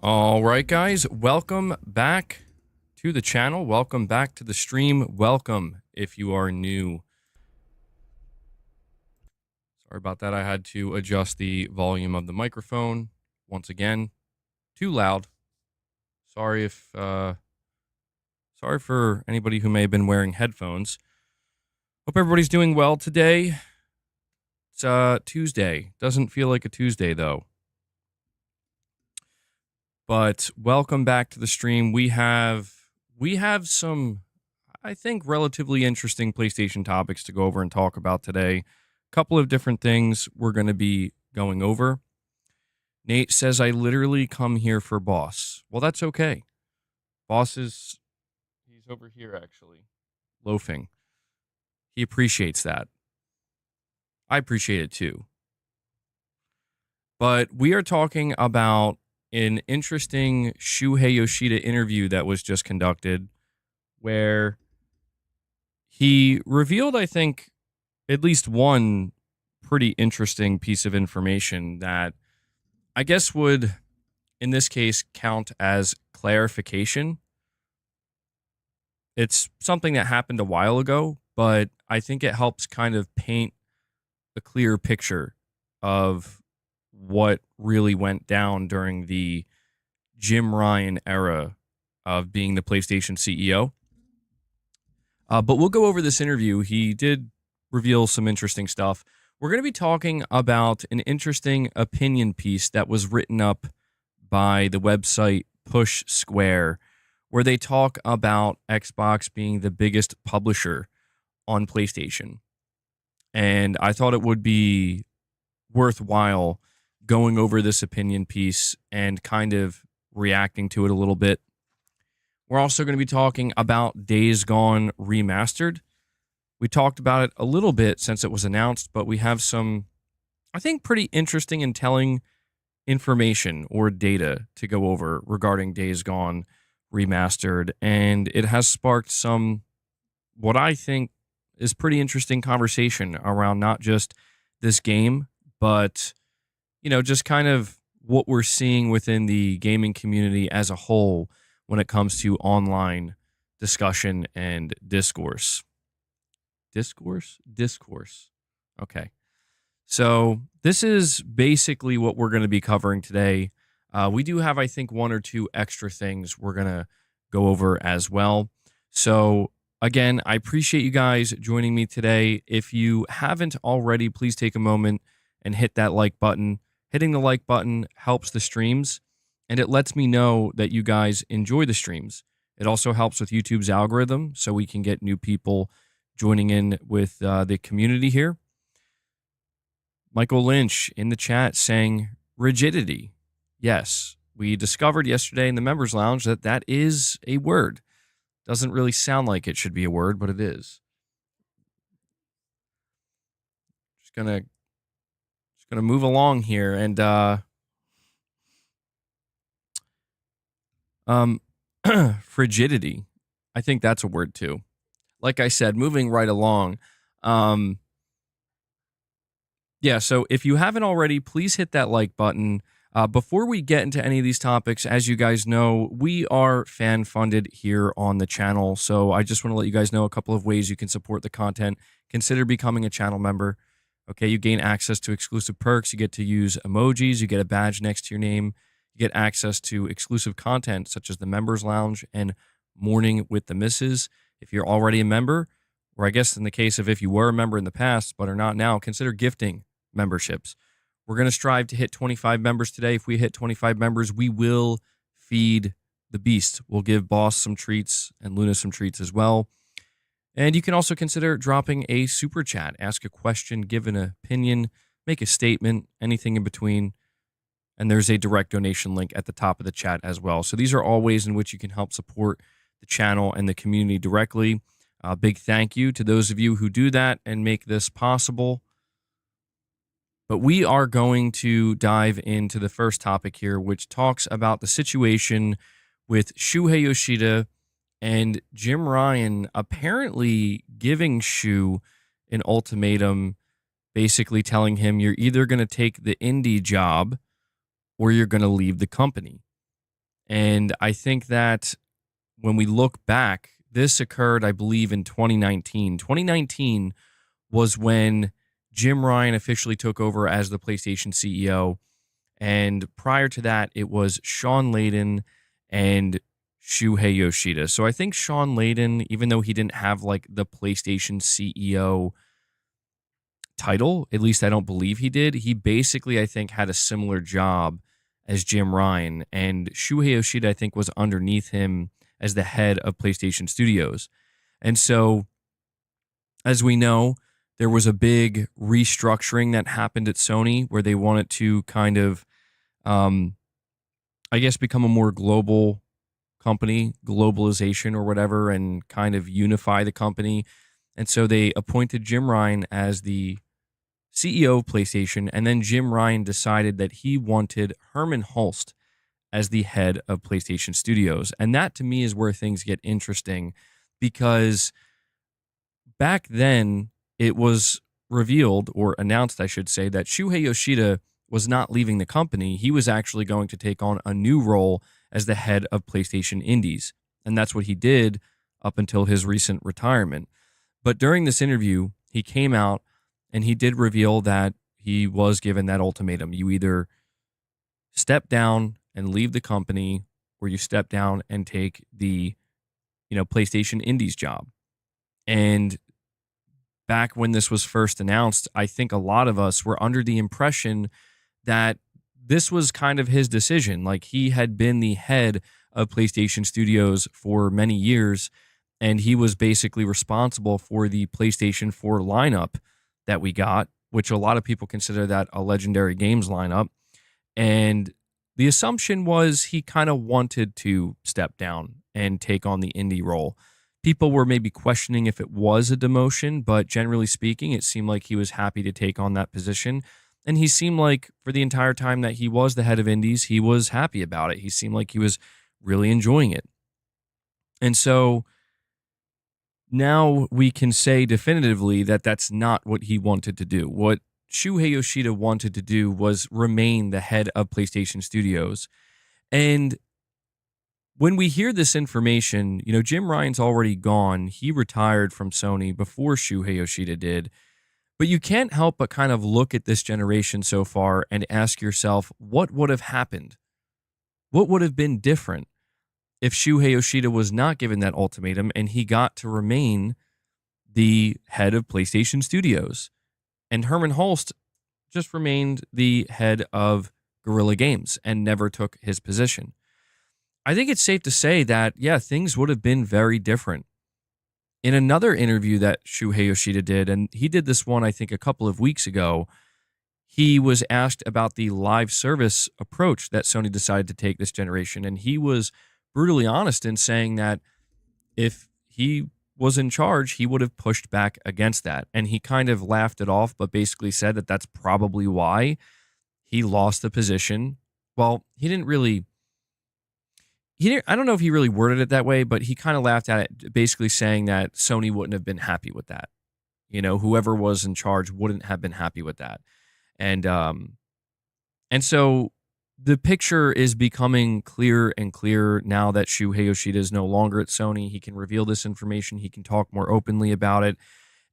All right, guys, welcome back to the channel. Welcome back to the stream. Welcome if you are new. Sorry about that. I had to adjust the volume of the microphone once again. Too loud. Sorry if sorry for anybody who may have been wearing headphones. Hope everybody's doing well today. It's Tuesday. Doesn't feel like a Tuesday though. But welcome back to the stream. We have some, I think, relatively interesting PlayStation topics to go over and talk about today. A couple of different things we're going to be going over. Nate says, I literally come here for boss. Well, that's okay. Boss he's over here actually, loafing. He appreciates that. I appreciate it too. But we are talking about an interesting Shuhei Yoshida interview that was just conducted where he revealed, I think, at least one pretty interesting piece of information that I guess would, in this case, count as clarification. It's something that happened a while ago, but I think it helps kind of paint a clear picture of what really went down during the Jim Ryan era of being the PlayStation CEO. But we'll go over this interview. He did reveal some interesting stuff. We're going to be talking about an interesting opinion piece that was written up by the website Push Square, where they talk about Xbox being the biggest publisher on PlayStation. And I thought it would be worthwhile going over this opinion piece and kind of reacting to it a little bit. We're also going to be talking about Days Gone Remastered. We talked about it a little bit since it was announced, but we have some, I think, pretty interesting and telling information or data to go over regarding Days Gone Remastered. And it has sparked some, what I think is pretty interesting conversation around not just this game, but just kind of what we're seeing within the gaming community as a whole when it comes to online discussion and discourse. Discourse. Okay. So this is basically what we're going to be covering today. We do have, I think, one or two extra things we're going to go over as well. So again, I appreciate you guys joining me today. If you haven't already, please take a moment and hit that like button. Hitting the like button helps the streams, and it lets me know that you guys enjoy the streams. It also helps with YouTube's algorithm, so we can get new people joining in with the community here. Michael Lynch in the chat saying rigidity. Yes, we discovered yesterday in the members lounge that that is a word. Doesn't really sound like it should be a word, but it is. Just gonna move along here and frigidity. I think that's a word too. Like I said, moving right along. Yeah, so if you haven't already, please hit that like button. Before we get into any of these topics, as you guys know, we are fan funded here on the channel. So I just want to let you guys know a couple of ways you can support the content. Consider becoming a channel member. Okay, you gain access to exclusive perks. You get to use emojis. You get a badge next to your name. You get access to exclusive content such as the Members Lounge and Morning with the Misses. If you're already a member, or I guess in the case of if you were a member in the past but are not now, consider gifting memberships. We're going to strive to hit 25 members today. If we hit 25 members, we will feed the beast. We'll give Boss some treats and Luna some treats as well. And you can also consider dropping a super chat, ask a question, give an opinion, make a statement, anything in between. And there's a direct donation link at the top of the chat as well. So these are all ways in which you can help support the channel and the community directly. Big thank you to those of you who do that and make this possible. But we are going to dive into the first topic here, which talks about the situation with Shuhei Yoshida and Jim Ryan apparently giving Shu an ultimatum, basically telling him you're either going to take the indie job or you're going to leave the company. And I think that when we look back, this occurred, I believe, in 2019. 2019 was when Jim Ryan officially took over as the PlayStation CEO. And prior to that, it was Sean Layden and Shuhei Yoshida. So I think Sean Layden, even though he didn't have like the PlayStation CEO title, at least I don't believe he did, he basically, I think, had a similar job as Jim Ryan. And Shuhei Yoshida, I think, was underneath him as the head of PlayStation Studios. And so, as we know, there was a big restructuring that happened at Sony where they wanted to kind of, um, I guess, become a more global company, globalization or whatever, and kind of unify the company. And so they appointed Jim Ryan as the CEO of PlayStation. And then Jim Ryan decided that he wanted Herman Hulst as the head of PlayStation Studios. And that to me is where things get interesting because back then it was revealed or announced, I should say, that Shuhei Yoshida was not leaving the company. He was actually going to take on a new role as the head of PlayStation Indies. And that's what he did up until his recent retirement. But during this interview, he came out and he did reveal that he was given that ultimatum. You either step down and leave the company or you step down and take the, PlayStation Indies job. And back when this was first announced, I think a lot of us were under the impression that this was kind of his decision. Like he had been the head of PlayStation Studios for many years, and he was basically responsible for the PlayStation 4 lineup that we got, which a lot of people consider that a legendary games lineup. And the assumption was he kind of wanted to step down and take on the indie role. People were maybe questioning if it was a demotion, but generally speaking, it seemed like he was happy to take on that position. And he seemed like for the entire time that he was the head of Indies, he was happy about it. He seemed like he was really enjoying it. And so now we can say definitively that that's not what he wanted to do. What Shuhei Yoshida wanted to do was remain the head of PlayStation Studios. And when we hear this information, Jim Ryan's already gone. He retired from Sony before Shuhei Yoshida did. But you can't help but kind of look at this generation so far and ask yourself, what would have happened? What would have been different if Shuhei Yoshida was not given that ultimatum and he got to remain the head of PlayStation Studios? And Herman Hulst just remained the head of Guerrilla Games and never took his position. I think it's safe to say that, yeah, things would have been very different. In another interview that Shuhei Yoshida did, and he did this one, I think, a couple of weeks ago, he was asked about the live service approach that Sony decided to take this generation. And he was brutally honest in saying that if he was in charge, he would have pushed back against that. And he kind of laughed it off, but basically said that that's probably why he lost the position. Well, he didn't really... I don't know if he really worded it that way, but he kind of laughed at it, basically saying that Sony wouldn't have been happy with that. Whoever was in charge wouldn't have been happy with that. And so the picture is becoming clearer and clearer now that Shuhei Yoshida is no longer at Sony. He can reveal this information. He can talk more openly about it.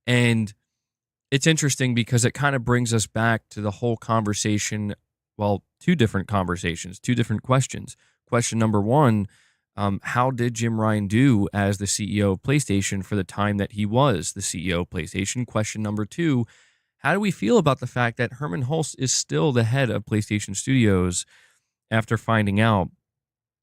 And it's interesting because it kind of brings us back to the whole conversation. Well, two different conversations, two different questions. Question number one, how did Jim Ryan do as the CEO of PlayStation for the time that he was the CEO of PlayStation? Question number two, how do we feel about the fact that Herman Hulst is still the head of PlayStation Studios after finding out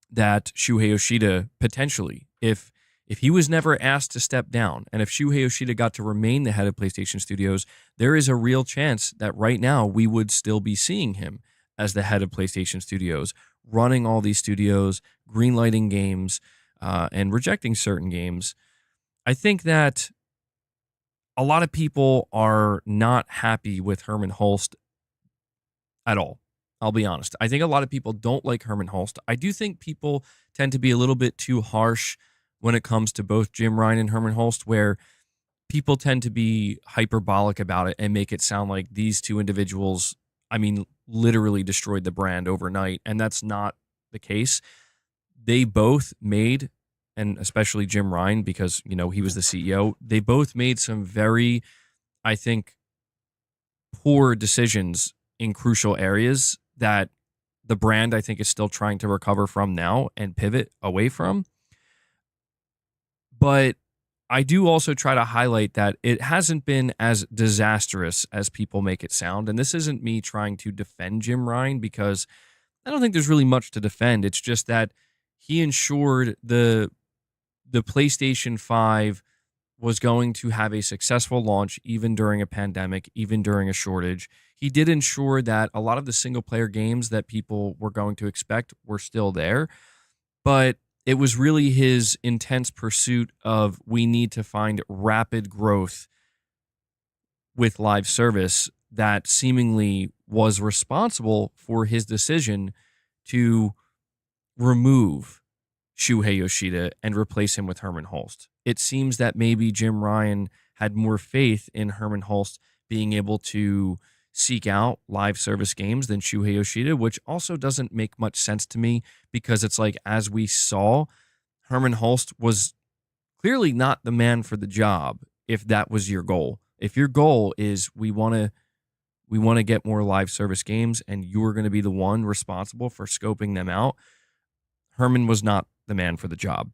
that Shuhei Yoshida potentially, if he was never asked to step down, and if Shuhei Yoshida got to remain the head of PlayStation Studios, there is a real chance that right now we would still be seeing him as the head of PlayStation Studios, running all these studios, greenlighting games, and rejecting certain games. I think that a lot of people are not happy with Herman Hulst at all. I'll be honest. I think a lot of people don't like Herman Hulst. I do think people tend to be a little bit too harsh when it comes to both Jim Ryan and Herman Hulst, where people tend to be hyperbolic about it and make it sound like these two individuals, literally destroyed the brand overnight. And that's not the case. they both made, and especially Jim Ryan, because, he was the CEO, they both made some very, I think, poor decisions in crucial areas that the brand, I think, is still trying to recover from now and pivot away from. But I do also try to highlight that it hasn't been as disastrous as people make it sound. And this isn't me trying to defend Jim Ryan, because I don't think there's really much to defend. It's just that he ensured the PlayStation 5 was going to have a successful launch even during a pandemic, even during a shortage. He did ensure that a lot of the single player games that people were going to expect were still there, but it was really his intense pursuit of, we need to find rapid growth with live service, that seemingly was responsible for his decision to remove Shuhei Yoshida and replace him with Hermen Hulst. It seems that maybe Jim Ryan had more faith in Hermen Hulst being able to seek out live service games than Shuhei Yoshida, which also doesn't make much sense to me, because it's like, as we saw, Hermen Hulst was clearly not the man for the job if that was your goal. If your goal is, we want to get more live service games and you're going to be the one responsible for scoping them out, Hermen was not the man for the job.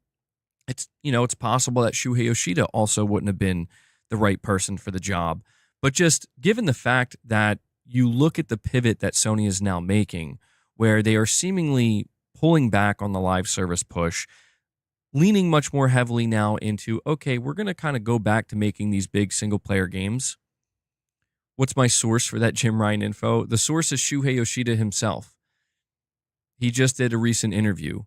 It's possible that Shuhei Yoshida also wouldn't have been the right person for the job. But just given the fact that you look at the pivot that Sony is now making, where they are seemingly pulling back on the live service push, leaning much more heavily now into, okay, we're going to kind of go back to making these big single player games. What's my source for that Jim Ryan info? The source is Shuhei Yoshida himself. He just did a recent interview.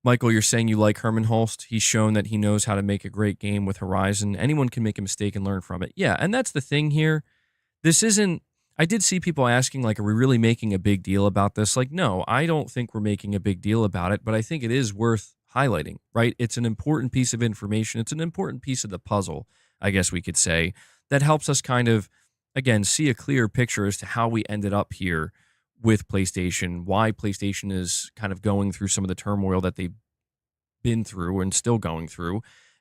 Michael, you're saying you like Hermen Hulst. He's shown that he knows how to make a great game with Horizon. Anyone can make a mistake and learn from it. Yeah, and that's the thing here. This isn't... I did see people asking, like, are we really making a big deal about this? Like, no, I don't think we're making a big deal about it, but I think it is worth highlighting, right? It's an important piece of information. It's an important piece of the puzzle, I guess we could say, that helps us kind of, again, see a clear picture as to how we ended up here with PlayStation, why PlayStation is kind of going through some of the turmoil that they've been through and still going through.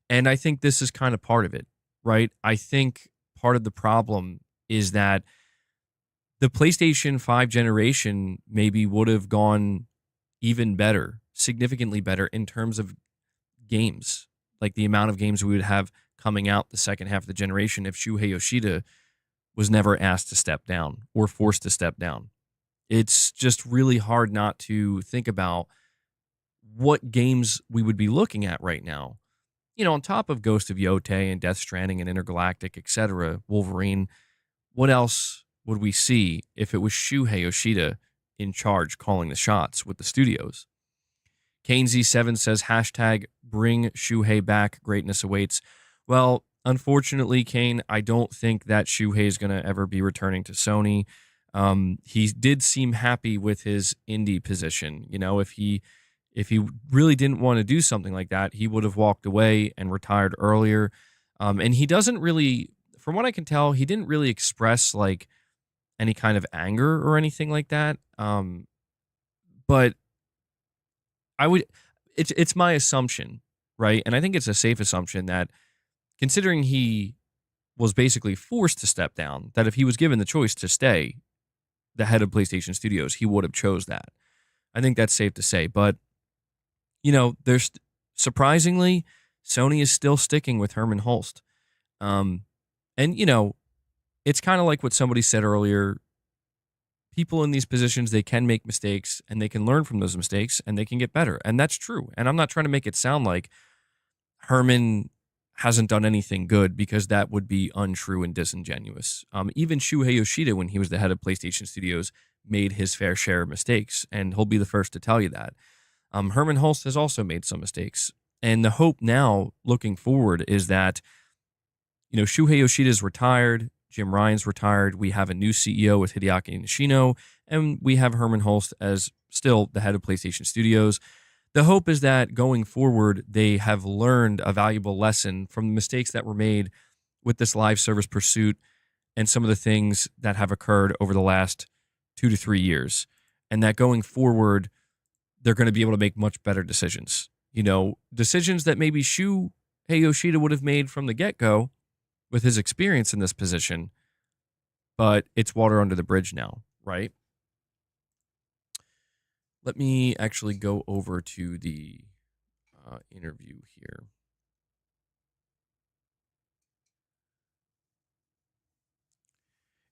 And I think this is kind of part of it, right? I think part of the problem is that the PlayStation 5 generation maybe would have gone even better, significantly better in terms of games, like the amount of games we would have coming out the second half of the generation, if Shuhei Yoshida was never asked to step down or forced to step down. It's just really hard not to think about what games we would be looking at right now. On top of Ghost of Yotei and Death Stranding and Intergalactic, etc., Wolverine, what else would we see if it was Shuhei Yoshida in charge calling the shots with the studios? Kane Z7 says, hashtag bring Shuhei back, greatness awaits. Well, unfortunately, Kane, I don't think that Shuhei is going to ever be returning to Sony. He did seem happy with his indie position. If he really didn't want to do something like that, he would have walked away and retired earlier. And he doesn't really, from what I can tell, he didn't really express like any kind of anger or anything like that. But it's my assumption, right? And I think it's a safe assumption that, considering he was basically forced to step down, that if he was given the choice to stay the head of PlayStation Studios, he would have chose that. I think that's safe to say. But, there's surprisingly, Sony is still sticking with Hermen Hulst. And, it's kind of like what somebody said earlier. People in these positions, they can make mistakes and they can learn from those mistakes and they can get better. And that's true. And I'm not trying to make it sound like Hermen hasn't done anything good, because that would be untrue and disingenuous. Even Shuhei Yoshida, when he was the head of PlayStation Studios, made his fair share of mistakes, and he'll be the first to tell you that. Hermen Hulst has also made some mistakes. And the hope now, looking forward, is that, Shuhei Yoshida's retired, Jim Ryan's retired, we have a new CEO with Hideaki Nishino, and we have Hermen Hulst as still the head of PlayStation Studios. The hope is that going forward, they have learned a valuable lesson from the mistakes that were made with this live service pursuit and some of the things that have occurred over the last 2 to 3 years. and that going forward, they're going to be able to make much better decisions. Decisions that maybe Shuhei Yoshida would have made from the get-go with his experience in this position, but it's water under the bridge now, right? Let me actually go over to the interview here.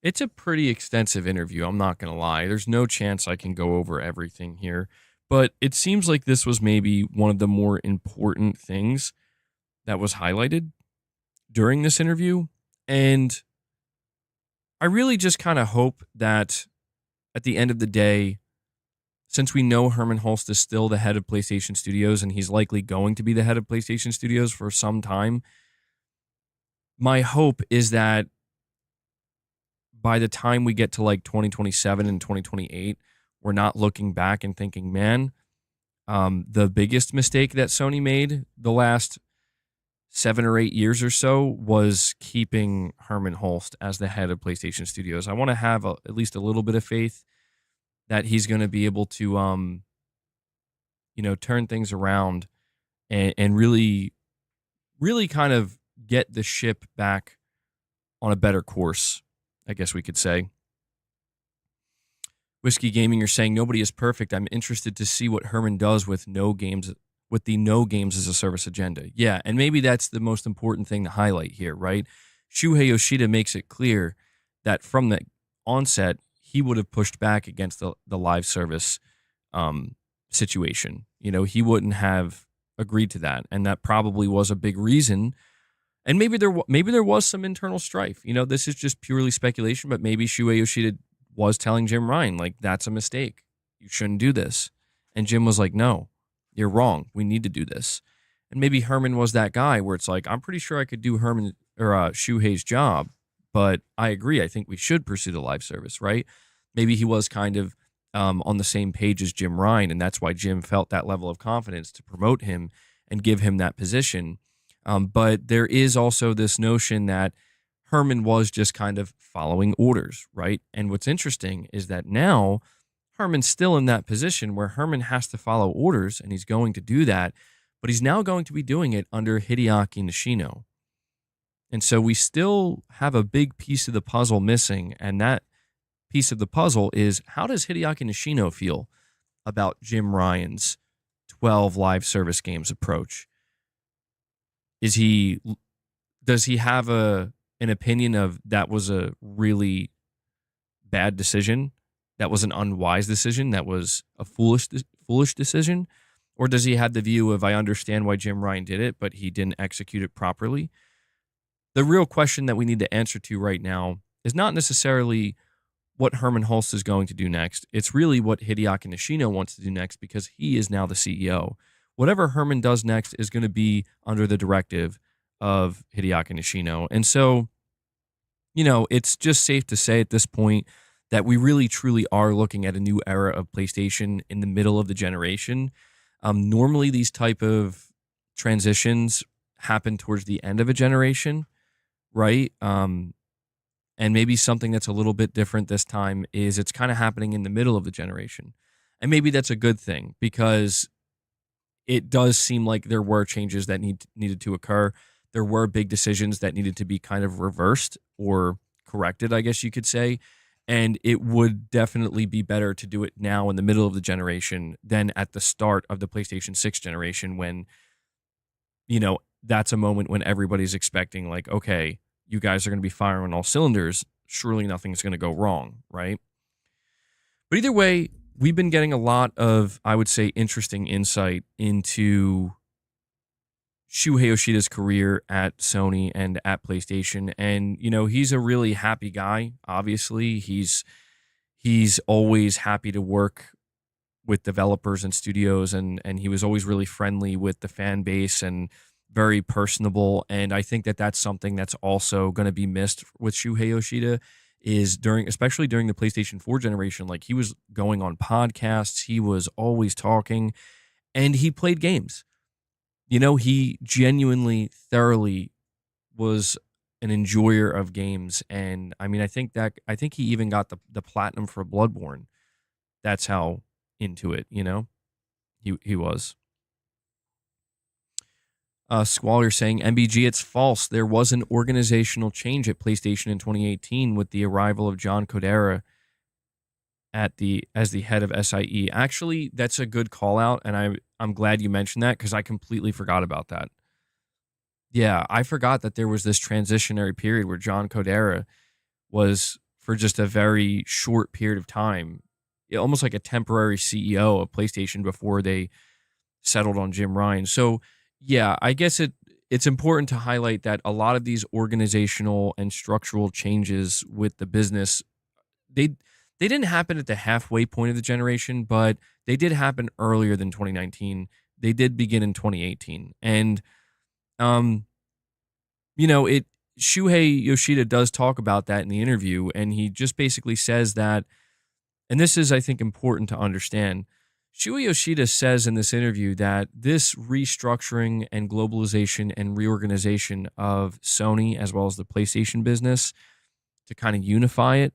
It's a pretty extensive interview, I'm not going to lie. There's no chance I can go over everything here, but it seems like this was maybe one of the more important things that was highlighted during this interview. And I really just kind of hope that at the end of the day, since we know Hermen Hulst is still the head of PlayStation Studios and he's likely going to be the head of PlayStation Studios for some time, my hope is that by the time we get to like 2027 and 2028, we're not looking back and thinking, man, the biggest mistake that Sony made the last 7 or 8 years or so was keeping Hermen Hulst as the head of PlayStation Studios. I want to have at least a little bit of faith that he's going to be able to, turn things around and really, really kind of get the ship back on a better course, I guess we could say. Whiskey Gaming, you're saying nobody is perfect. I'm interested to see what Hermen does with the no games as a service agenda. Yeah, and maybe that's the most important thing to highlight here, right? Shuhei Yoshida makes it clear that from the onset, he would have pushed back against the live service situation. He wouldn't have agreed to that, and that probably was a big reason. And maybe there was some internal strife. This is just purely speculation, but maybe Shuhei Yoshida was telling Jim Ryan, like, that's a mistake. You shouldn't do this. And Jim was like, no, you're wrong. We need to do this. And maybe Hermen was that guy where it's like, I'm pretty sure I could do Shuhei's job, but I agree. I think we should pursue the live service, right? Maybe he was kind of on the same page as Jim Ryan, and that's why Jim felt that level of confidence to promote him and give him that position. But there is also this notion that Hermen was just kind of following orders, right? And what's interesting is that now Hermen's still in that position where Hermen has to follow orders, and he's going to do that, but he's now going to be doing it under Hideaki Nishino. And so we still have a big piece of the puzzle missing, and that piece of the puzzle is, how does Hideaki Nishino feel about Jim Ryan's 12 live service games approach? Does he have an opinion of that was a really bad decision, that was an unwise decision, that was a foolish decision? Or does he have the view of, I understand why Jim Ryan did it, but he didn't execute it properly? The real question that we need to answer to right now is not necessarily what Hermen Hulst is going to do next. It's really what Hideaki Nishino wants to do next, because he is now the CEO. Whatever Hermen does next is going to be under the directive of Hideaki Nishino. And so, it's just safe to say at this point that we really truly are looking at a new era of PlayStation in the middle of the generation. Normally, these type of transitions happen towards the end of a generation, right? And maybe something that's a little bit different this time is it's kind of happening in the middle of the generation. And maybe that's a good thing, because it does seem like there were changes that needed to occur. There were big decisions that needed to be kind of reversed or corrected, I guess you could say. And it would definitely be better to do it now in the middle of the generation than at the start of the PlayStation 6 generation, when, that's a moment when everybody's expecting, like, okay, you guys are going to be firing on all cylinders. Surely nothing's going to go wrong, right? But either way, we've been getting a lot of, I would say, interesting insight into Shuhei Yoshida's career at Sony and at PlayStation. And, he's a really happy guy. Obviously, he's always happy to work with developers and studios, and he was always really friendly with the fan base and very personable. And I think that that's something that's also going to be missed with Shuhei Yoshida, is especially during the PlayStation 4 generation. Like, he was going on podcasts, he was always talking, and he played games. He genuinely, thoroughly was an enjoyer of games. And I mean, I think he even got the platinum for Bloodborne. that's how into it, he was. Squaller saying, MBG, it's false. There was an organizational change at PlayStation in 2018 with the arrival of John Codera as the head of SIE. Actually, that's a good call out, and I'm glad you mentioned that because I completely forgot about that. Yeah, I forgot that there was this transitionary period where John Codera was, for just a very short period of time, almost like a temporary CEO of PlayStation before they settled on Jim Ryan. So, yeah, I guess it's important to highlight that a lot of these organizational and structural changes with the business, they they didn't happen at the halfway point of the generation, but they did happen earlier than 2019. They did begin in 2018. And um it Shuhei Yoshida does talk about that in the interview, and he just basically says that, and this is, I think, important to understand. Shuhei Yoshida says in this interview that this restructuring and globalization and reorganization of Sony as well as the PlayStation business to kind of unify it,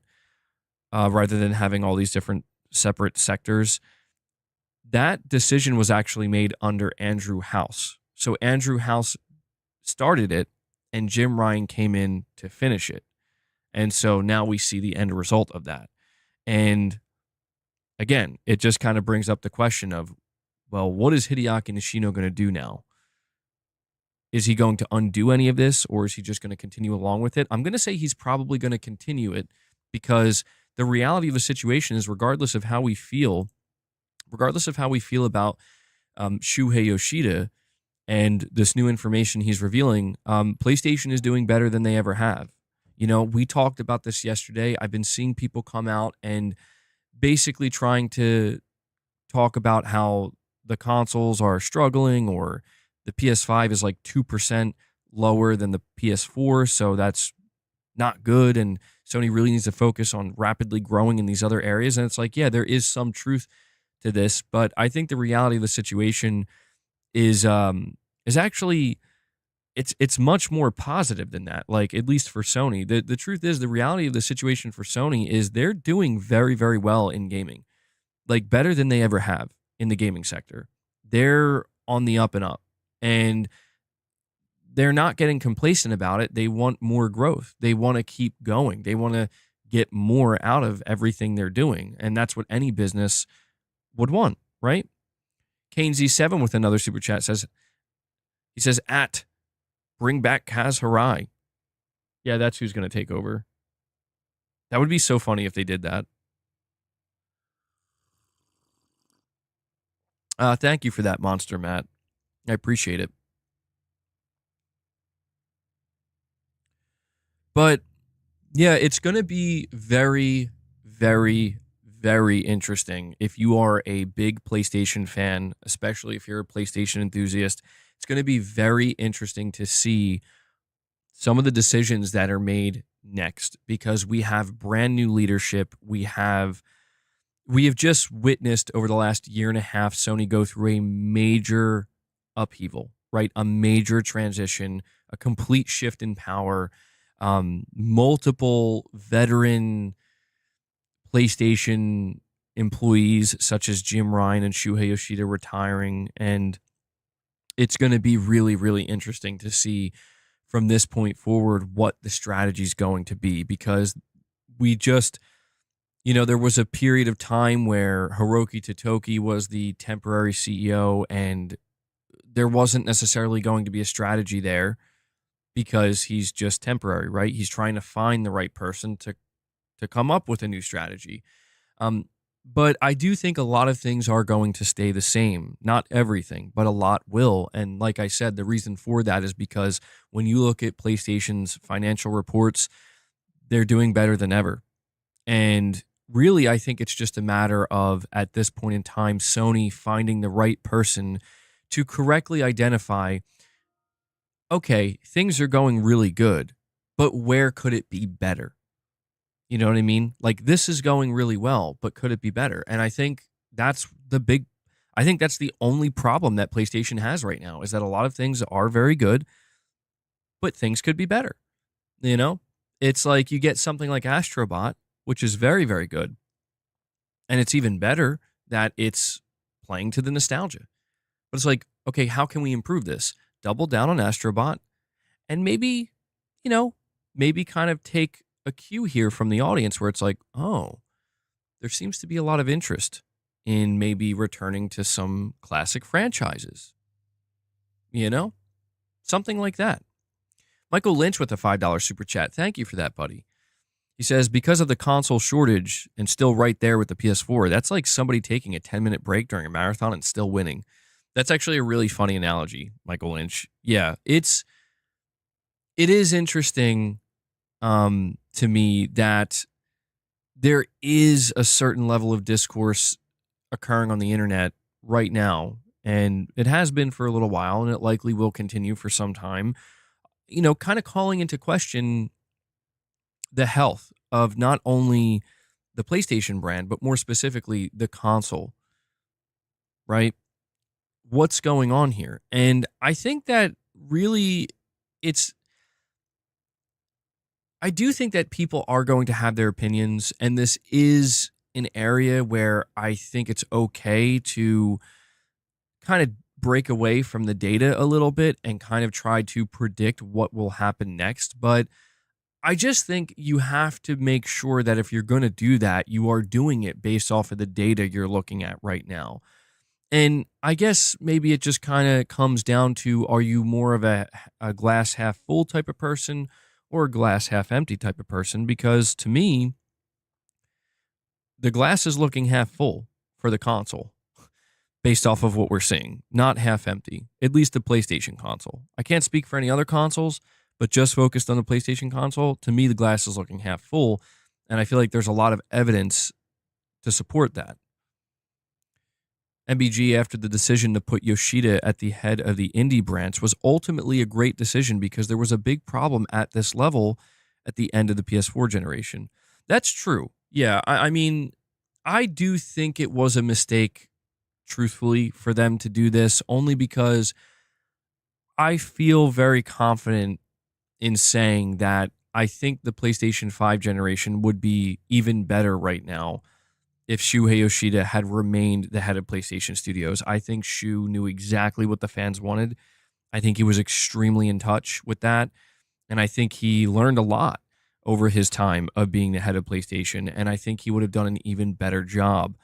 rather than having all these different separate sectors, that decision was actually made under Andrew House. So Andrew House started it, and Jim Ryan came in to finish it. And so now we see the end result of that. And again, it just kind of brings up the question of, well, what is Hideaki Nishino going to do now? Is he going to undo any of this, or is he just going to continue along with it? I'm going to say he's probably going to continue it, because the reality of the situation is, regardless of how we feel about Shuhei Yoshida and this new information he's revealing, PlayStation is doing better than they ever have. We talked about this yesterday. I've been seeing people come out and basically trying to talk about how the consoles are struggling, or the PS5 is like 2% lower than the PS4, so that's not good, and Sony really needs to focus on rapidly growing in these other areas. And it's like, yeah, there is some truth to this, but I think the reality of the situation is actually, it's much more positive than that. Like, at least for Sony, the truth is, the reality of the situation for Sony is they're doing very, very well in gaming, like better than they ever have in the gaming sector. They're on the up and up, and they're not getting complacent about it. They want more growth. They want to keep going. They want to get more out of everything they're doing, and that's what any business would want, right? Kane Z7 with another super chat says, at bring back Kaz Hirai. Yeah, that's who's going to take over. That would be so funny if they did that. Thank you for that, Monster Matt. I appreciate it. But yeah, it's going to be very, very, very interesting if you are a big PlayStation fan, especially if you're a PlayStation enthusiast. It's going to be very interesting to see some of the decisions that are made next, because we have brand new leadership. We have just witnessed over the last year and a half Sony go through a major upheaval, right? A major transition, a complete shift in power. Multiple veteran PlayStation employees such as Jim Ryan and Shuhei Yoshida retiring, and it's going to be really, really interesting to see from this point forward what the strategy is going to be, because we just, there was a period of time where Hiroki Totoki was the temporary CEO, and there wasn't necessarily going to be a strategy there because he's just temporary, right? He's trying to find the right person to come up with a new strategy. But I do think a lot of things are going to stay the same. Not everything, but a lot will. And like I said, the reason for that is because when you look at PlayStation's financial reports, they're doing better than ever. And really, I think it's just a matter of, at this point in time, Sony finding the right person to correctly identify, okay, things are going really good, but where could it be better? You know what I mean? Like, this is going really well, but could it be better? And I think that's the only problem that PlayStation has right now, is that a lot of things are very good, but things could be better. It's like you get something like Astrobot, which is very, very good, And it's even better that it's playing to the nostalgia. But it's like, okay, how can we improve this? Double down on Astrobot and maybe, you know, maybe kind of take a cue here from the audience where it's like, oh, there seems to be a lot of interest in maybe returning to some classic franchises, you know? Something like that. Michael Lynch with a $5 super chat. Thank you for that, buddy. He says, because of the console shortage and still right there with the PS4, that's like somebody taking a 10-minute break during a marathon and still winning. That's actually a really funny analogy, Michael Lynch. Yeah, it is interesting to me that there is a certain level of discourse occurring on the internet right now, and it has been for a little while, and it likely will continue for some time, kind of calling into question the health of not only the PlayStation brand, but more specifically the console, right? What's going on here? And I think that really it's I do think that people are going to have their opinions, and this is an area where I think it's okay to kind of break away from the data a little bit and kind of try to predict what will happen next. But I just think you have to make sure that if you're going to do that, you are doing it based off of the data you're looking at right now. And I guess maybe it just kind of comes down to, are you more of a glass half full type of person or a glass half empty type of person? Because to me, the glass is looking half full for the console based off of what we're seeing, not half empty, at least the PlayStation console. I can't speak for any other consoles, but just focused on the PlayStation console, to me, the glass is looking half full. And I feel like there's a lot of evidence to support that. MBG, after the decision to put Yoshida at the head of the indie branch, was ultimately a great decision because there was a big problem at this level at the end of the PS4 generation. That's true. Yeah, I mean, I do think it was a mistake, truthfully, for them to do this, only because I feel very confident in saying that I think the PlayStation 5 generation would be even better right now if Shuhei Yoshida had remained the head of PlayStation Studios. I think Shu knew exactly what the fans wanted. I think he was extremely in touch with that. And I think he learned a lot over his time of being the head of PlayStation. And I think he would have done an even better job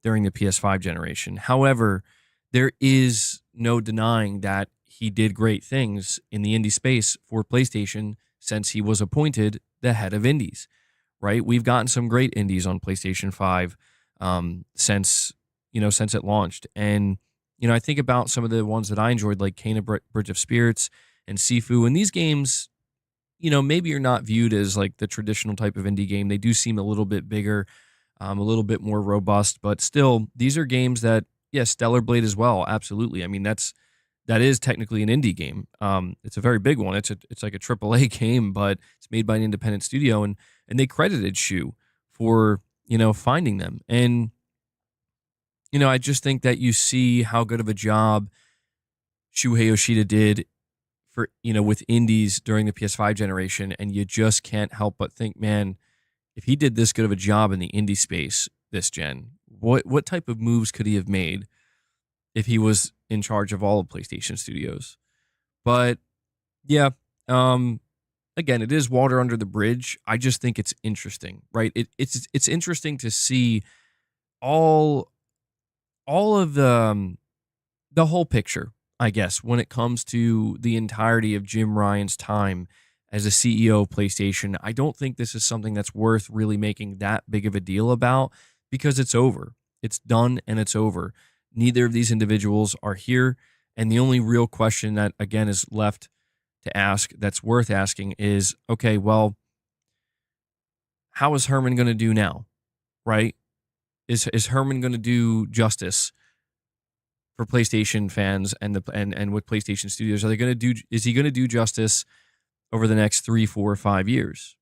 during the PS5 generation. However, there is no denying that he did great things in the indie space for PlayStation since he was appointed the head of indies. Right, we've gotten some great indies on PlayStation 5 since it launched, and I think about some of the ones that I enjoyed, like Kena Bridge of Spirits and Sifu. And these games, maybe you're not viewed as like the traditional type of indie game. They do seem a little bit bigger, a little bit more robust, but still, these are games that, Stellar Blade as well, absolutely. I mean, that is technically an indie game. It's a very big one. It's like a AAA game, but it's made by an independent studio, and they credited Shu for finding them. And I just think that you see how good of a job Shuhei Yoshida did for with indies during the PS5 generation, and you just can't help but think, man, if he did this good of a job in the indie space this gen, what type of moves could he have made if he was in charge of all of PlayStation Studios? But yeah, again, it is water under the bridge. I just think it's interesting, right? It's interesting to see all of the whole picture, I guess, when it comes to the entirety of Jim Ryan's time as a CEO of PlayStation. I don't think this is something that's worth really making that big of a deal about because it's over. It's done and it's over. Neither of these individuals are here. And the only real question that, again, is left to ask that's worth asking is, okay, well, how is Herman going to do now, right? Is Herman going to do justice for PlayStation fans and with PlayStation Studios? Is he going to do justice over the next 3, 4, 5 years?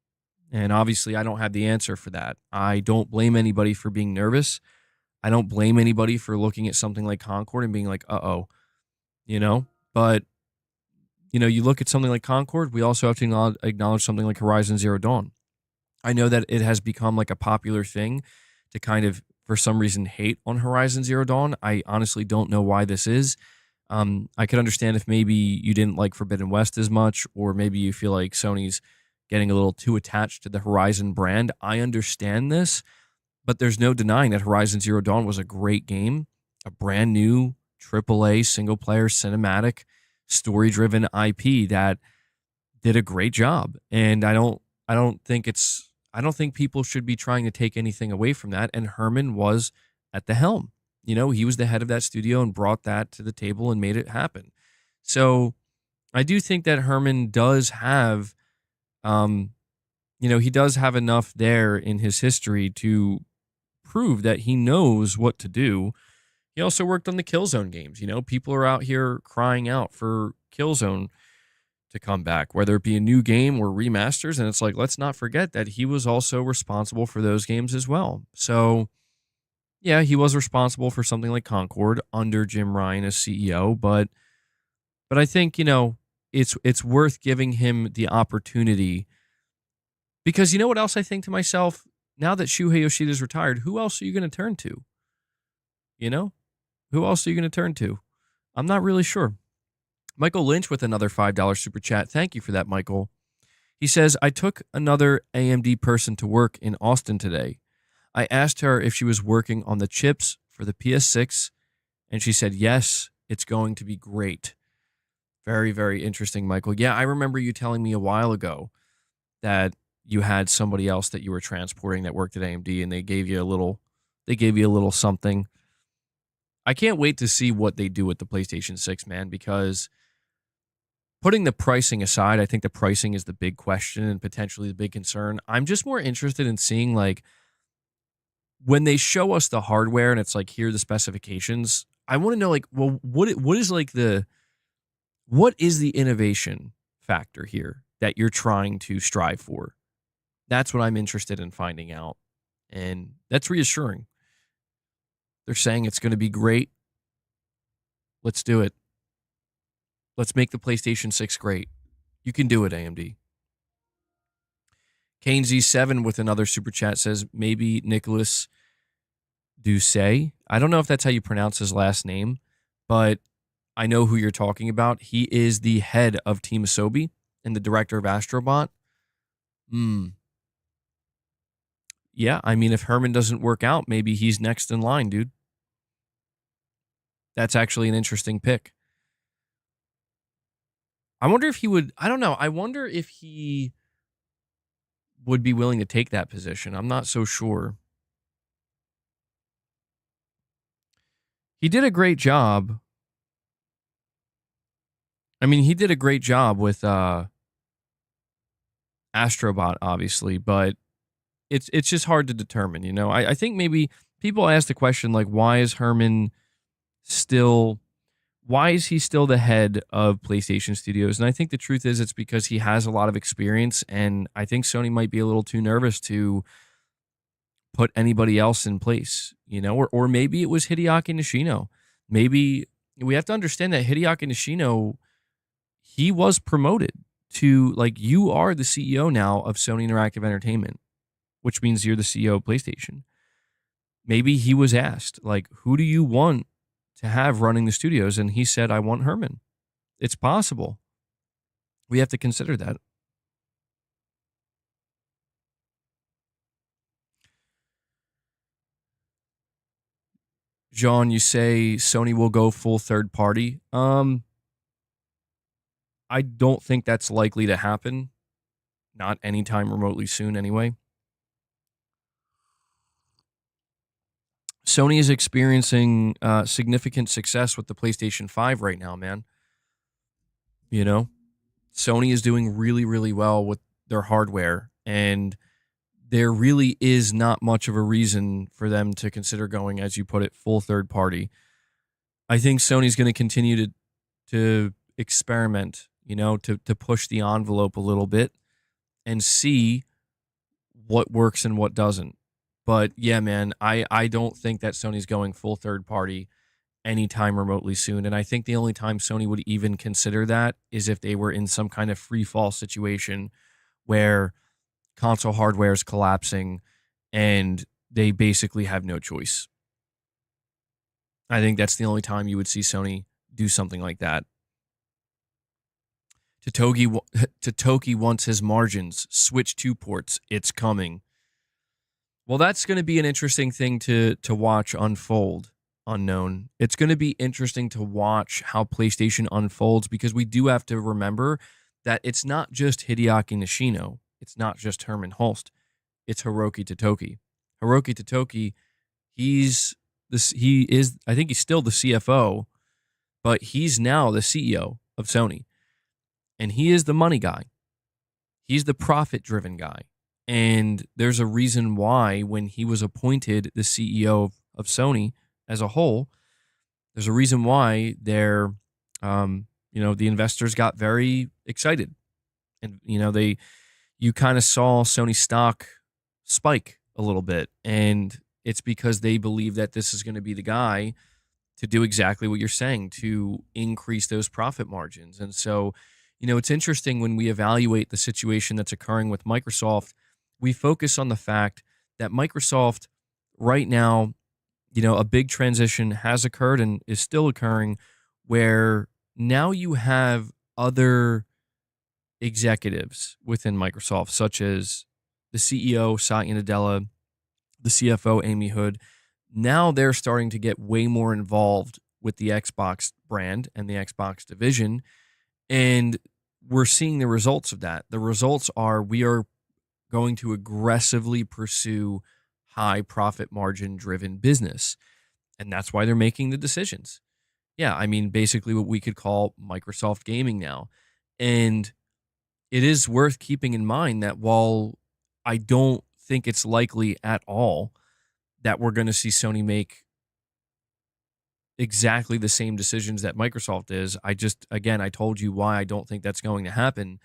And obviously, I don't have the answer for that. I don't blame anybody for being nervous. I don't blame anybody for looking at something like Concord and being like, uh-oh, but, you look at something like Concord, we also have to acknowledge something like Horizon Zero Dawn. I know that it has become like a popular thing to kind of for some reason hate on Horizon Zero Dawn. I honestly don't know why this is. I could understand if maybe you didn't like Forbidden West as much, or maybe you feel like Sony's getting a little too attached to the Horizon brand. I understand this, but there's no denying that Horizon Zero Dawn was a great game, a brand new AAA single player cinematic story driven IP that did a great job. And I don't think people should be trying to take anything away from that. And Herman was at the helm. You know, he was the head of that studio and brought that to the table and made it happen. So I do think that Herman does have, he does have enough there in his history to prove that he knows what to do. He also worked on the Killzone games. You know, people are out here crying out for Killzone to come back, whether it be a new game or remasters. And it's like, let's not forget that he was also responsible for those games as well. So, yeah, he was responsible for something like Concord under Jim Ryan as CEO, but I think, it's worth giving him the opportunity, because you know what else I think to myself? Now that Shuhei Yoshida is retired, who else are you going to turn to? You know? Who else are you going to turn to? I'm not really sure. Michael Lynch with another $5 super chat. Thank you for that, Michael. He says, I took another AMD person to work in Austin today. I asked her if she was working on the chips for the PS6, and she said, yes, it's going to be great. Very, very interesting, Michael. Yeah, I remember you telling me a while ago that you had somebody else that you were transporting that worked at AMD, and they gave you a little something. I can't wait to see what they do with the PlayStation 6, man, because putting the pricing aside, I think the pricing is the big question and potentially the big concern. I'm just more interested in seeing, like, when they show us the hardware and it's like, here are the specifications, I want to know, like, well, what is the innovation factor here that you're trying to strive for? That's what I'm interested in finding out. And that's reassuring. They're saying it's going to be great. Let's do it. Let's make the PlayStation 6 great. You can do it, AMD. Kane Z7 with another super chat says, maybe Nicholas Doucet. I don't know if that's how you pronounce his last name, but I know who you're talking about. He is the head of Team Asobi and the director of Astrobot. Yeah, I mean, if Herman doesn't work out, maybe he's next in line, dude. That's actually an interesting pick. I wonder if he would, I don't know. I wonder if he would be willing to take that position. I'm not so sure. He did a great job. I mean, he did a great job with Astrobot, obviously, but it's just hard to determine, you know? I think maybe people ask the question, like, why is he still the head of PlayStation Studios? And I think the truth is it's because he has a lot of experience, and I think Sony might be a little too nervous to put anybody else in place, you know? Or maybe it was Hideaki Nishino. Maybe we have to understand that Hideaki Nishino, he was promoted to, like, you are the CEO now of Sony Interactive Entertainment, which means you're the CEO of PlayStation. Maybe he was asked, like, who do you want to have running the studios? And he said, I want Herman. It's possible. We have to consider that. Jean, you say Sony will go full third party. I don't think that's likely to happen. Not anytime remotely soon, anyway. Sony is experiencing significant success with the PlayStation 5 right now, man. You know, Sony is doing really, really well with their hardware, and there really is not much of a reason for them to consider going, as you put it, full third party. I think Sony's going to continue to experiment, you know, to push the envelope a little bit and see what works and what doesn't. But yeah, man, I don't think that Sony's going full third party anytime remotely soon. And I think the only time Sony would even consider that is if they were in some kind of free fall situation where console hardware is collapsing and they basically have no choice. I think that's the only time you would see Sony do something like that. Totoki wants his margins. Switch 2 ports. It's coming. Well, that's going to be an interesting thing to watch unfold. Unknown. It's going to be interesting to watch how PlayStation unfolds, because we do have to remember that it's not just Hideaki Nishino. It's not just Herman Hulst. It's Hiroki Totoki. Hiroki Totoki, he is, I think he's still the CFO, but he's now the CEO of Sony. And he is the money guy. He's the profit-driven guy. And there's a reason why when he was appointed the CEO of Sony as a whole, there's a reason why the investors got very excited. And, you kind of saw Sony stock spike a little bit. And it's because they believe that this is going to be the guy to do exactly what you're saying, to increase those profit margins. And so, it's interesting when we evaluate the situation that's occurring with Microsoft, we focus on the fact that Microsoft right now, a big transition has occurred and is still occurring, where now you have other executives within Microsoft, such as the CEO, Satya Nadella, the CFO, Amy Hood. Now they're starting to get way more involved with the Xbox brand and the Xbox division. And we're seeing the results of that. The results are we are going to aggressively pursue high profit margin driven business. And that's why they're making the decisions. Yeah, I mean, basically what we could call Microsoft gaming now. And it is worth keeping in mind that while I don't think it's likely at all that we're going to see Sony make exactly the same decisions that Microsoft is, I told you why I don't think that's going to happen.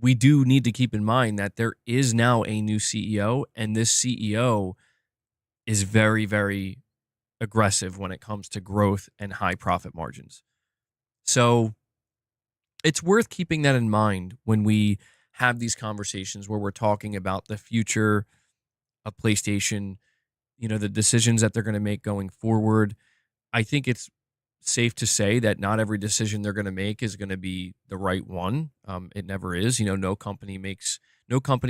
We do need to keep in mind that there is now a new CEO, and this CEO is very, very aggressive when it comes to growth and high profit margins. So it's worth keeping that in mind when we have these conversations where we're talking about the future of PlayStation, the decisions that they're going to make going forward. I think it's safe to say that not every decision they're going to make is going to be the right one. It never is. No company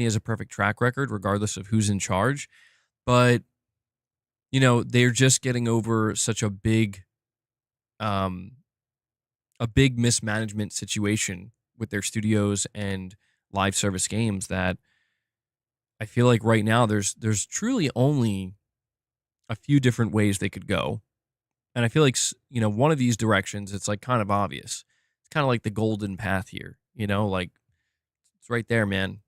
has a perfect track record, regardless of who's in charge. But they're just getting over such a big mismanagement situation with their studios and live service games that I feel like right now there's truly only a few different ways they could go. And I feel like, one of these directions, it's like kind of obvious. It's kind of like the golden path here, like it's right there, man.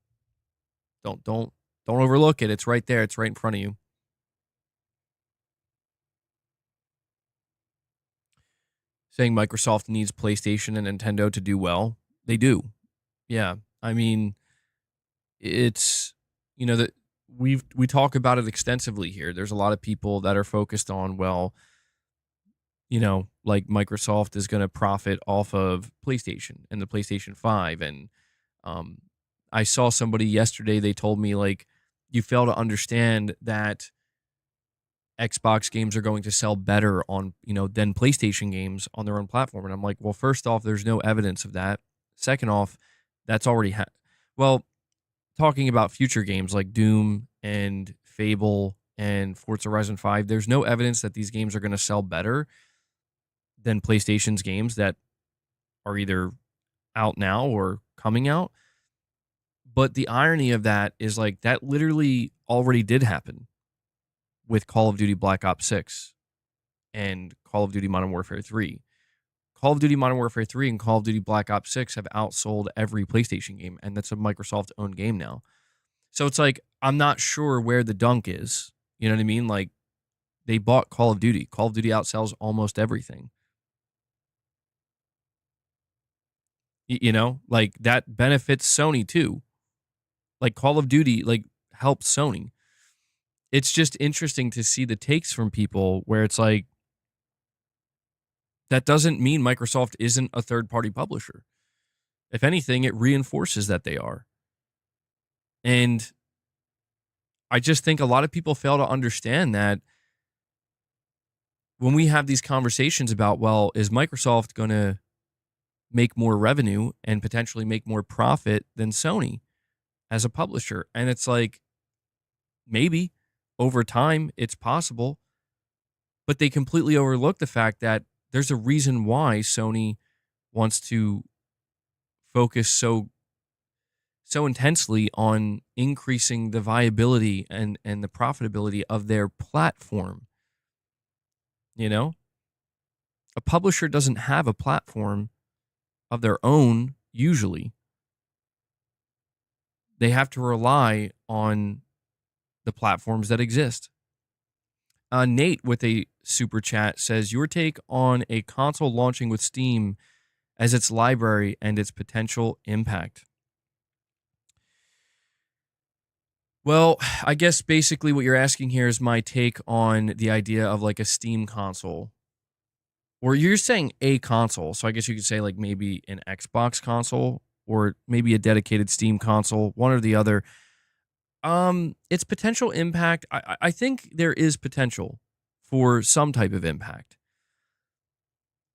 Don't overlook it. It's right there. It's right in front of you. Saying Microsoft needs PlayStation and Nintendo to do well. They do. Yeah. I mean, it's, that we talk about it extensively here. There's a lot of people that are focused on, well, like Microsoft is going to profit off of PlayStation and the PlayStation 5. And I saw somebody yesterday, they told me, like, you fail to understand that Xbox games are going to sell better on, than PlayStation games on their own platform. And I'm like, well, first off, there's no evidence of that. Second off, that's already well, talking about future games like Doom and Fable and Forza Horizon 5, there's no evidence that these games are going to sell better than PlayStation's games that are either out now or coming out. But the irony of that is, like, that literally already did happen with Call of Duty Black Ops 6 and Call of Duty Modern Warfare 3. Call of Duty Modern Warfare 3 and Call of Duty Black Ops 6 have outsold every PlayStation game, and that's a Microsoft-owned game now. So it's like, I'm not sure where the dunk is. You know what I mean? Like, they bought Call of Duty. Call of Duty outsells almost everything. Like, that benefits Sony too. Like, Call of Duty, like, helps Sony. It's just interesting to see the takes from people where it's like, that doesn't mean Microsoft isn't a third-party publisher. If anything, it reinforces that they are. And I just think a lot of people fail to understand that when we have these conversations about, well, is Microsoft going to make more revenue and potentially make more profit than Sony as a publisher? And it's like, maybe over time it's possible, but they completely overlook the fact that there's a reason why Sony wants to focus so intensely on increasing the viability and the profitability of their platform. You know, a publisher doesn't have a platform of their own usually. They have to rely on the platforms that exist. Nate with a super chat says, your take on a console launching with Steam as its library and its potential impact. Well, I guess basically what you're asking here is my take on the idea of like a Steam console. Or you're saying a console, so I guess you could say like maybe an Xbox console or maybe a dedicated Steam console, one or the other. Its potential impact, I think there is potential for some type of impact.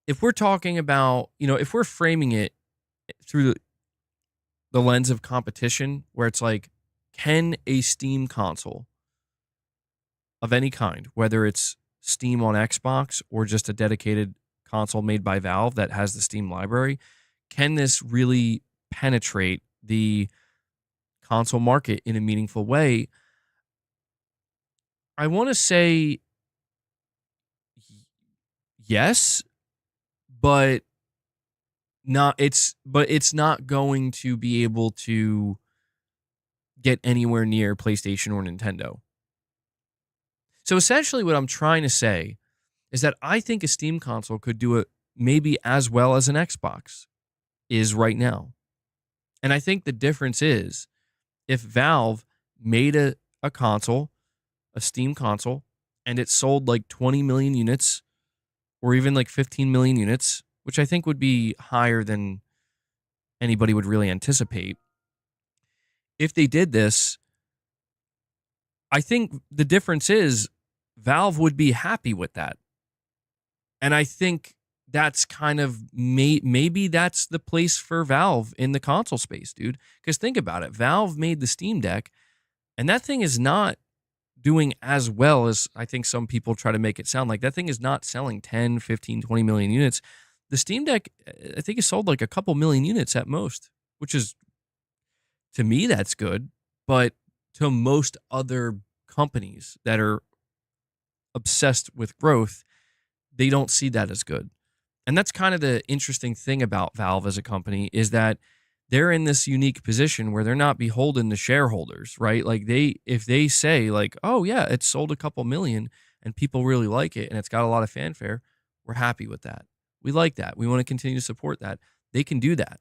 If we're talking about, if we're framing it through the lens of competition, where it's like, can a Steam console of any kind, whether it's Steam on Xbox or just a dedicated console made by Valve that has the Steam library, can this really penetrate the console market in a meaningful way? I want to say yes, but it's not going to be able to get anywhere near PlayStation or Nintendo. So essentially what I'm trying to say is that I think a Steam console could do it maybe as well as an Xbox is right now. And I think the difference is if Valve made a console, a Steam console, and it sold like 20 million units or even like 15 million units, which I think would be higher than anybody would really anticipate. If they did this, I think the difference is Valve would be happy with that. And I think that's kind of maybe that's the place for Valve in the console space, dude. Because think about it. Valve made the Steam Deck, and that thing is not doing as well as I think some people try to make it sound like. That thing is not selling 10, 15, 20 million units. The Steam Deck, I think, is sold like a couple million units at most, which is, to me, that's good. But to most other companies that are obsessed with growth, they don't see that as good. And that's kind of the interesting thing about Valve as a company is that they're in this unique position where they're not beholden to shareholders, right? Like if they say like, oh yeah, it's sold a couple million and people really like it and it's got a lot of fanfare, we're happy with that. We like that. We want to continue to support that. They can do that.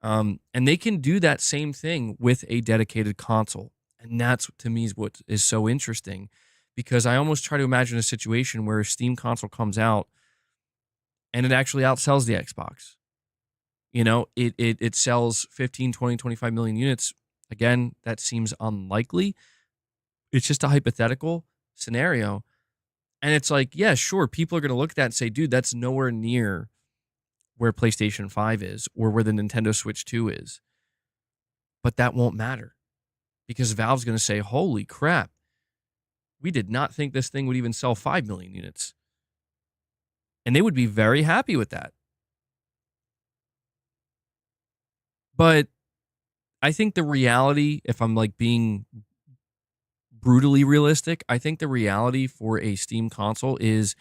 And they can do that same thing with a dedicated console. And that's, to me, is what is so interesting, because I almost try to imagine a situation where a Steam console comes out and it actually outsells the Xbox. It sells 15, 20, 25 million units. Again, that seems unlikely. It's just a hypothetical scenario. And it's like, yeah, sure, people are going to look at that and say, dude, that's nowhere near where PlayStation 5 is or where the Nintendo Switch 2 is. But that won't matter because Valve's going to say, holy crap, we did not think this thing would even sell 5 million units. And they would be very happy with that. But I think the reality, if I'm like being brutally realistic, I think the reality for a Steam console is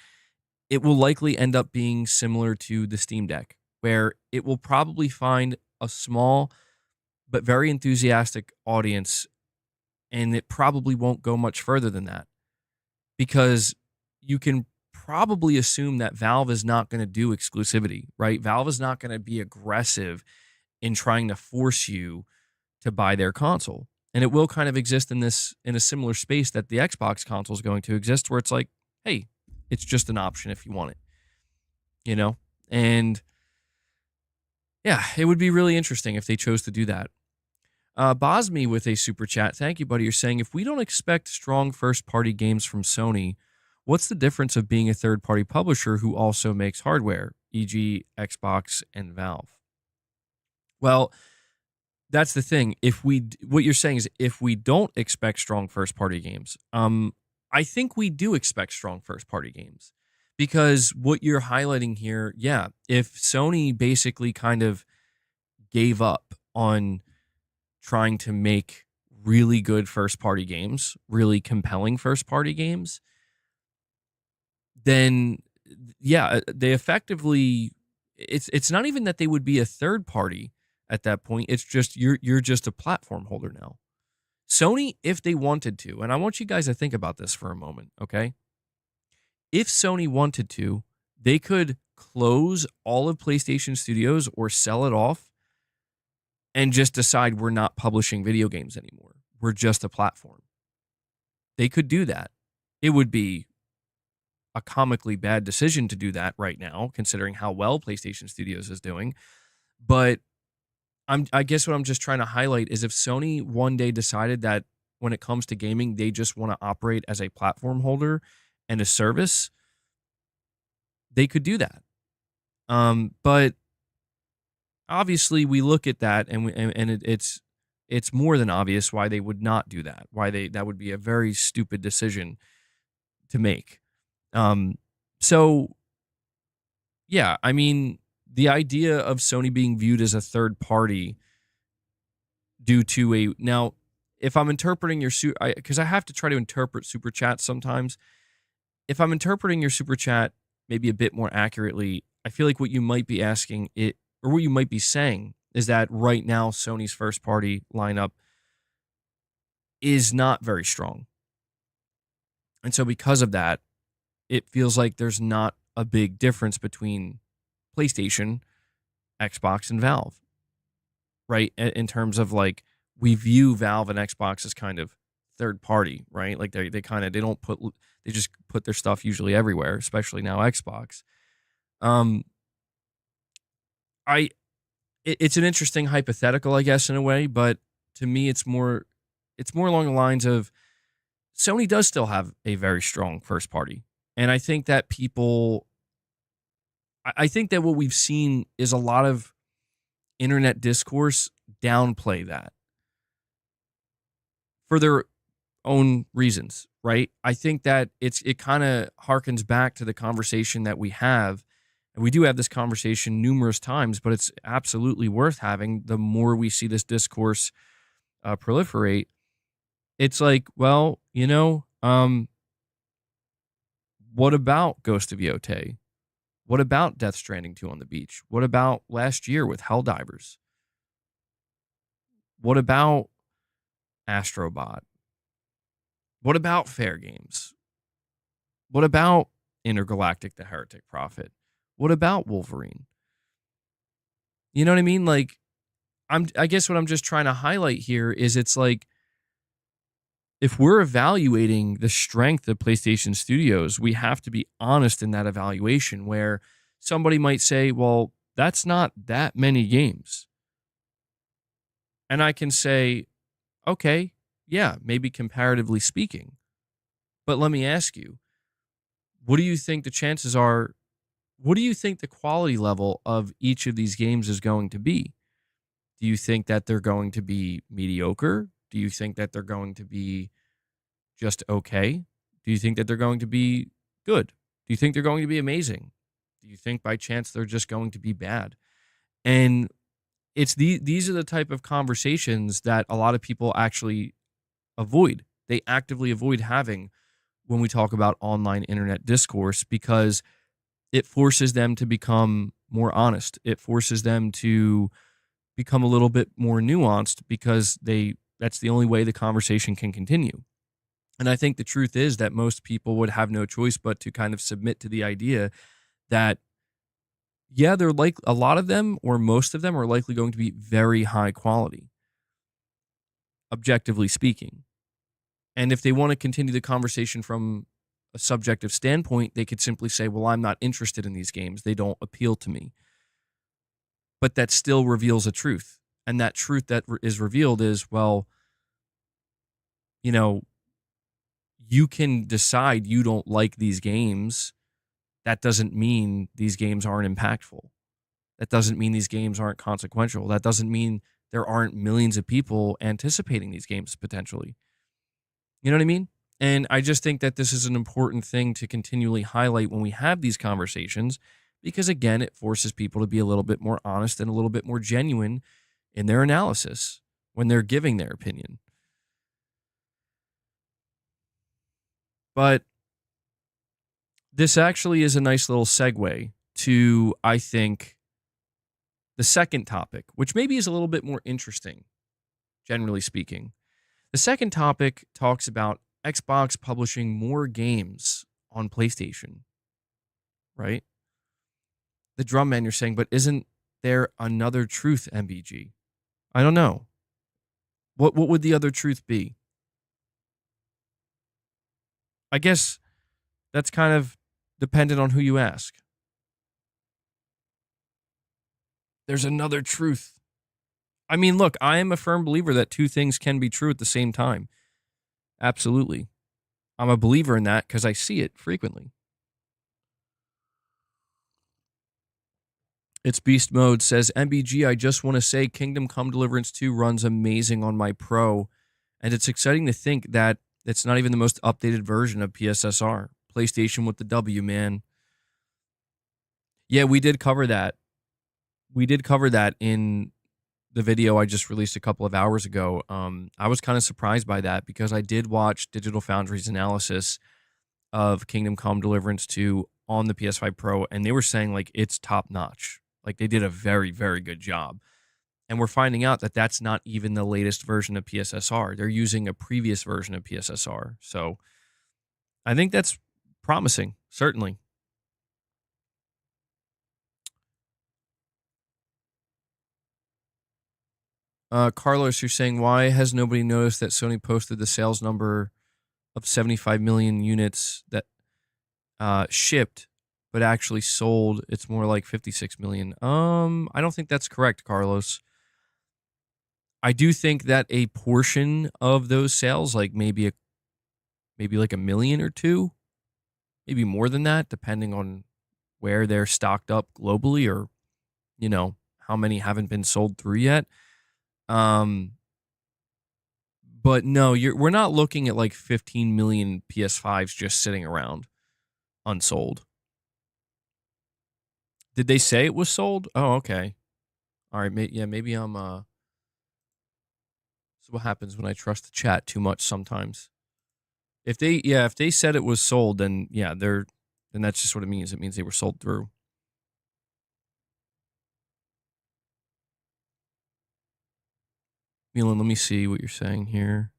it will likely end up being similar to the Steam Deck, where it will probably find a small but very enthusiastic audience, and it probably won't go much further than that, because you can probably assume that Valve is not going to do exclusivity, right? Valve is not going to be aggressive in trying to force you to buy their console. And it will kind of exist in a similar space that the Xbox console is going to exist, where it's like, hey, it's just an option if you want it, And yeah, it would be really interesting if they chose to do that. Bosme with a super chat. Thank you, buddy. You're saying if we don't expect strong first party games from Sony, what's the difference of being a third party publisher who also makes hardware, e.g., Xbox and Valve? Well, that's the thing. What you're saying is if we don't expect strong first party games, I think we do expect strong first party games because what you're highlighting here, yeah, if Sony basically kind of gave up on trying to make really good first party games, really compelling first party games, then yeah, they effectively it's not even that they would be a third party at that point. It's just you're just a platform holder now. Sony, if they wanted to, and I want you guys to think about this for a moment, okay? If Sony wanted to, they could close all of PlayStation Studios or sell it off and just decide we're not publishing video games anymore. We're just a platform. They could do that. It would be a comically bad decision to do that right now, considering how well PlayStation Studios is doing. But I guess what I'm just trying to highlight is if Sony one day decided that when it comes to gaming, they just want to operate as a platform holder and a service, they could do that. But obviously, we look at that and it's more than obvious why they would not do that. That would be a very stupid decision to make. So yeah, I mean, the idea of Sony being viewed as a third party due to now, if I'm interpreting your because I have to try to interpret super chat sometimes. If I'm interpreting your super chat maybe a bit more accurately, I feel like what you might be asking or what you might be saying is that right now Sony's first party lineup is not very strong. And so because of that, it feels like there's not a big difference between PlayStation, Xbox, and Valve, right? In terms of like, we view Valve and Xbox as kind of third party, right? Like they just put their stuff usually everywhere, especially now Xbox. It's an interesting hypothetical, I guess, in a way, but to me, it's more along the lines of Sony does still have a very strong first party. And I think that I think that what we've seen is a lot of internet discourse downplay that for their own reasons, right? I think that it kind of harkens back to the conversation that we have. And we do have this conversation numerous times, but it's absolutely worth having the more we see this discourse proliferate. It's like, well, what about Ghost of Yotei? What about Death Stranding 2 on the beach? What about last year with Helldivers? What about Astrobot? What about Fair Games? What about Intergalactic the Heretic Prophet? What about Wolverine? You know what I mean? Like, I guess what I'm just trying to highlight here is it's like, if we're evaluating the strength of PlayStation Studios, we have to be honest in that evaluation where somebody might say, well, that's not that many games. And I can say, okay, yeah, maybe comparatively speaking. But let me ask you, what do you think the chances are? What do you think the quality level of each of these games is going to be? Do you think that they're going to be mediocre? Do you think that they're going to be just okay? Do you think that they're going to be good? Do you think they're going to be amazing? Do you think by chance they're just going to be bad? And these are the type of conversations that a lot of people actually avoid. They actively avoid having when we talk about online internet discourse because it forces them to become more honest. It forces them to become a little bit more nuanced because that's the only way the conversation can continue. And I think the truth is that most people would have no choice but to kind of submit to the idea that, yeah, they're like a lot of them or most of them are likely going to be very high quality, objectively speaking. And if they want to continue the conversation from a subjective standpoint, they could simply say, well, I'm not interested in these games. They don't appeal to me. But that still reveals a truth. And that truth that is revealed is, well, you know, you can decide you don't like these games. That doesn't mean these games aren't impactful. That doesn't mean these games aren't consequential. That doesn't mean there aren't millions of people anticipating these games potentially. You know what I mean? And I just think that this is an important thing to continually highlight when we have these conversations because, again, it forces people to be a little bit more honest and a little bit more genuine in their analysis when they're giving their opinion. But this actually is a nice little segue to, I think, the second topic, which maybe is a little bit more interesting, generally speaking. The second topic talks about Xbox publishing more games on PlayStation, right? The drum man, you're saying, but isn't there another truth, MBG? I don't know. What would the other truth be? I guess that's kind of dependent on who you ask. There's another truth. I mean, look, I am a firm believer that two things can be true at the same time. Absolutely. I'm a believer in that because I see it frequently. It's Beast Mode says, MBG, I just want to say Kingdom Come Deliverance 2 runs amazing on my Pro, and it's exciting to think that it's not even the most updated version of PSSR. PlayStation with the W, man. Yeah, we did cover that. We did cover that in the video I just released a couple of hours ago. I was kind of surprised by that because I did watch Digital Foundry's analysis of Kingdom Come Deliverance 2 on the PS5 Pro, and they were saying like it's top notch. Like they did a very, very good job. And we're finding out that that's not even the latest version of PSSR. They're using a previous version of PSSR. So I think that's promising, certainly. Carlos, you're saying, why has nobody noticed that Sony posted the sales number of 75 million units that shipped, but actually sold? It's more like 56 million. I don't think that's correct, Carlos. I do think that a portion of those sales, like maybe like a million or two, maybe more than that, depending on where they're stocked up globally or, you know, how many haven't been sold through yet. But no, we're not looking at like 15 million PS5s just sitting around unsold. Did they say it was sold? Oh, okay. All right, maybe I'm so what happens when I trust the chat too much sometimes? If they said it was sold, then yeah, then that's just what it means. It means they were sold through. Milan, let me see what you're saying here.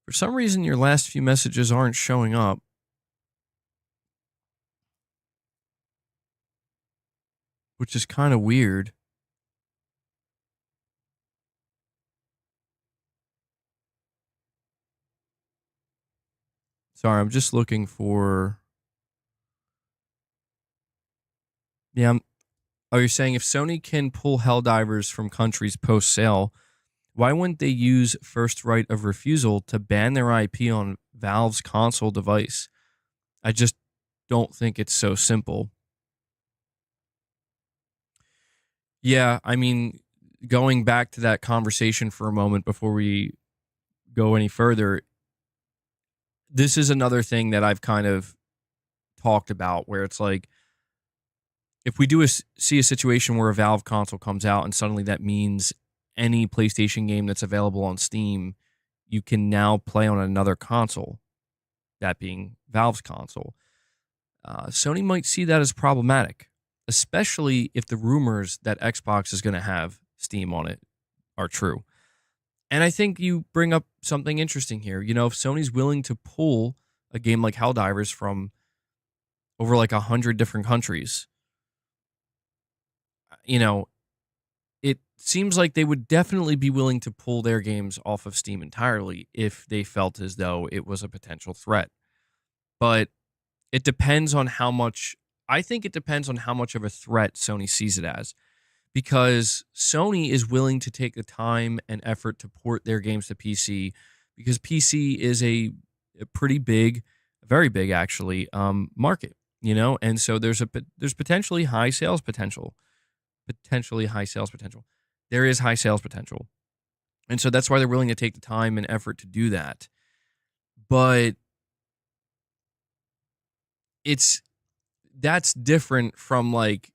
For some reason, your last few messages aren't showing up. Which is kind of weird. Sorry, I'm just looking for... Yeah, oh, you're saying if Sony can pull Helldivers from countries post-sale, why wouldn't they use first right of refusal to ban their IP on Valve's console device? I just don't think it's so simple. Yeah, I mean, going back to that conversation for a moment before we go any further, this is another thing that I've kind of talked about where it's like, if we see a situation where a Valve console comes out and suddenly that means any PlayStation game that's available on Steam, you can now play on another console, that being Valve's console. Sony might see that as problematic, especially if the rumors that Xbox is going to have Steam on it are true. And I think you bring up something interesting here. You know, if Sony's willing to pull a game like Helldivers from over like 100 different countries, you know, it seems like they would definitely be willing to pull their games off of Steam entirely if they felt as though it was a potential threat. But It depends on how much. I think it depends on how much of a threat Sony sees it as, because Sony is willing to take the time and effort to port their games to PC, because PC is a pretty big, very big actually, market, and so there's potentially high sales potential, potentially high sales potential. There is high sales potential, and so that's why they're willing to take the time and effort to do that. But it's that's different from like,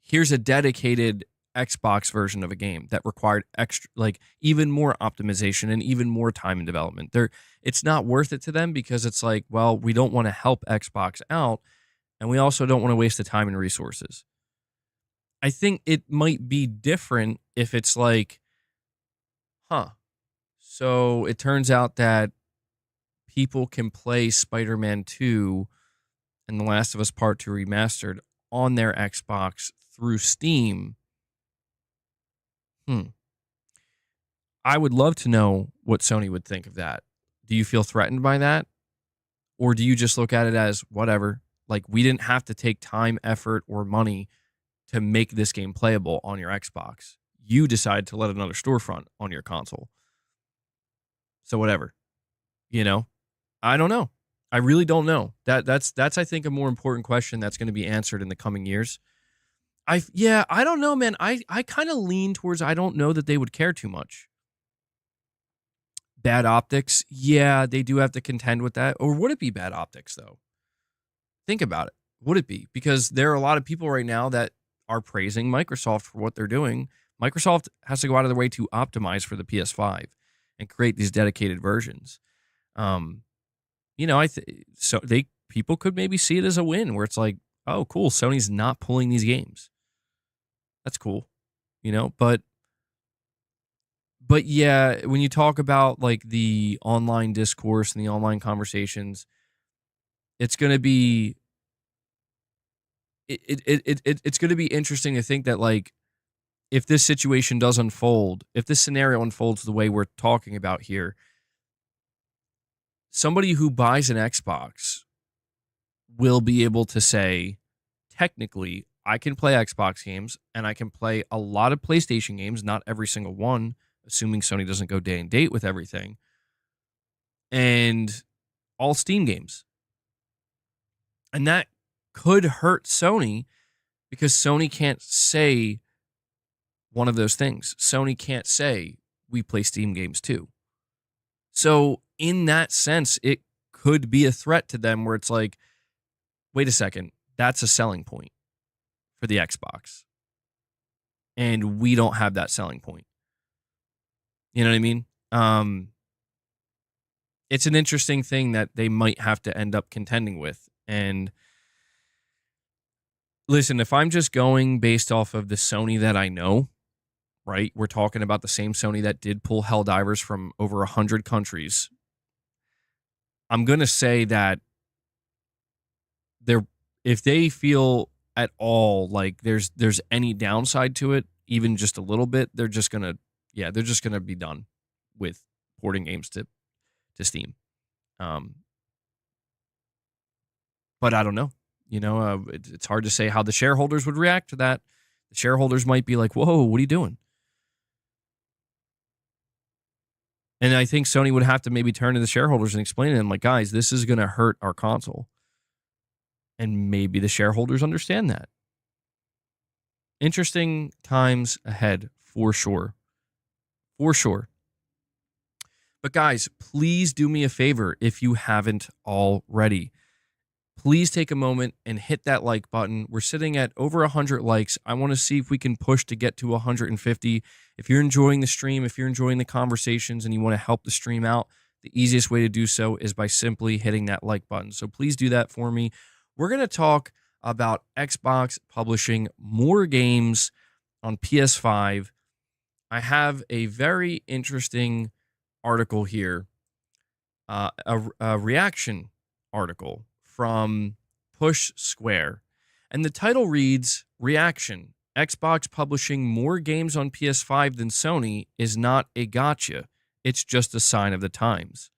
here's a dedicated Xbox version of a game that required extra, like even more optimization and even more time in development. It's not worth it to them, because it's like, well, we don't want to help Xbox out, and we also don't want to waste the time and resources. I think it might be different if it's like, so it turns out that people can play Spider-Man 2 and The Last of Us Part 2 Remastered on their Xbox through Steam. I would love to know what Sony would think of that. Do you feel threatened by that? Or do you just look at it as whatever? Like, we didn't have to take time, effort, or money to make this game playable on your Xbox. You decide to let another storefront on your console. So whatever. I don't know. I really don't know. That's I think a more important question that's going to be answered in the coming years. I don't know, man. I kind of lean towards, I don't know that they would care too much. Bad optics, yeah, they do have to contend with that. Or would it be bad optics, though? Think about it. Would it be? Because there are a lot of people right now that are praising Microsoft for what they're doing. Microsoft has to go out of their way to optimize for the PS5 and create these dedicated versions. So people could maybe see it as a win, where it's like, oh, cool, Sony's not pulling these games. That's cool, But yeah, when you talk about like the online discourse and the online conversations, it's going to be it's going to be interesting to think that, like, if this situation does unfold, if this scenario unfolds the way we're talking about here, somebody who buys an Xbox will be able to say, technically, I can play Xbox games and I can play a lot of PlayStation games, not every single one, assuming Sony doesn't go day and date with everything, and all Steam games. And that could hurt Sony, because Sony can't say one of those things. Sony can't say, we play Steam games too. So in that sense, it could be a threat to them, where it's like, wait a second, that's a selling point for the Xbox. And we don't have that selling point. You know what I mean? It's an interesting thing that they might have to end up contending with. And listen, if I'm just going based off of the Sony that I know, right? We're talking about the same Sony that did pull Helldivers from over 100 countries. I'm going to say that if they feel at all like there's any downside to it, even just a little bit, they're just going to be done with porting games to Steam. But I don't know. It's hard to say how the shareholders would react to that. The shareholders might be like, whoa, what are you doing? And I think Sony would have to maybe turn to the shareholders and explain to them, like, guys, this is going to hurt our console. And maybe the shareholders understand that. Interesting times ahead, for sure. For sure. But guys, please do me a favor if you haven't already. Please take a moment and hit that like button. We're sitting at over 100 likes. I want to see if we can push to get to 150. If you're enjoying the stream, if you're enjoying the conversations and you want to help the stream out, the easiest way to do so is by simply hitting that like button. So please do that for me. We're going to talk about Xbox publishing more games on PS5. I have a very interesting article here, a reaction article from Push Square. And the title reads, Reaction, Xbox publishing more games on PS5 than Sony is not a gotcha. It's just a sign of the times.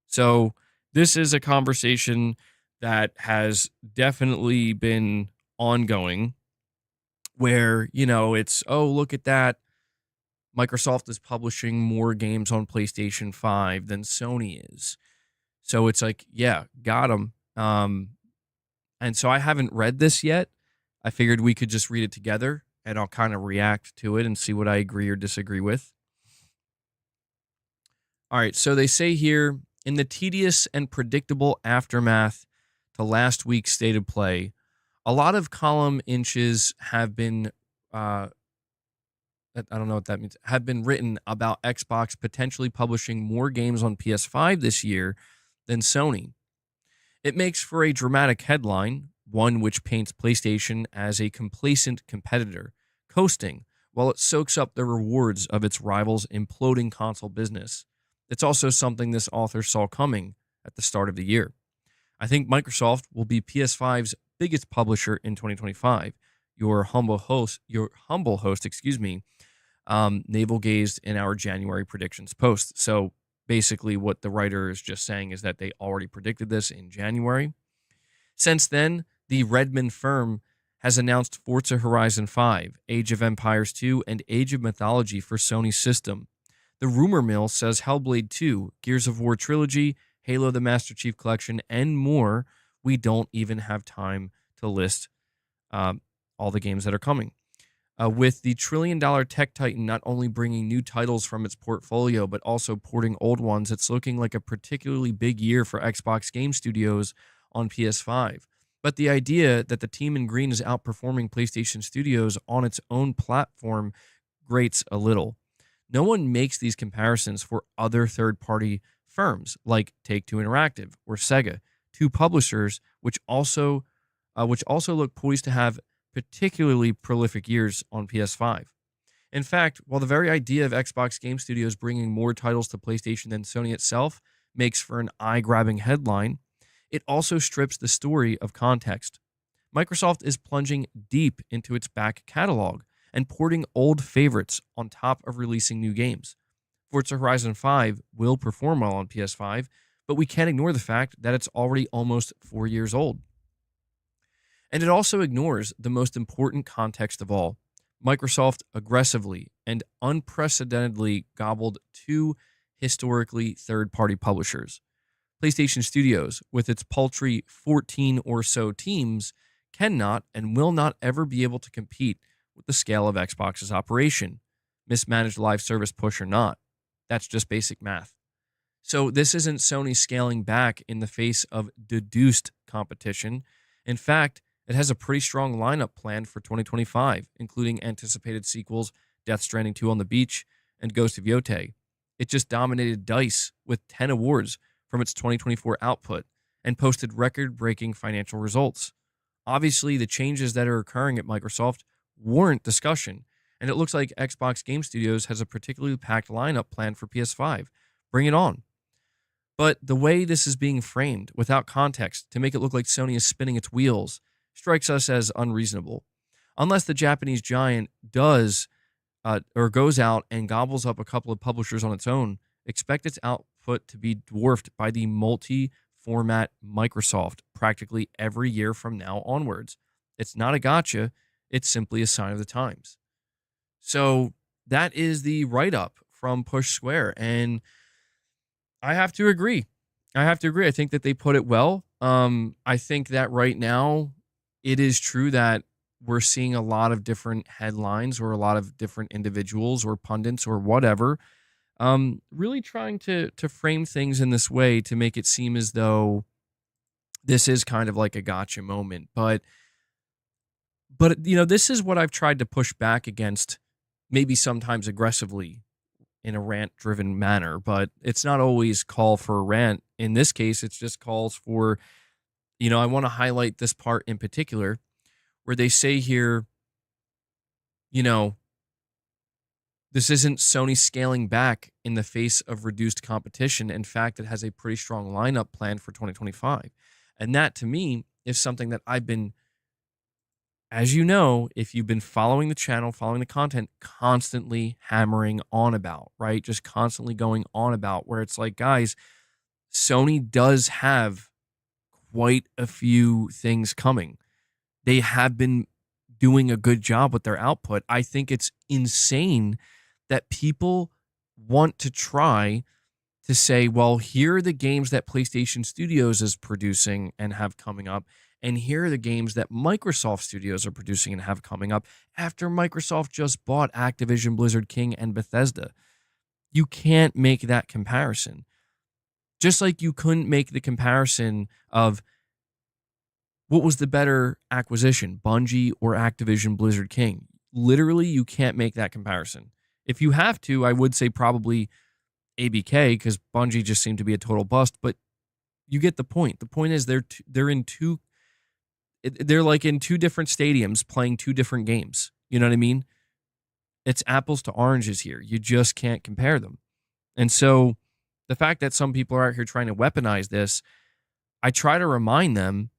So this is a conversation that has definitely been ongoing where, it's, oh, look at that. Microsoft is publishing more games on PlayStation 5 than Sony is. So it's like, yeah, got them. And so I haven't read this yet. I figured we could just read it together and I'll kind of react to it and see what I agree or disagree with. All right, so they say here in the tedious and predictable aftermath to last week's state of play, a lot of column inches have been, I don't know what that means, have been written about Xbox potentially publishing more games on PS5 this year than Sony. It makes for a dramatic headline, one which paints PlayStation as a complacent competitor, coasting, while it soaks up the rewards of its rivals' imploding console business. It's also something this author saw coming at the start of the year. I think Microsoft will be PS5's biggest publisher in 2025. Your humble host, navel gazed in our January predictions post. So basically, what the writer is just saying is that they already predicted this in January. Since then, the Redmond firm has announced Forza Horizon 5, Age of Empires 2, and Age of Mythology for Sony's system. The rumor mill says Hellblade 2, Gears of War Trilogy, Halo the Master Chief Collection, and more. We don't even have time to list all the games that are coming. With the trillion-dollar tech titan not only bringing new titles from its portfolio, but also porting old ones, it's looking like a particularly big year for Xbox Game Studios on PS5. But the idea that the team in green is outperforming PlayStation Studios on its own platform grates a little. No one makes these comparisons for other third-party firms like Take-Two Interactive or Sega, two publishers which also look poised to have particularly prolific years on PS5. In fact, while the very idea of Xbox Game Studios bringing more titles to PlayStation than Sony itself makes for an eye-grabbing headline, it also strips the story of context. Microsoft is plunging deep into its back catalog and porting old favorites on top of releasing new games. Forza Horizon 5 will perform well on PS5, but we can't ignore the fact that it's already almost 4 years old. And it also ignores the most important context of all. Microsoft aggressively and unprecedentedly gobbled two historically third-party publishers. PlayStation Studios, with its paltry 14 or so teams, cannot and will not ever be able to compete with the scale of Xbox's operation, mismanaged live service push or not. That's just basic math. So this isn't Sony scaling back in the face of deduced competition. In fact, it has a pretty strong lineup planned for 2025, including anticipated sequels Death Stranding 2 on the Beach and Ghost of Yotei. It just dominated DICE with 10 awards from its 2024 output and posted record-breaking financial results. Obviously, the changes that are occurring at Microsoft warrant discussion, and it looks like Xbox Game Studios has a particularly packed lineup planned for PS5. Bring it on. But the way this is being framed, without context, to make it look like Sony is spinning its wheels, strikes us as unreasonable. Unless the Japanese giant does or goes out and gobbles up a couple of publishers on its own, expect its output to be dwarfed by the multi-format Microsoft practically every year from now onwards. It's not a gotcha. It's simply a sign of the times. So that is the write-up from Push Square. And I have to agree. I think that they put it well. I think that right now it is true that we're seeing a lot of different headlines or a lot of different individuals or pundits or whatever, really trying to frame things in this way to make it seem as though this is kind of like a gotcha moment. But this is what I've tried to push back against, maybe sometimes aggressively in a rant-driven manner, but it's not always call for a rant. In this case, it's just calls for, I want to highlight this part in particular where they say here, this isn't Sony scaling back in the face of reduced competition. In fact, it has a pretty strong lineup planned for 2025. And that, to me, is something that I've been, as you know, if you've been following the channel, following the content, constantly hammering on about, right? Just constantly going on about, where it's like, guys, Sony does have quite a few things coming. They have been doing a good job with their output. I think it's insane that people want to try to say, well, here are the games that PlayStation Studios is producing and have coming up, and here are the games that Microsoft Studios are producing and have coming up after Microsoft just bought Activision, Blizzard King, and Bethesda. You can't make that comparison. Just like you couldn't make the comparison of what was the better acquisition, Bungie or Activision Blizzard King. Literally, you can't make that comparison. If you have to, I would say probably ABK, because Bungie just seemed to be a total bust, but you get the point. The point is they're like in two different stadiums playing two different games. You know what I mean? It's apples to oranges here. You just can't compare them. And so the fact that some people are out here trying to weaponize this, I try to remind them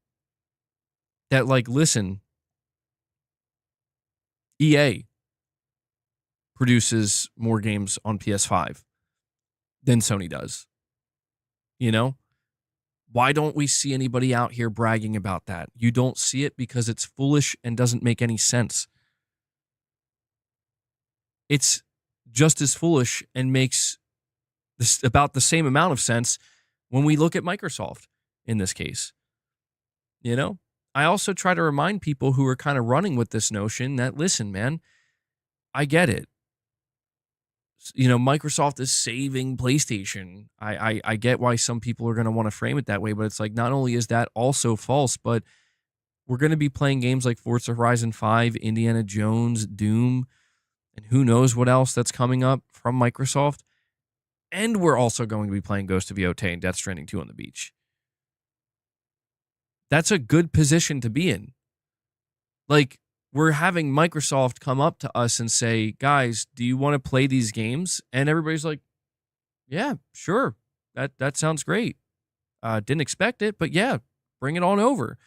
that, like, listen, EA produces more games on PS5 than Sony does. You know? Why don't we see anybody out here bragging about that? You don't see it because it's foolish and doesn't make any sense. It's just as foolish and makes this about the same amount of sense when we look at Microsoft in this case. You know? I also try to remind people who are kind of running with this notion that, listen, man, I get it. You know, Microsoft is saving PlayStation. I get why some people are going to want to frame it that way, but it's like, not only is that also false, but we're going to be playing games like Forza Horizon 5, Indiana Jones, Doom, and who knows what else that's coming up from Microsoft. And we're also going to be playing Ghost of Yotei and Death Stranding 2 on the beach. That's a good position to be in. Like, we're having Microsoft come up to us and say, guys, do you want to play these games? And everybody's like, yeah, sure. That sounds great. Didn't expect it, but yeah, bring it on over.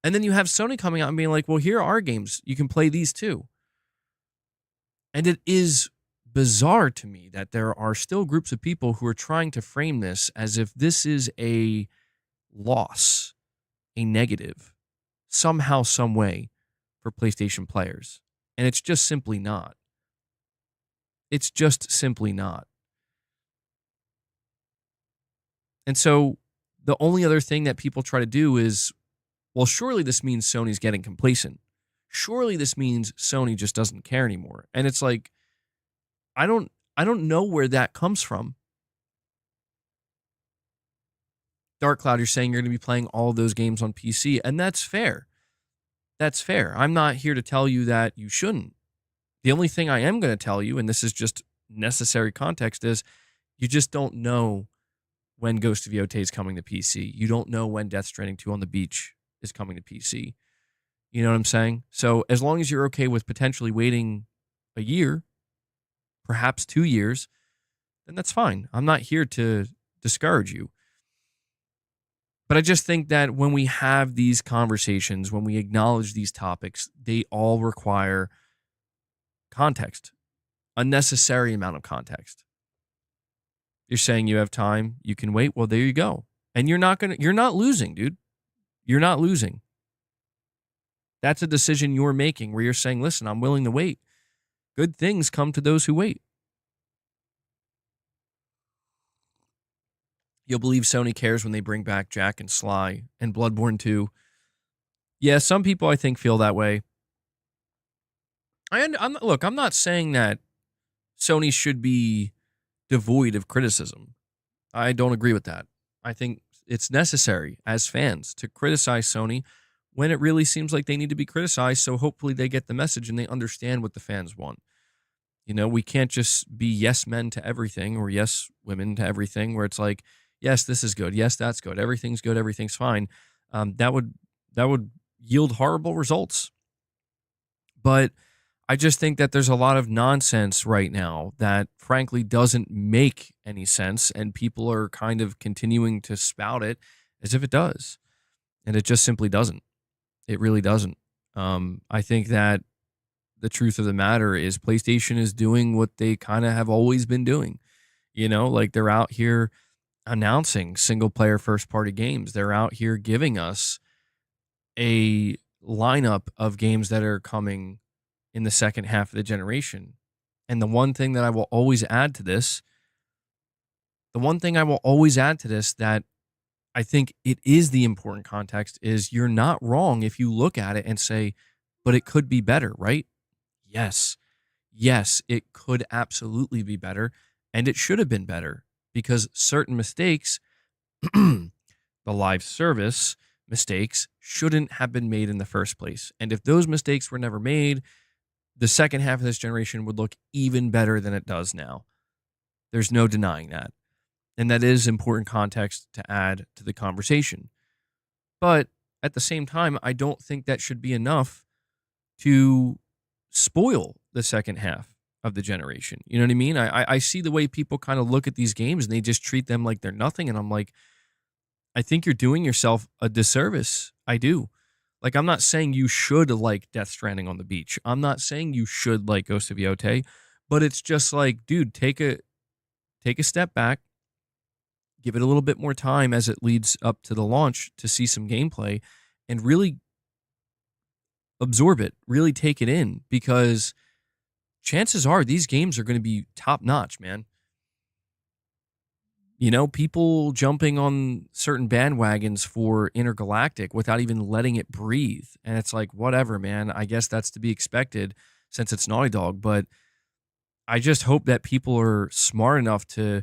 And then you have Sony coming out and being like, well, here are our games. You can play these too. And it is bizarre to me that there are still groups of people who are trying to frame this as if this is a loss, a negative, somehow, some way for PlayStation players. And it's just simply not. It's just simply not. And so the only other thing that people try to do is, well, surely this means Sony's getting complacent. Surely this means Sony just doesn't care anymore. And it's like, I don't know where that comes from. Dark Cloud, you're saying you're going to be playing all of those games on PC, and that's fair. That's fair. I'm not here to tell you that you shouldn't. The only thing I am going to tell you, and this is just necessary context, is you just don't know when Ghost of Yotei is coming to PC. You don't know when Death Stranding 2 on the beach is coming to PC. You know what I'm saying? So as long as you're okay with potentially waiting a year, perhaps 2 years, then that's fine. I'm not here to discourage you. But I just think that when we have these conversations, when we acknowledge these topics, they all require context, a necessary amount of context. You're saying you have time, you can wait. Well, there you go. And you're not losing, dude. You're not losing. That's a decision you're making where you're saying, listen, I'm willing to wait. Good things come to those who wait. You'll believe Sony cares when they bring back Jack and Sly and Bloodborne 2. Yeah, some people I think feel that way. I'm not saying that Sony should be devoid of criticism. I don't agree with that. I think it's necessary as fans to criticize Sony when it really seems like they need to be criticized, so hopefully they get the message and they understand what the fans want. You know, we can't just be yes men to everything or yes women to everything where it's like, yes, this is good. Yes, that's good. Everything's good. Everything's fine. That would yield horrible results. But I just think that there's a lot of nonsense right now that frankly doesn't make any sense, and people are kind of continuing to spout it as if it does. And it just simply doesn't. It really doesn't. I think that the truth of the matter is PlayStation is doing what they kind of have always been doing. You know, like they're out here announcing single player first party games. They're out here giving us a lineup of games that are coming in the second half of the generation. And the one thing that I will always add to this, that I think it is the important context is you're not wrong if you look at it and say, but it could be better, right? Yes. Yes, it could absolutely be better. And it should have been better because certain mistakes, the live service mistakes, shouldn't have been made in the first place. And if those mistakes were never made, the second half of this generation would look even better than it does now. There's no denying that. And that is important context to add to the conversation. But at the same time, I don't think that should be enough to spoil the second half of the generation. You know what I mean? I see the way people kind of look at these games and they just treat them like they're nothing. And I'm like, I think you're doing yourself a disservice. I do. Like, I'm not saying you should like Death Stranding on the beach. I'm not saying you should like Ghost of Yotei, but it's just like, dude, take a step back, give it a little bit more time as it leads up to the launch to see some gameplay and really absorb it, really take it in, because chances are these games are going to be top notch, man. You know, people jumping on certain bandwagons for Intergalactic without even letting it breathe. And it's like, whatever, man. I guess that's to be expected since it's Naughty Dog. But I just hope that people are smart enough to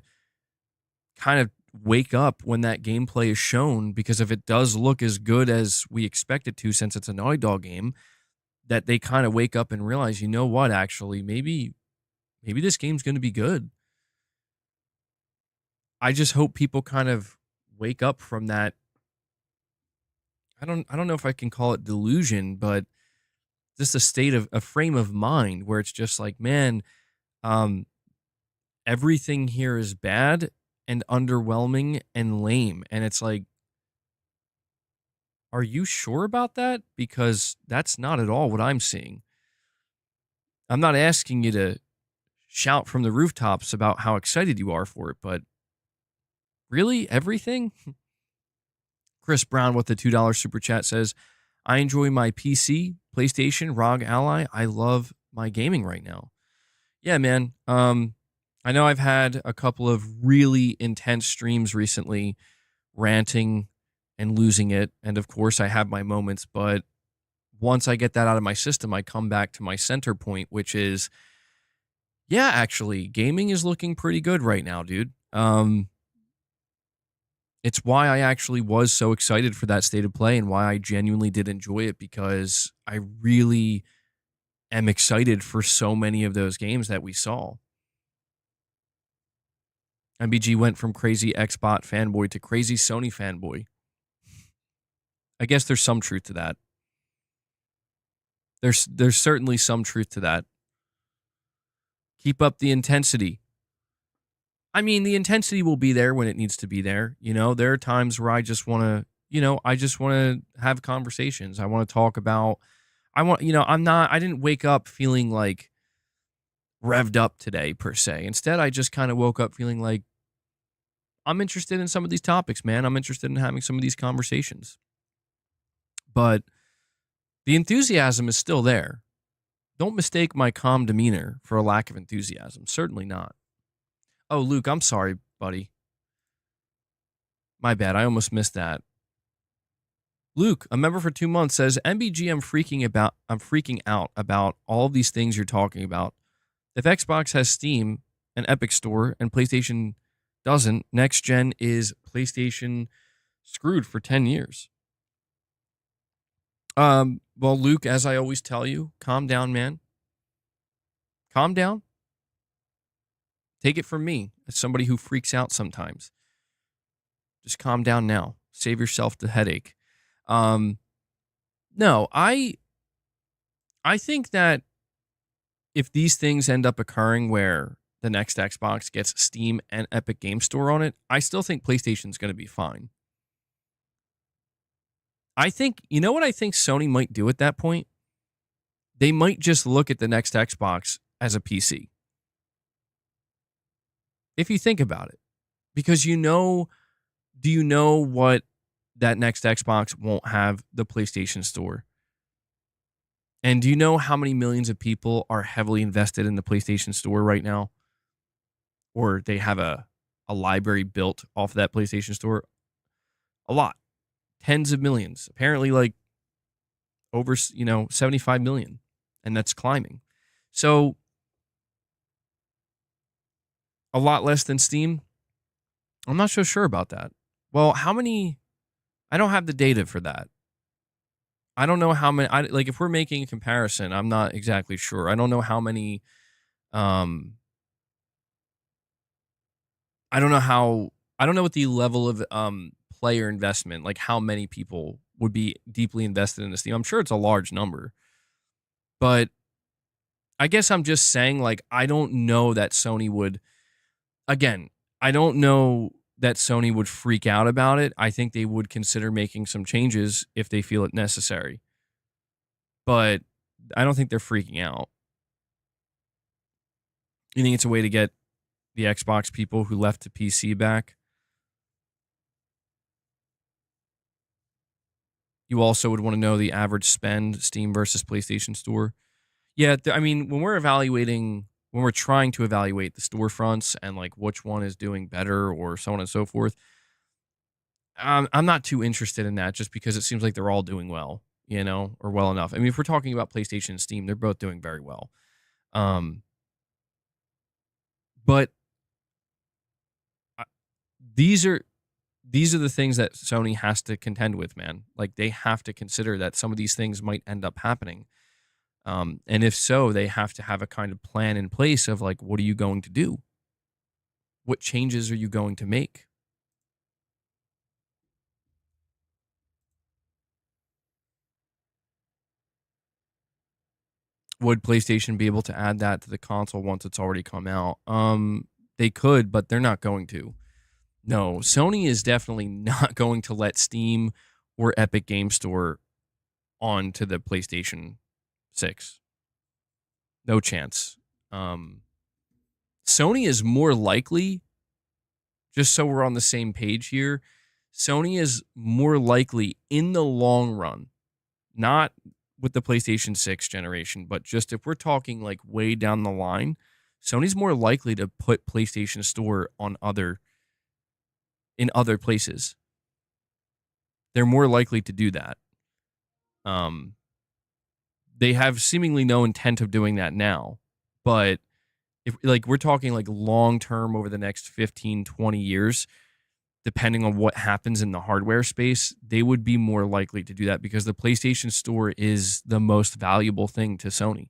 kind of wake up when that gameplay is shown, because if it does look as good as we expect it to, since it's a Naughty Dog game, that they kind of wake up and realize, you know what, actually, maybe this game's going to be good. I just hope people kind of wake up from that. I don't know if I can call it delusion, but just a frame of mind where it's just like, man, everything here is bad and underwhelming and lame. And it's like, are you sure about that? Because that's not at all what I'm seeing. I'm not asking you to shout from the rooftops about how excited you are for it, but really, everything? Chris Brown with the $2 super chat says, I enjoy my PC, PlayStation, ROG Ally. I love my gaming right now. Yeah, man. I know I've had a couple of really intense streams recently, ranting and losing it. And of course, I have my moments, but once I get that out of my system, I come back to my center point, which is, yeah, actually, gaming is looking pretty good right now, dude. It's why I actually was so excited for that state of play and why I genuinely did enjoy it, because I really am excited for so many of those games that we saw. MBG went from crazy Xbox fanboy to crazy Sony fanboy. I guess there's some truth to that. There's certainly some truth to that. Keep up the intensity. I mean, the intensity will be there when it needs to be there. You know, there are times where I just want to, have conversations. I want to talk about, I didn't wake up feeling like revved up today per se. Instead, I just kind of woke up feeling like I'm interested in some of these topics, man. I'm interested in having some of these conversations. But the enthusiasm is still there. Don't mistake my calm demeanor for a lack of enthusiasm. Certainly not. Oh, Luke, I'm sorry, buddy. My bad. I almost missed that. Luke, a member for 2 months, says, MBG, I'm freaking out about all of these things you're talking about. If Xbox has Steam, an Epic Store, and PlayStation doesn't, next gen is PlayStation screwed for 10 years. Well, Luke, as I always tell you, calm down, man. Calm down. Take it from me as somebody who freaks out sometimes. Just calm down now. Save yourself the headache. No, I think that if these things end up occurring where the next Xbox gets Steam and Epic Game Store on it, I still think PlayStation's going to be fine. I think, you know what I think Sony might do at that point? They might just look at the next Xbox as a PC. If you think about it. Because do you know what that next Xbox won't have? The PlayStation Store. And do you know how many millions of people are heavily invested in the PlayStation Store right now? Or they have a library built off of that PlayStation Store? A lot. Tens of millions. Apparently, like over, 75 million. And that's climbing. So a lot less than Steam. I'm not so sure about that. Well, how many? I don't have the data for that. I don't know how many. Like if we're making a comparison, I'm not exactly sure. I don't know how many. Um, I don't know how. I don't know what the level of player investment, like how many people would be deeply invested in this team. I'm sure it's a large number, but I guess I'm just saying, like, I don't know that Sony would. Again, I don't know that Sony would freak out about it. I think they would consider making some changes if they feel it necessary. But I don't think they're freaking out. You think it's a way to get the Xbox people who left to PC back? You also would want to know the average spend, Steam versus PlayStation Store. Yeah, I mean, when we're trying to evaluate the storefronts and like which one is doing better or so on and so forth, I'm not too interested in that just because it seems like they're all doing well, or well enough. I mean, if we're talking about PlayStation and Steam, they're both doing very well. Um, but I- these are the things that Sony has to contend with, man. Like they have to consider that some of these things might end up happening. And if so, they have to have a kind of plan in place of like, what are you going to do? What changes are you going to make? Would PlayStation be able to add that to the console once it's already come out? They could, but they're not going to. No, Sony is definitely not going to let Steam or Epic Game Store onto the PlayStation 6. No chance. Um, Sony is more likely, just so we're on the same page here, Sony is more likely in the long run, not with the PlayStation 6 generation, but just if we're talking like way down the line, Sony's more likely to put PlayStation Store in other places. They're more likely to do that. Um, they have seemingly no intent of doing that now, but if like we're talking like long term over the next 15, 20 years, depending on what happens in the hardware space, they would be more likely to do that because the PlayStation Store is the most valuable thing to Sony.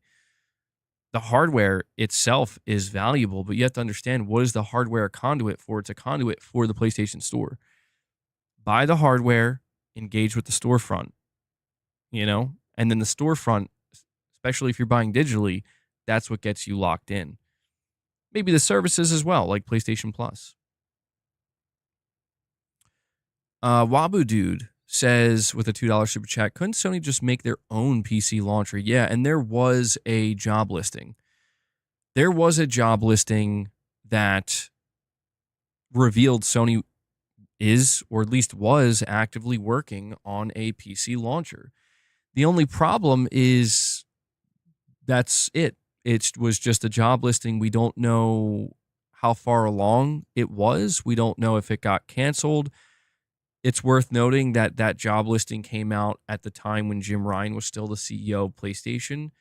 The hardware itself is valuable, but you have to understand, what is the hardware a conduit for? It's a conduit for the PlayStation Store. Buy the hardware, engage with the storefront, and then the storefront, especially if you're buying digitally, that's what gets you locked in. Maybe the services as well, like PlayStation Plus. Wabu Dude says with a $2 super chat, couldn't Sony just make their own PC launcher? Yeah, and there was a job listing. There was a job listing that revealed Sony is, or at least was, actively working on a PC launcher. The only problem is that's it. It was just a job listing. We don't know how far along it was. We don't know if it got canceled. It's worth noting that that job listing came out at the time when Jim Ryan was still the CEO of PlayStation.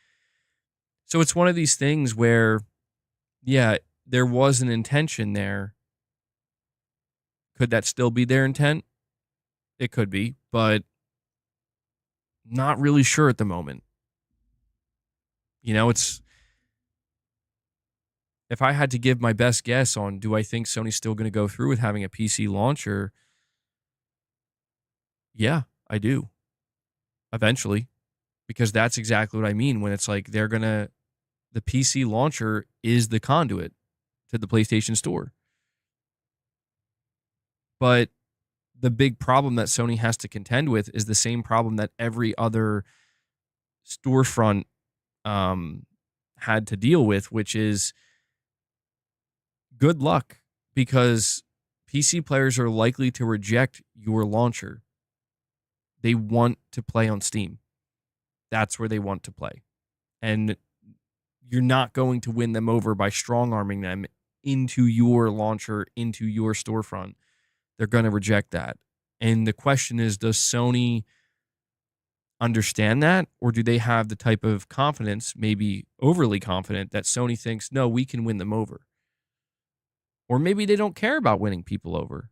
So it's one of these things where, yeah, there was an intention there. Could that still be their intent? It could be, but not really sure at the moment. It's, if I had to give my best guess on, do I think Sony's still going to go through with having a PC launcher? Yeah, I do. Eventually, because that's exactly what I mean when it's like the PC launcher is the conduit to the PlayStation Store. But the big problem that Sony has to contend with is the same problem that every other storefront had to deal with, which is good luck, because PC players are likely to reject your launcher. They want to play on Steam. That's where they want to play. And you're not going to win them over by strong-arming them into your launcher, into your storefront. They're going to reject that. And the question is, does Sony understand that, or do they have the type of confidence, maybe overly confident, that Sony thinks, no, we can win them over? Or maybe they don't care about winning people over.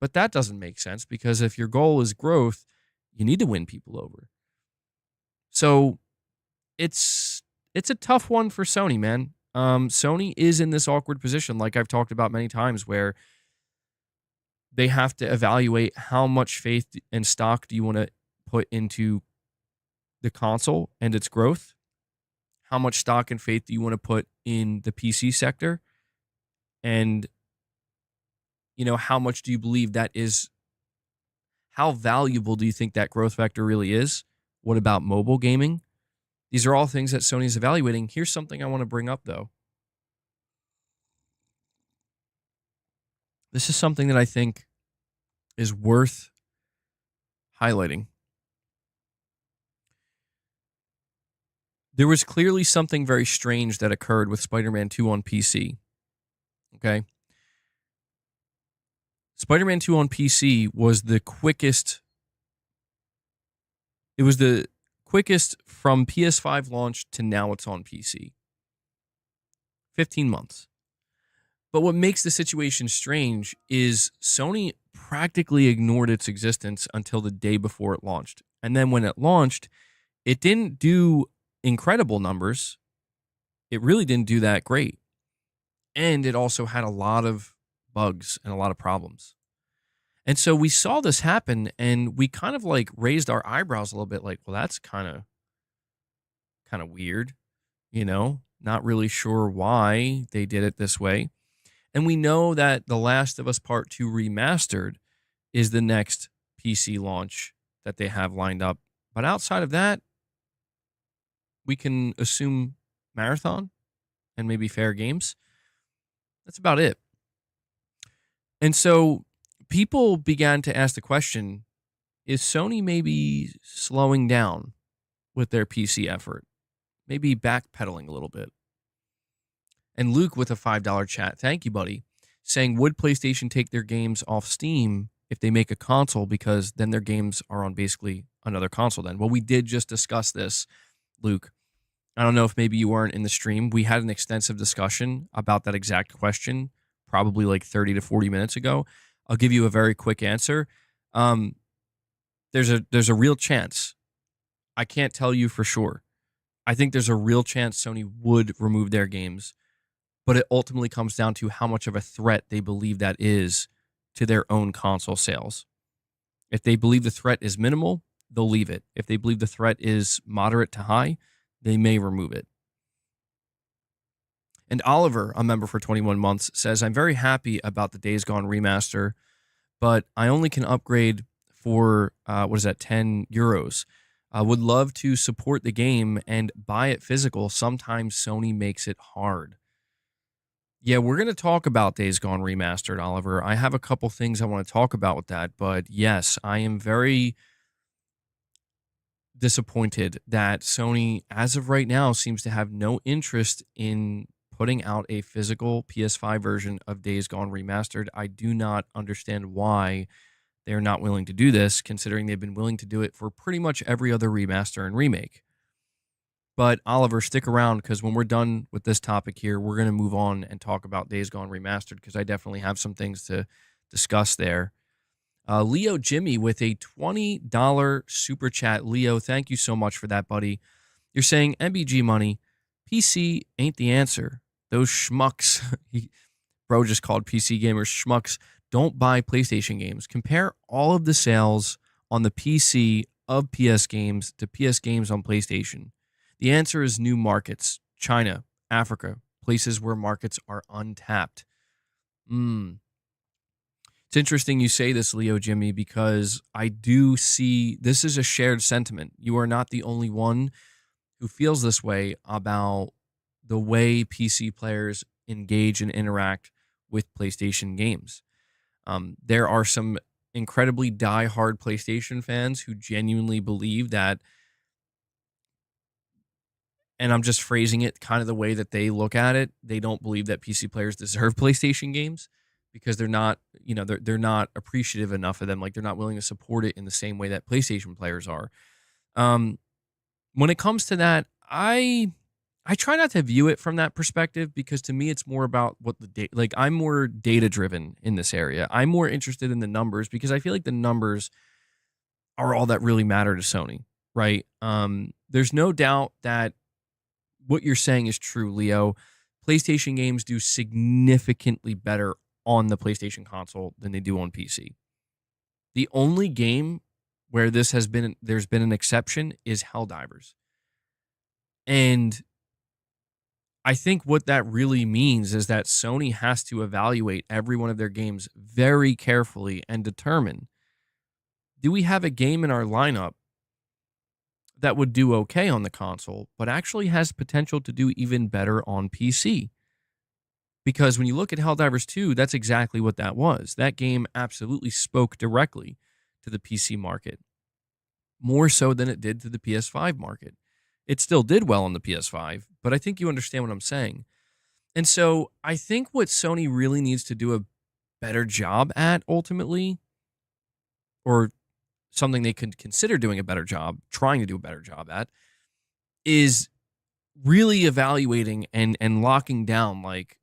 But that doesn't make sense, because if your goal is growth, you need to win people over. So it's a tough one for Sony, man. Sony is in this awkward position, like I've talked about many times, where they have to evaluate how much faith and stock do you want to put into the console and its growth. How much stock and faith do you want to put in the PC sector? And, how much do you believe that is? How valuable do you think that growth vector really is? What about mobile gaming? These are all things that Sony is evaluating. Here's something I want to bring up, though. This is something that I think is worth highlighting. There was clearly something very strange that occurred with Spider-Man 2 on PC. Okay? Spider-Man 2 on PC was the quickest. It was the quickest from PS5 launch to now it's on PC. 15 months. But what makes the situation strange is Sony practically ignored its existence until the day before it launched. And then when it launched, it didn't do incredible numbers. It really didn't do that great. And it also had a lot of bugs and a lot of problems. And so we saw this happen, and we kind of like raised our eyebrows a little bit, like, well, that's kind of weird, not really sure why they did it this way. And we know that The Last of Us Part 2 Remastered is the next PC launch that they have lined up. But outside of that, we can assume Marathon and maybe Fair Games. That's about it. And so people began to ask the question, is Sony maybe slowing down with their PC effort? Maybe backpedaling a little bit? And Luke with a $5 chat, thank you, buddy, saying, would PlayStation take their games off Steam if they make a console, because then their games are on basically another console then? Well, we did just discuss this, Luke. I don't know if maybe you weren't in the stream. We had an extensive discussion about that exact question, probably like 30 to 40 minutes ago. I'll give you a very quick answer. There's a real chance. I can't tell you for sure. I think there's a real chance Sony would remove their games, but it ultimately comes down to how much of a threat they believe that is to their own console sales. If they believe the threat is minimal, they'll leave it. If they believe the threat is moderate to high, they may remove it. And Oliver, a member for 21 months, says, I'm very happy about the Days Gone remaster, but I only can upgrade for, 10 euros. I would love to support the game and buy it physical. Sometimes Sony makes it hard. Yeah, we're going to talk about Days Gone Remastered, Oliver. I have a couple things I want to talk about with that, but yes, I am very disappointed that Sony, as of right now, seems to have no interest in putting out a physical PS5 version of Days Gone Remastered. I do not understand why they're not willing to do this, considering they've been willing to do it for pretty much every other remaster and remake. But Oliver, stick around, because when we're done with this topic here, we're going to move on and talk about Days Gone Remastered, because I definitely have some things to discuss there. Leo Jimmy with a $20 super chat. Leo, thank you so much for that, buddy. You're saying, MBG money, PC ain't the answer. Those schmucks, bro just called PC gamers schmucks, don't buy PlayStation games. Compare all of the sales on the PC of PS games to PS games on PlayStation. The answer is new markets, China, Africa, places where markets are untapped. It's interesting you say this, Leo Jimmy, because I do see this is a shared sentiment. You are not the only one who feels this way about the way PC players engage and interact with PlayStation games. There are some incredibly die-hard PlayStation fans who genuinely believe that, and I'm just phrasing it kind of the way that they look at it, they don't believe that PC players deserve PlayStation games because they're not, they're not appreciative enough of them. Like they're not willing to support it in the same way that PlayStation players are. Um, when it comes to that, I try not to view it from that perspective because to me it's more about what the data, like I'm more data driven in this area. I'm more interested in the numbers because I feel like the numbers are all that really matter to Sony, right? There's no doubt that what you're saying is true, Leo. PlayStation games do significantly better on the PlayStation console than they do on PC. The only game where there's been an exception is Helldivers. And I think what that really means is that Sony has to evaluate every one of their games very carefully and determine, do we have a game in our lineup that would do okay on the console, but actually has potential to do even better on PC? Because when you look at Helldivers 2, that's exactly what that was. That game absolutely spoke directly to the PC market, more so than it did to the PS5 market. It still did well on the PS5, but I think you understand what I'm saying. And so I think what Sony really needs to do a better job at ultimately, or something they could consider doing a better job, trying to do a better job at, is really evaluating and locking down like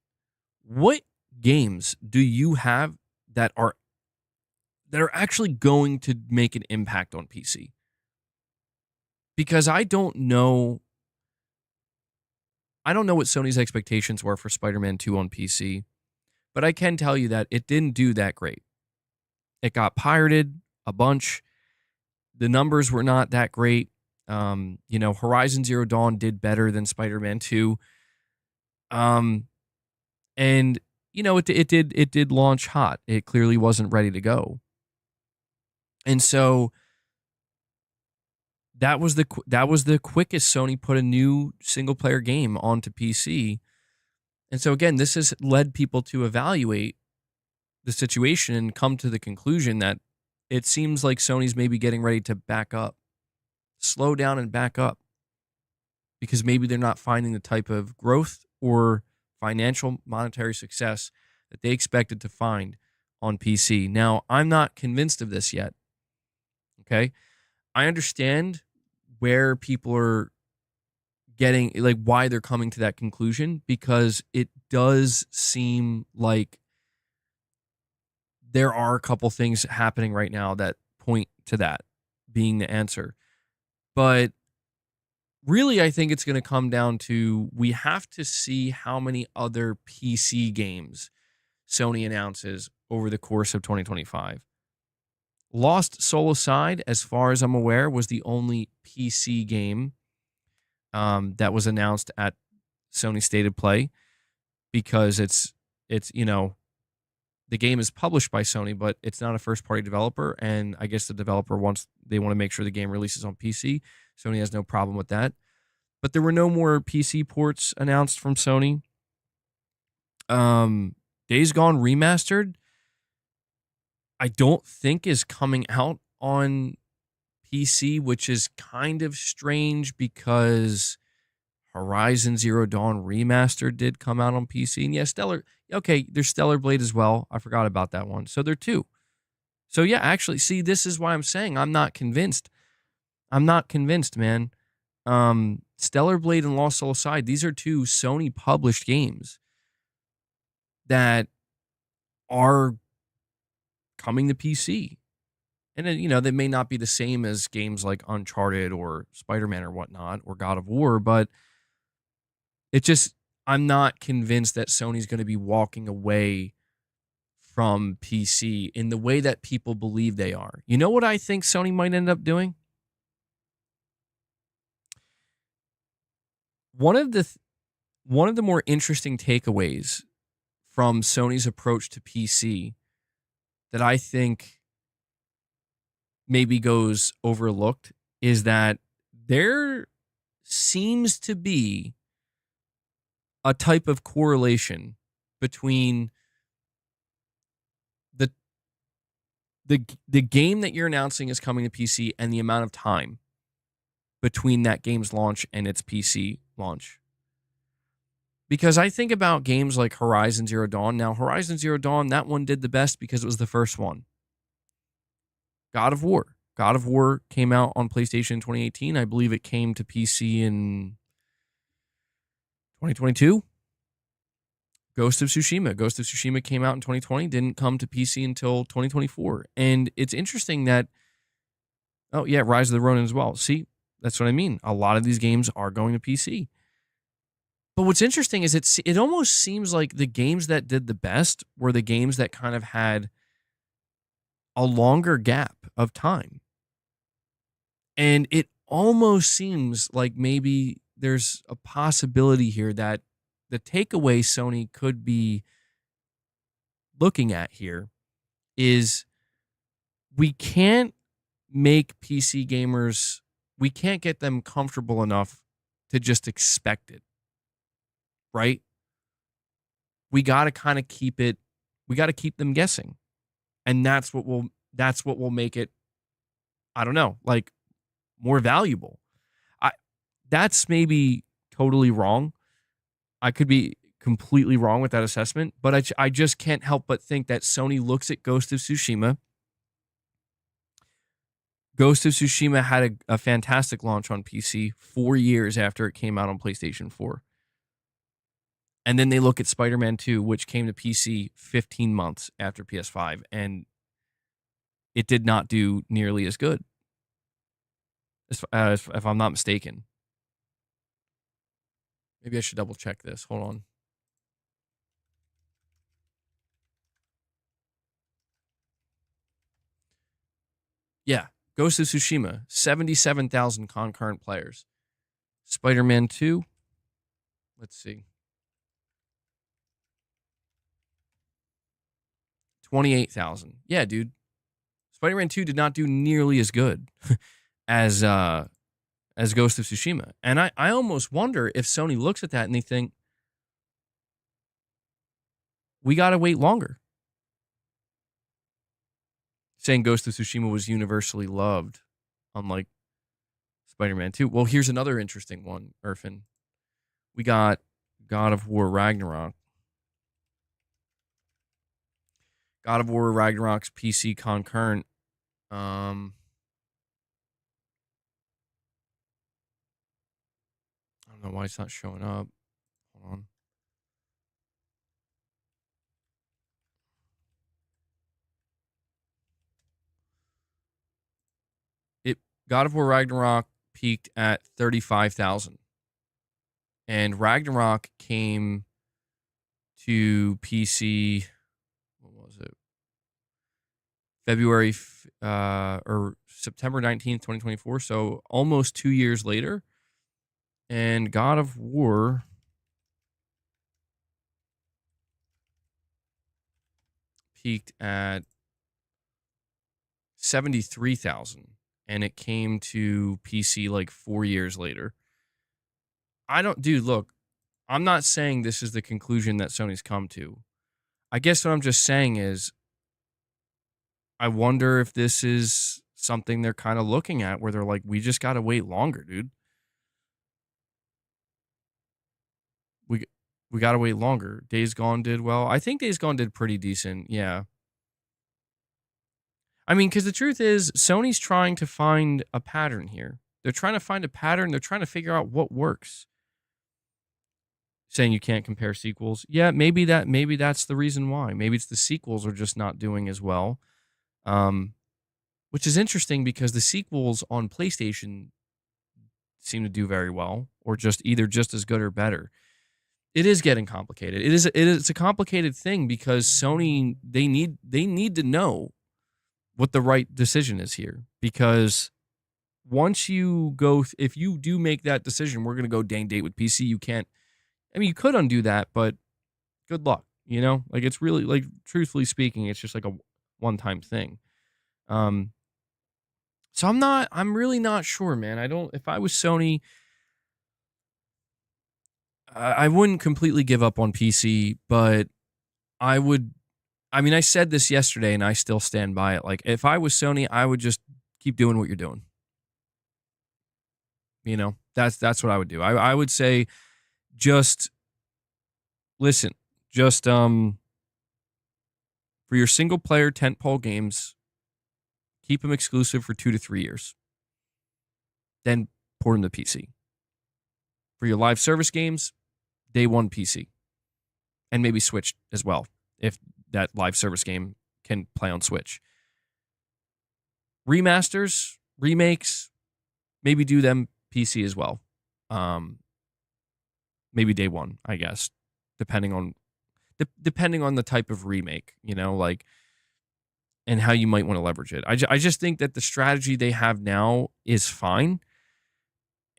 what games do you have that are actually going to make an impact on PC? Because I don't know what Sony's expectations were for Spider-Man 2 on PC, but I can tell you that it didn't do that great. It got pirated a bunch. The numbers were not that great. Horizon Zero Dawn did better than Spider-Man 2. Um, and it did launch hot. It clearly wasn't ready to go. And so that was the quickest Sony put a new single player game onto PC. And so again, this has led people to evaluate the situation and come to the conclusion that it seems like Sony's maybe getting ready to back up, slow down and back up, because maybe they're not finding the type of growth or financial monetary success that they expected to find on PC. Now, I'm not convinced of this yet. Okay. I understand where people are getting, like, why they're coming to that conclusion, because it does seem like there are a couple things happening right now that point to that being the answer. But really, I think it's going to come down to, we have to see how many other PC games Sony announces over the course of 2025. Lost Soul aside, as far as I'm aware, was the only PC game that was announced at Sony State of Play, because it's the game is published by Sony, but it's not a first-party developer, and I guess the developer they want to make sure the game releases on PC. Sony has no problem with that. But there were no more PC ports announced from Sony. Days Gone Remastered, I don't think is coming out on PC, which is kind of strange because Horizon Zero Dawn Remastered did come out on PC. And yeah, there's Stellar Blade as well. I forgot about that one. So there are two. So yeah, actually, see, this is why I'm saying I'm not convinced. I'm not convinced, man. Stellar Blade and Lost Soul aside, these are two Sony published games that are coming to PC. And then, they may not be the same as games like Uncharted or Spider-Man or whatnot, or God of War, but I'm not convinced that Sony's going to be walking away from PC in the way that people believe they are. You know what I think Sony might end up doing? One of the more interesting takeaways from Sony's approach to PC that I think maybe goes overlooked is that there seems to be a type of correlation between the game that you're announcing is coming to PC, and the amount of time between that game's launch and its PC launch. Because I think about games like Horizon Zero Dawn. Now, Horizon Zero Dawn, that one did the best because it was the first one. God of War. God of War came out on PlayStation in 2018. I believe it came to PC in 2022. Ghost of Tsushima. Ghost of Tsushima came out in 2020, didn't come to PC until 2024. And it's interesting that, oh yeah, Rise of the Ronin as well. See, that's what I mean. A lot of these games are going to PC. But what's interesting is it almost seems like the games that did the best were the games that kind of had a longer gap of time. And it almost seems like maybe there's a possibility here that the takeaway Sony could be looking at here is we can't make PC gamers, we can't get them comfortable enough to just expect it, right? We got to kind of keep them guessing. And that's what will make it, I don't know, like more valuable. That's maybe totally wrong. I could be completely wrong with that assessment, but I just can't help but think that Sony looks at Ghost of Tsushima. Ghost of Tsushima had a fantastic launch on PC 4 years after it came out on PlayStation 4. And then they look at Spider-Man 2, which came to PC 15 months after PS5, and it did not do nearly as good, if I'm not mistaken. Maybe I should double check this. Hold on. Yeah, Ghost of Tsushima, 77,000 concurrent players. Spider-Man 2, let's see. 28,000. Yeah, dude. Spider-Man 2 did not do nearly as good as Ghost of Tsushima. And I almost wonder if Sony looks at that and they think, we got to wait longer. Saying Ghost of Tsushima was universally loved, unlike Spider-Man 2. Well, here's another interesting one, Irfan. We got God of War Ragnarok. God of War Ragnarok's PC concurrent. I don't know why it's not showing up. Hold on. God of War Ragnarok peaked at 35,000. And Ragnarok came to PC, what was it? February or September 19th, 2024. So almost 2 years later. And God of War peaked at 73,000. And it came to PC like 4 years later. Dude, look, I'm not saying this is the conclusion that Sony's come to. I guess what I'm just saying is, I wonder if this is something they're kind of looking at where they're like, we just got to wait longer, dude. We got to wait longer. Days Gone did well. I think Days Gone did pretty decent. Yeah. I mean, because the truth is, Sony's trying to find a pattern here. They're trying to find a pattern. They're trying to figure out what works. Saying you can't compare sequels. Yeah, maybe that's the reason why. Maybe it's the sequels are just not doing as well. Which is interesting because the sequels on PlayStation seem to do very well, or either just as good or better. It is getting complicated. It's a complicated thing because Sony, they need to know what the right decision is here, because once if you do make that decision, we're going to go date with PC. You can't, I mean, you could undo that, but good luck, like it's really, like, truthfully speaking, it's just like a one-time thing. So I'm really not sure, man. If I was Sony, I wouldn't completely give up on PC, but I would I mean, I said this yesterday and I still stand by it. Like, if I was Sony, I would just keep doing what you're doing. You know, that's what I would do. I would say just listen, just for your single player tentpole games, keep them exclusive for 2 to 3 years. Then port them to PC. For your live service games, day one PC. And maybe Switch as well, if that live service game can play on Switch. Remasters, remakes, maybe do them PC as well. Maybe day one, I guess, depending on the type of remake, you know, like, and how you might want to leverage it. I just think that the strategy they have now is fine.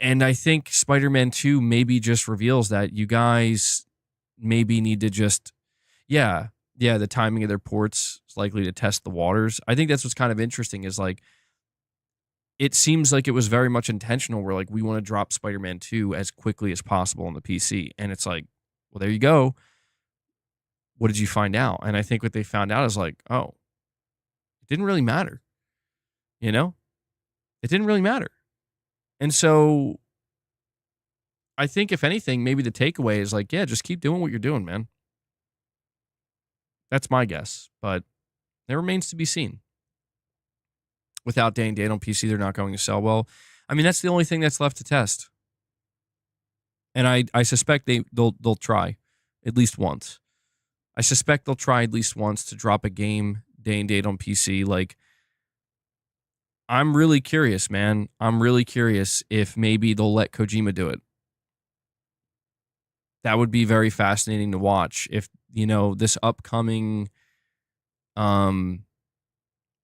And I think Spider-Man 2 maybe just reveals that you guys maybe need to just, the timing of their ports is likely to test the waters. I think that's what's kind of interesting is like, it seems like it was very much intentional where like we want to drop Spider-Man 2 as quickly as possible on the PC. And it's like, well, there you go. What did you find out? And I think what they found out is like, oh, it didn't really matter. You know? It didn't really matter. And so I think if anything, maybe the takeaway is like, yeah, just keep doing what you're doing, man. That's my guess, but it remains to be seen. Without day and date on PC, they're not going to sell well. I mean, that's the only thing that's left to test. And I suspect they'll try at least once. I suspect they'll try at least once to drop a game day and date on PC. Like, I'm really curious, man. I'm really curious if maybe they'll let Kojima do it. That would be very fascinating to watch. If, you know, this upcoming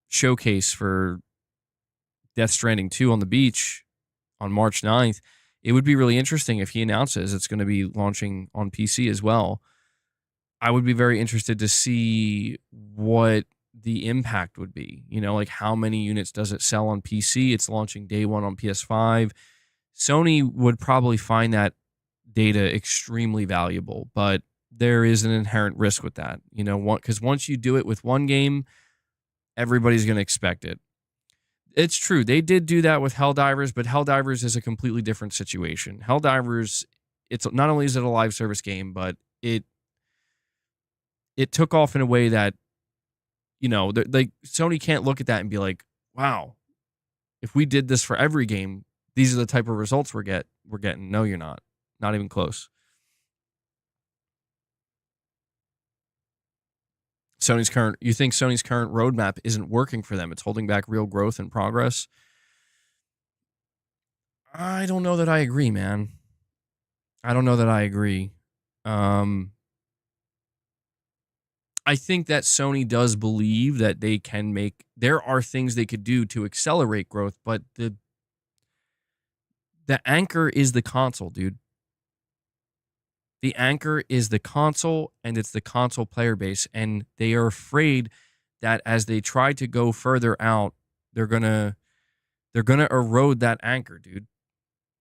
showcase for Death Stranding 2 on the beach on March 9th, it would be really interesting if he announces it's going to be launching on PC as well. I would be very interested to see what the impact would be. You know, like how many units does it sell on PC? It's launching day one on PS5. Sony would probably find that data extremely valuable, but there is an inherent risk with that. You know, because once you do it with one game, everybody's going to expect it. It's true. They did do that with Helldivers, but Helldivers is a completely different situation. Helldivers, it's not only is it a live service game, but it took off in a way that, you know, like Sony can't look at that and be like, wow, if we did this for every game, these are the type of results we're getting. No, you're not. Not even close. You think Sony's current roadmap isn't working for them? It's holding back real growth and progress? I don't know that I agree, man. I don't know that I agree. I think that Sony does believe that they can there are things they could do to accelerate growth, but the anchor is the console, dude. The anchor is the console, and it's the console player base, and they are afraid that as they try to go further out, they're gonna erode that anchor, dude.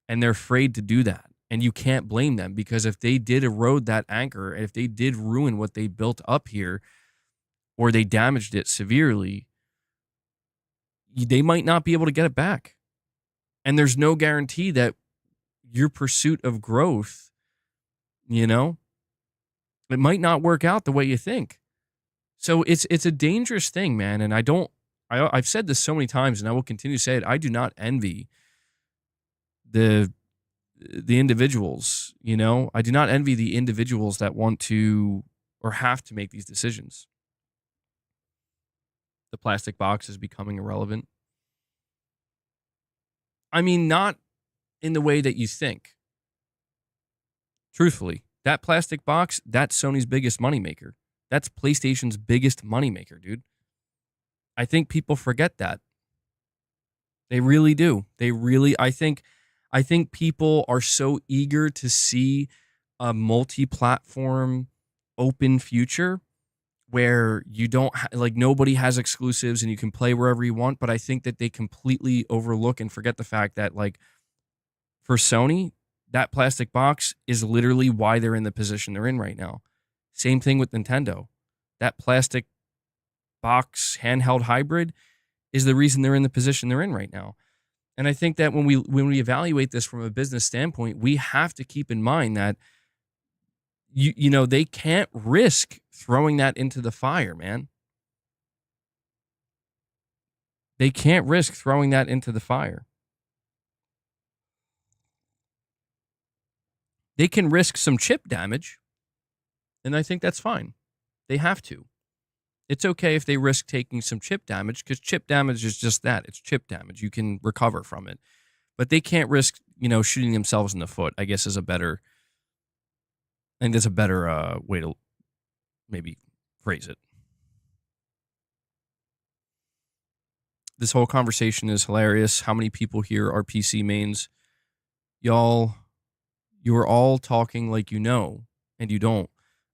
And they're afraid to do that. And you can't blame them, because if they did erode that anchor, and if they did ruin what they built up here, or they damaged it severely, they might not be able to get it back. And there's no guarantee that your pursuit of growth, you know, it might not work out the way you think. So it's a dangerous thing, man. And I've said this so many times, and I will continue to say it. I do not envy the individuals, you know. I do not envy the individuals that want to or have to make these decisions. The plastic box is becoming irrelevant. I mean, not in the way that you think. Truthfully, that plastic box, that's Sony's biggest moneymaker. That's PlayStation's biggest moneymaker, dude. I think people forget that. They really do. I think people are so eager to see a multi-platform open future where you don't like nobody has exclusives and you can play wherever you want, but I think that they completely overlook and forget the fact that, like, for Sony, that plastic box is literally why they're in the position they're in right now. Same thing with Nintendo. That plastic box handheld hybrid is the reason they're in the position they're in right now. And I think that when we evaluate this from a business standpoint, we have to keep in mind that they can't risk throwing that into the fire, man. They can't risk throwing that into the fire. They can risk some chip damage, and I think that's fine. They have to. It's okay if they risk taking some chip damage, because chip damage is just that. It's chip damage. You can recover from it. But they can't risk, shooting themselves in the foot, I guess I think that's a better way to maybe phrase it. This whole conversation is hilarious. How many people here are PC mains? Y'all, you are all talking like you know, and you don't.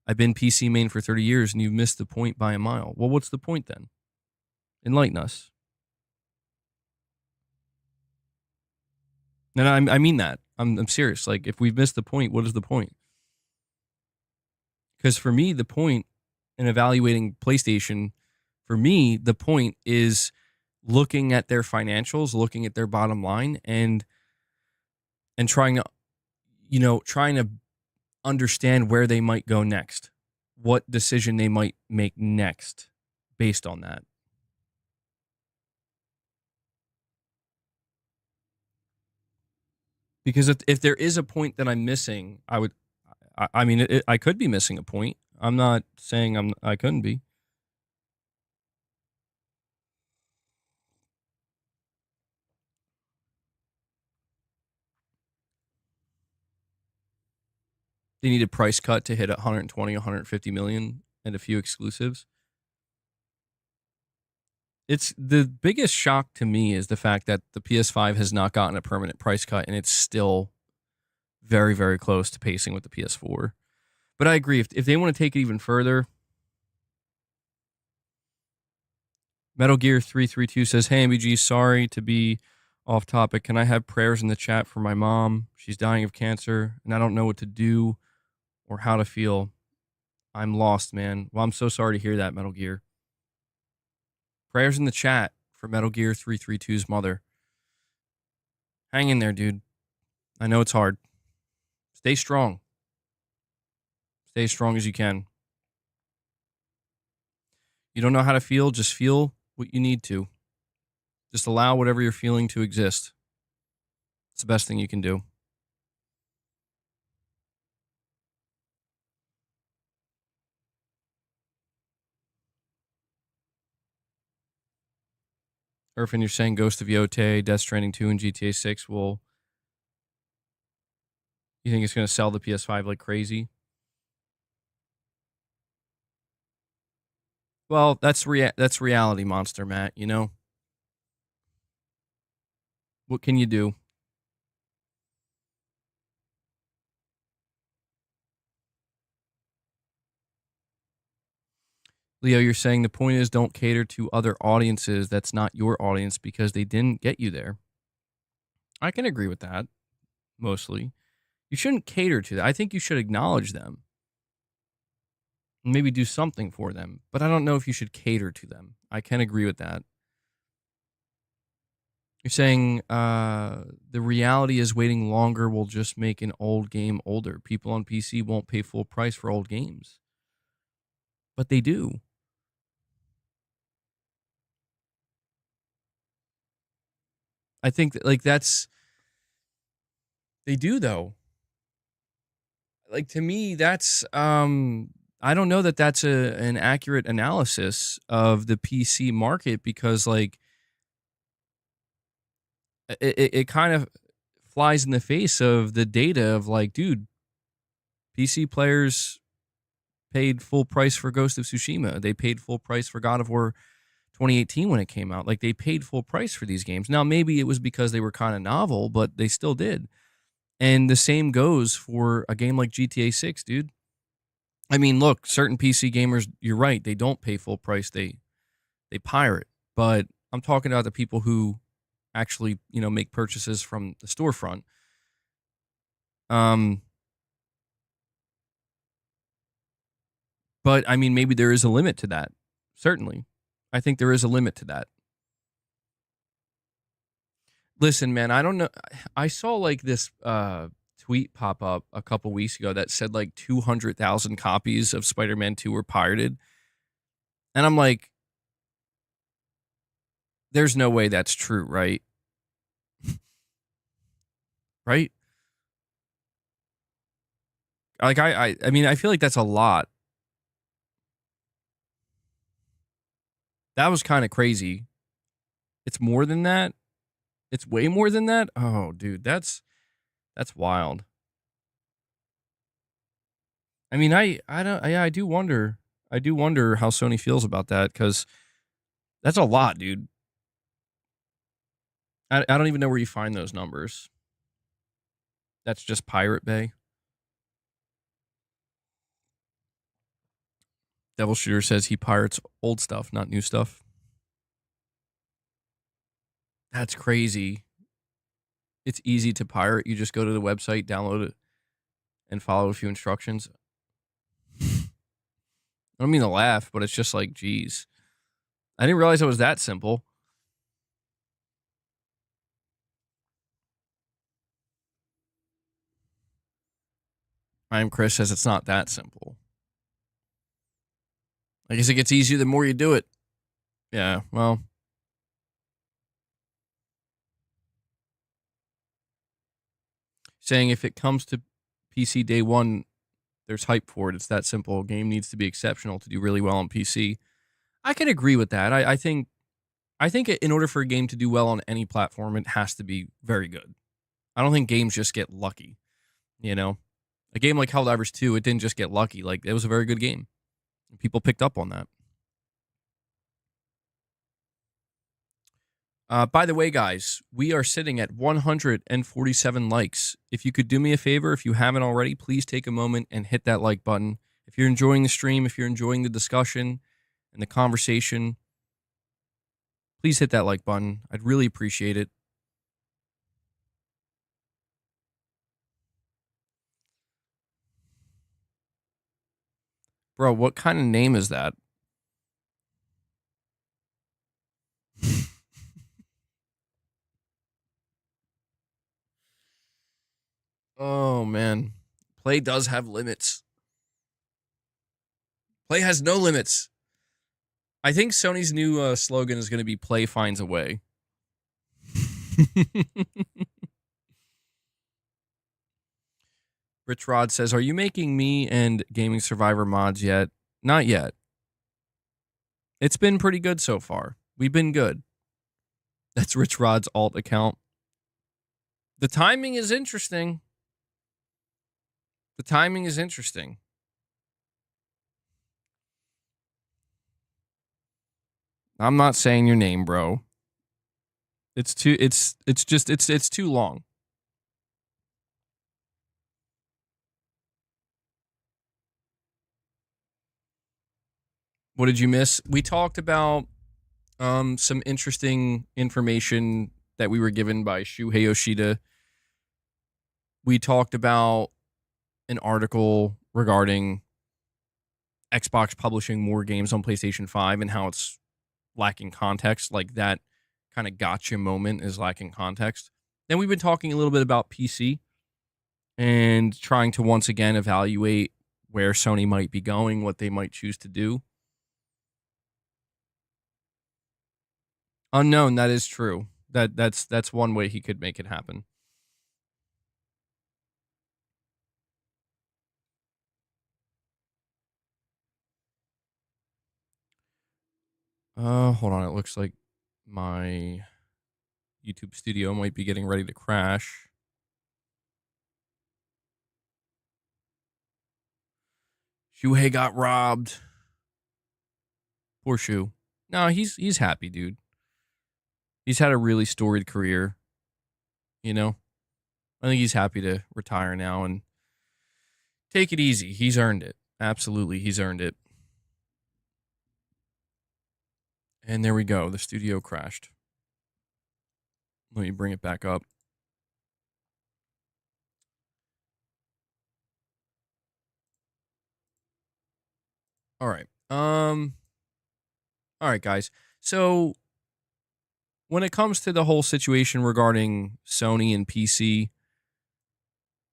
I've been PC main for 30 years, and you've missed the point by a mile. Well, what's the point then? Enlighten us. And I mean that. I'm serious. Like, if we've missed the point, what is the point? Because for me, the point in evaluating PlayStation, for me, the point is looking at their financials, looking at their bottom line, and trying to understand where they might go next, what decision they might make next based on that. Because if there is a point that I'm missing, I could be missing a point. I'm not saying I couldn't be. They need a price cut to hit 120, 150 million and a few exclusives. It's the biggest shock to me is the fact that the PS5 has not gotten a permanent price cut, and it's still very, very close to pacing with the PS4. But I agree. If they want to take it even further, Metal Gear 332 says, "Hey, MBG, sorry to be off topic. Can I have prayers in the chat for my mom? She's dying of cancer, and I don't know what to do or how to feel. I'm lost, man." Well, I'm so sorry to hear that, Metal Gear. Prayers in the chat for Metal Gear 332's mother. Hang in there, dude. I know it's hard. Stay strong. Stay as strong as you can. You don't know how to feel, just feel what you need to. Just allow whatever you're feeling to exist. It's the best thing you can do. Irfan, you're saying Ghost of Yotei, Death Stranding 2, and GTA 6 will... You think it's going to sell the PS5 like crazy? Well, that's reality, Monster Matt, you know? What can you do? Leo, you're saying the point is don't cater to other audiences that's not your audience because they didn't get you there. I can agree with that, mostly. You shouldn't cater to that. I think you should acknowledge them. And maybe do something for them. But I don't know if you should cater to them. I can agree with that. You're saying the reality is waiting longer will just make an old game older. People on PC won't pay full price for old games. But they do. I think that, that's... They do, though. Like, to me, that's... I don't know that that's an accurate analysis of the PC market because, like, it kind of flies in the face of the data of, like, dude, PC players paid full price for Ghost of Tsushima. They paid full price for God of War 2018 when it came out. Like, they paid full price for these games. Now, maybe it was because they were kind of novel, but they still did. And the same goes for a game like GTA 6, dude. I mean, look, certain PC gamers, you're right, they don't pay full price. They pirate. But I'm talking about the people who actually, make purchases from the storefront. But I mean, maybe there is a limit to that. Certainly. I think there is a limit to that. Listen, man, I don't know. I saw like this tweet pop up a couple weeks ago that said like 200,000 copies of Spider-Man 2 were pirated. And I'm like, there's no way that's true, right? Right? Like I mean, I feel like that's a lot. That was kind of crazy. It's more than that. It's way more than that. Oh, dude, that's wild. I mean, I don't yeah, I do wonder. I do wonder how Sony feels about that cuz that's a lot, dude. I don't even know where you find those numbers. That's just Pirate Bay. Devil Shooter says he pirates old stuff, not new stuff. That's crazy. It's easy to pirate. You just go to the website, download it, and follow a few instructions. I don't mean to laugh, but it's just like, geez. I didn't realize it was that simple. I am Chris says it's not that simple. I guess it gets easier the more you do it. Yeah, well. Saying if it comes to PC day one, there's hype for it. It's that simple. A game needs to be exceptional to do really well on PC. I can agree with that. I think in order for a game to do well on any platform, it has to be very good. I don't think games just get lucky. You know, a game like Helldivers 2, it didn't just get lucky. Like, it was a very good game. People picked up on that. By the way, guys, we are sitting at 147 likes. If you could do me a favor, if you haven't already, please take a moment and hit that like button. If you're enjoying the stream, if you're enjoying the discussion and the conversation, please hit that like button. I'd really appreciate it. Bro, what kind of name is that? Oh, man. Play does have limits. Play has no limits. I think Sony's new slogan is going to be "Play finds a way." Rich Rod says, "Are you making me and Gaming Survivor mods yet?" Not yet. It's been pretty good so far. We've been good. That's Rich Rod's alt account. The timing is interesting. The timing is interesting. I'm not saying your name, bro. It's too it's too long. What did you miss? We talked about some interesting information that we were given by Shuhei Yoshida. We talked about an article regarding Xbox publishing more games on PlayStation 5 and how it's lacking context. Like, that kind of gotcha moment is lacking context. Then we've been talking a little bit about PC and trying to once again evaluate where Sony might be going, what they might choose to do. Unknown, that is true. That's one way he could make it happen. Hold on. It looks like my YouTube studio might be getting ready to crash. Shuhei got robbed. Poor Shu. No, he's happy, dude. He's had a really storied career. You know, I think he's happy to retire now and take it easy. He's earned it. Absolutely, he's earned it. And there we go. The studio crashed. Let me bring it back up. All right. All right, guys. So when it comes to the whole situation regarding Sony and PC,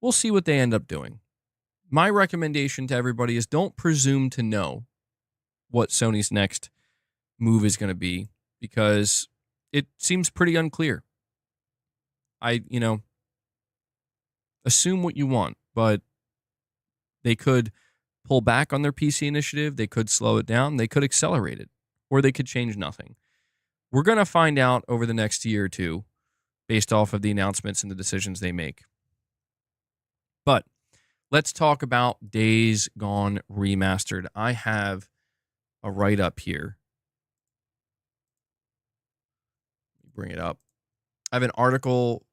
we'll see what they end up doing. My recommendation to everybody is don't presume to know what Sony's next move is going to be because it seems pretty unclear. Assume what you want, but they could pull back on their PC initiative, they could slow it down, they could accelerate it, or they could change nothing. We're going to find out over the next year or two based off of the announcements and the decisions they make. But let's talk about Days Gone Remastered. I have a write-up here. Bring it up. I have an article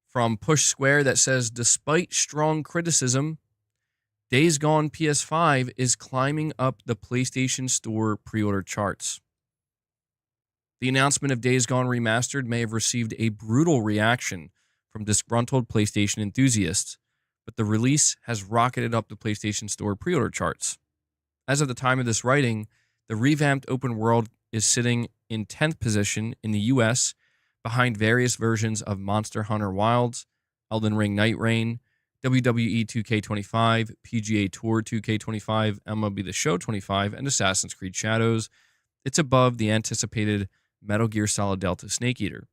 from Push Square that says, despite strong criticism, Days Gone PS5 is climbing up the PlayStation Store pre-order charts. The announcement of Days Gone Remastered may have received a brutal reaction from disgruntled PlayStation enthusiasts, but the release has rocketed up the PlayStation Store pre-order charts. As of the time of this writing, the revamped open world is sitting in 10th position in the US, behind various versions of Monster Hunter Wilds, Elden Ring Night Rain, WWE 2K25, PGA Tour 2K25, MLB The Show 25, and Assassin's Creed Shadows. It's above the anticipated Metal Gear Solid Delta Snake Eater.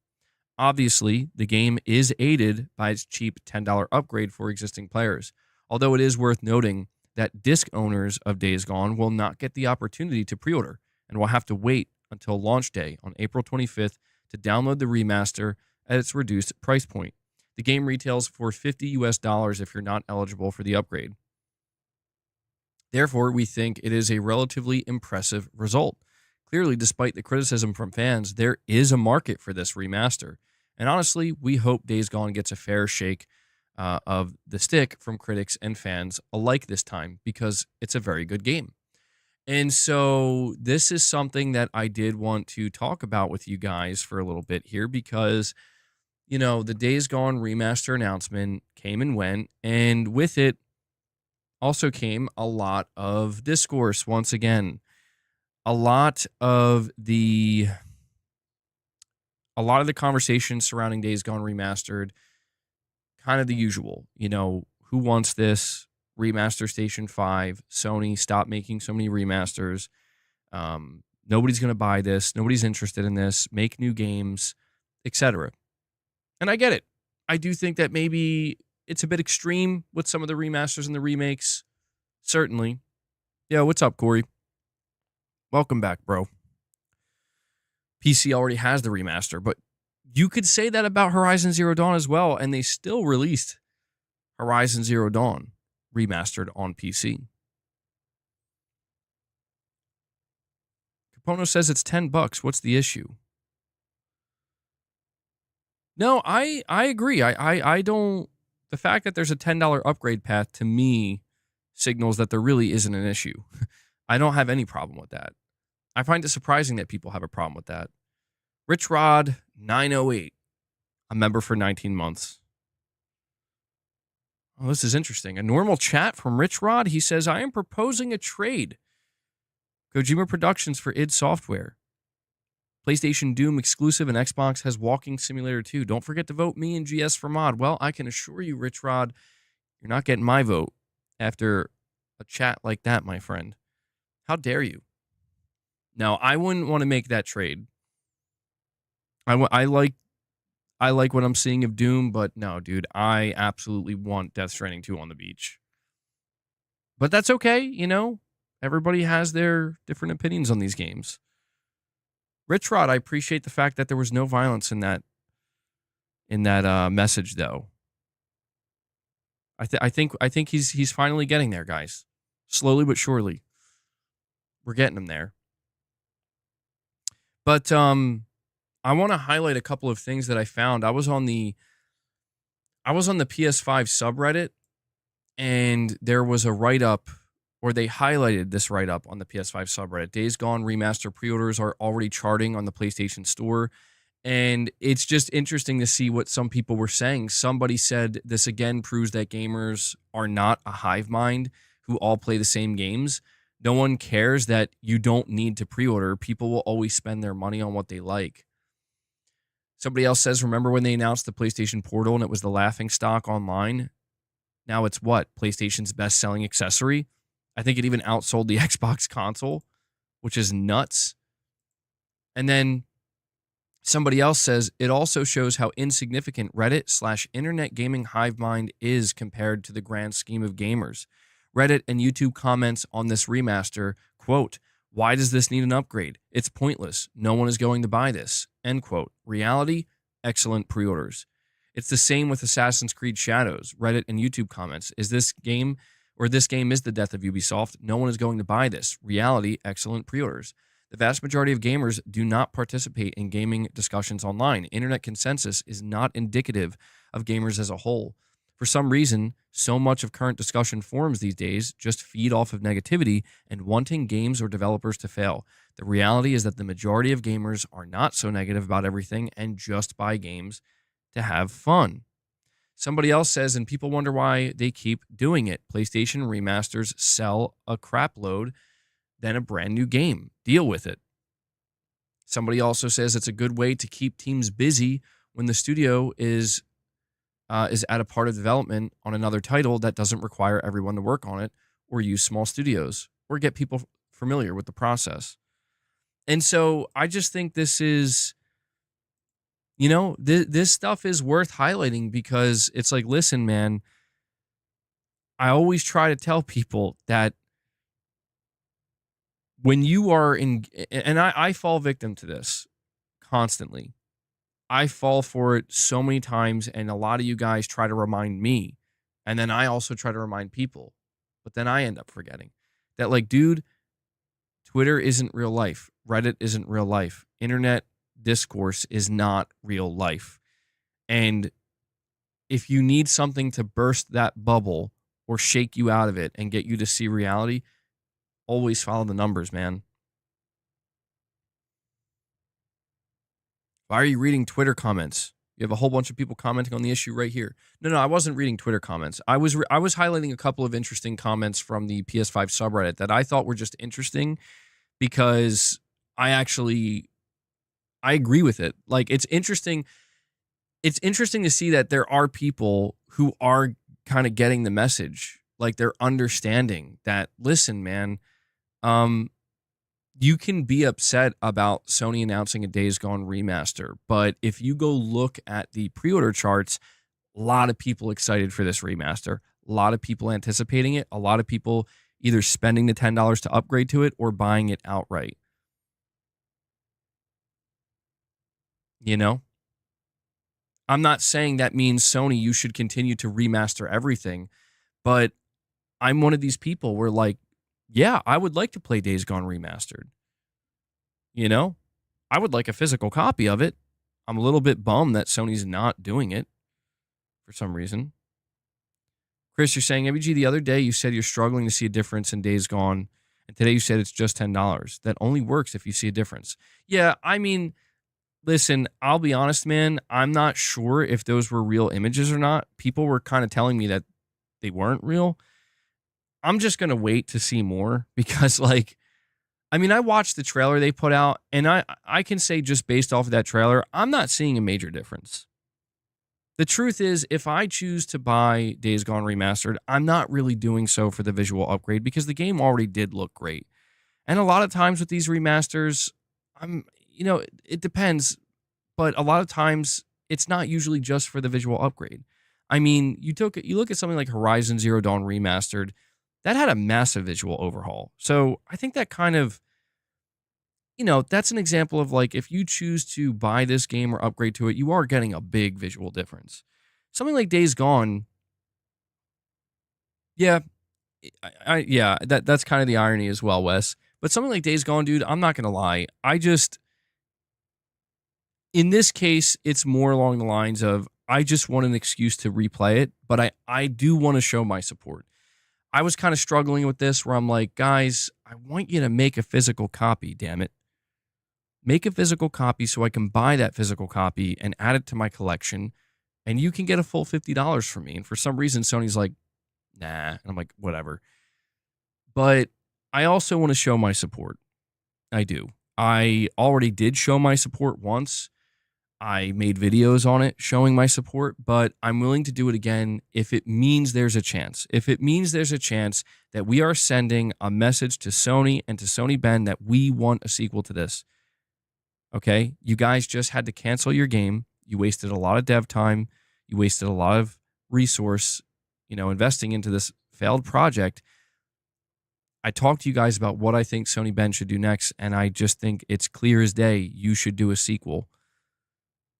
Obviously, the game is aided by its cheap $10 upgrade for existing players, although it is worth noting that disc owners of Days Gone will not get the opportunity to pre-order and will have to wait until launch day on April 25th to download the remaster at its reduced price point. The game retails for $50 if you're not eligible for the upgrade. Therefore, we think it is a relatively impressive result. Clearly, despite the criticism from fans, there is a market for this remaster. And honestly, we hope Days Gone gets a fair shake of the stick from critics and fans alike this time, because it's a very good game. And so this is something that I did want to talk about with you guys for a little bit here, because, the Days Gone remaster announcement came and went, and with it also came a lot of discourse once again. A lot of the conversation surrounding Days Gone Remastered, kind of the usual, who wants this? Remaster Station 5, Sony, stop making so many remasters. Nobody's going to buy this. Nobody's interested in this. Make new games, etc. And I get it. I do think that maybe it's a bit extreme with some of the remasters and the remakes. Certainly. Yeah, what's up, Corey? Welcome back, bro. PC already has the remaster, but you could say that about Horizon Zero Dawn as well, and they still released Horizon Zero Dawn remastered on PC. Capono says it's $10. What's the issue? No, I agree. I don't. The fact that there's a $10 upgrade path to me signals that there really isn't an issue. I don't have any problem with that. I find it surprising that people have a problem with that. Rich Rod 908, a member for 19 months. Oh, this is interesting. A normal chat from Rich Rod. He says, I am proposing a trade. Kojima Productions for id Software. PlayStation Doom exclusive, and Xbox has Walking Simulator 2. Don't forget to vote me and GS for mod. Well, I can assure you, Rich Rod, you're not getting my vote after a chat like that, my friend. How dare you? No, I wouldn't want to make that trade. I like what I'm seeing of Doom, but no, dude, I absolutely want Death Stranding 2 on the beach. But that's okay, Everybody has their different opinions on these games. Rich Rod, I appreciate the fact that there was no violence in that message, though. I think he's finally getting there, guys. Slowly but surely, we're getting him there. But I want to highlight a couple of things that I found. I was on the PS5 subreddit, and there was a write-up, or they highlighted this write-up on the PS5 subreddit. Days Gone Remaster pre-orders are already charting on the PlayStation Store, and it's just interesting to see what some people were saying. Somebody said this again proves that gamers are not a hive mind who all play the same games. No one cares that you don't need to pre-order. People will always spend their money on what they like. Somebody else says, remember when they announced the PlayStation Portal and it was the laughing stock online? Now it's what? PlayStation's best-selling accessory? I think it even outsold the Xbox console, which is nuts. And then somebody else says, it also shows how insignificant Reddit/internet gaming hive mind is compared to the grand scheme of gamers. Reddit and YouTube comments on this remaster, quote, why does this need an upgrade? It's pointless. No one is going to buy this. End quote. Reality, excellent pre-orders. It's the same with Assassin's Creed Shadows. Reddit and YouTube comments. This game is the death of Ubisoft. No one is going to buy this. Reality, excellent pre-orders. The vast majority of gamers do not participate in gaming discussions online. Internet consensus is not indicative of gamers as a whole. For some reason, so much of current discussion forums these days just feed off of negativity and wanting games or developers to fail. The reality is that the majority of gamers are not so negative about everything and just buy games to have fun. Somebody else says, and people wonder why they keep doing it. PlayStation remasters sell a crap load than a brand new game. Deal with it. Somebody also says it's a good way to keep teams busy when the studio is at a part of development on another title that doesn't require everyone to work on it or use small studios or get people familiar with the process. And so I just think this is, this stuff is worth highlighting because it's like, listen, man, I always try to tell people that when you are in, and I fall victim to this constantly. I fall for it so many times, and a lot of you guys try to remind me, and then I also try to remind people, but then I end up forgetting that, like, dude, Twitter isn't real life. Reddit isn't real life. Internet discourse is not real life. And if you need something to burst that bubble or shake you out of it and get you to see reality, always follow the numbers, man. Why are you reading Twitter comments? You have a whole bunch of people commenting on the issue right here. No, I wasn't reading Twitter comments. I was highlighting a couple of interesting comments from the PS5 subreddit that I thought were just interesting because I agree with it. Like, it's interesting. It's interesting to see that there are people who are kind of getting the message. Like, they're understanding that, listen, man, you can be upset about Sony announcing a Days Gone remaster, but if you go look at the pre-order charts, a lot of people excited for this remaster, a lot of people anticipating it, a lot of people either spending the $10 to upgrade to it or buying it outright. I'm not saying that means Sony, you should continue to remaster everything, but I'm one of these people where, like, yeah, I would like to play Days Gone Remastered. I would like a physical copy of it. I'm a little bit bummed that Sony's not doing it for some reason. Chris, you're saying, MBG, the other day you said you're struggling to see a difference in Days Gone, and today you said it's just $10. That only works if you see a difference. Yeah, I mean, listen, I'll be honest, man. I'm not sure if those were real images or not. People were kind of telling me that they weren't real. I'm just going to wait to see more because, like, I watched the trailer they put out, and I can say just based off of that trailer, I'm not seeing a major difference. The truth is, if I choose to buy Days Gone Remastered, I'm not really doing so for the visual upgrade because the game already did look great. And a lot of times with these remasters, it depends, but a lot of times it's not usually just for the visual upgrade. You look at something like Horizon Zero Dawn Remastered, that had a massive visual overhaul. So I think that kind of, that's an example of, like, if you choose to buy this game or upgrade to it, you are getting a big visual difference. Something like Days Gone, yeah, that's kind of the irony as well, Wes. But something like Days Gone, dude, I'm not going to lie. In this case, it's more along the lines of, I just want an excuse to replay it, but I do want to show my support. I was kind of struggling with this where I'm like, guys, I want you to make a physical copy, damn it. Make a physical copy so I can buy that physical copy and add it to my collection, and you can get a full $50 from me. And for some reason, Sony's like, nah. And I'm like, whatever. But I also want to show my support. I do. I already did show my support once. I made videos on it showing my support, but I'm willing to do it again if it means there's a chance. If it means there's a chance that we are sending a message to Sony and to Sony Bend that we want a sequel to this. Okay? You guys just had to cancel your game. You wasted a lot of dev time. You wasted a lot of resource, investing into this failed project. I talked to you guys about what I think Sony Bend should do next, and I just think it's clear as day you should do a sequel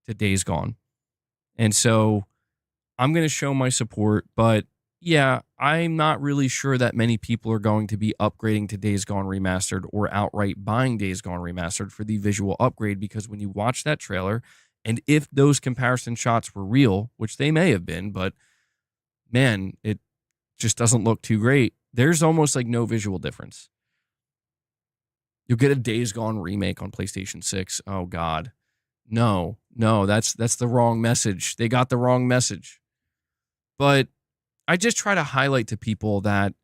to Days Gone. And so I'm going to show my support, but yeah, I'm not really sure that many people are going to be upgrading to Days Gone Remastered or outright buying Days Gone Remastered for the visual upgrade, because when you watch that trailer, and if those comparison shots were real, which they may have been, but man, it just doesn't look too great. There's almost like no visual difference. You'll get a Days Gone remake on PlayStation 6. Oh, God. No, that's the wrong message. They got the wrong message. But I just try to highlight to people that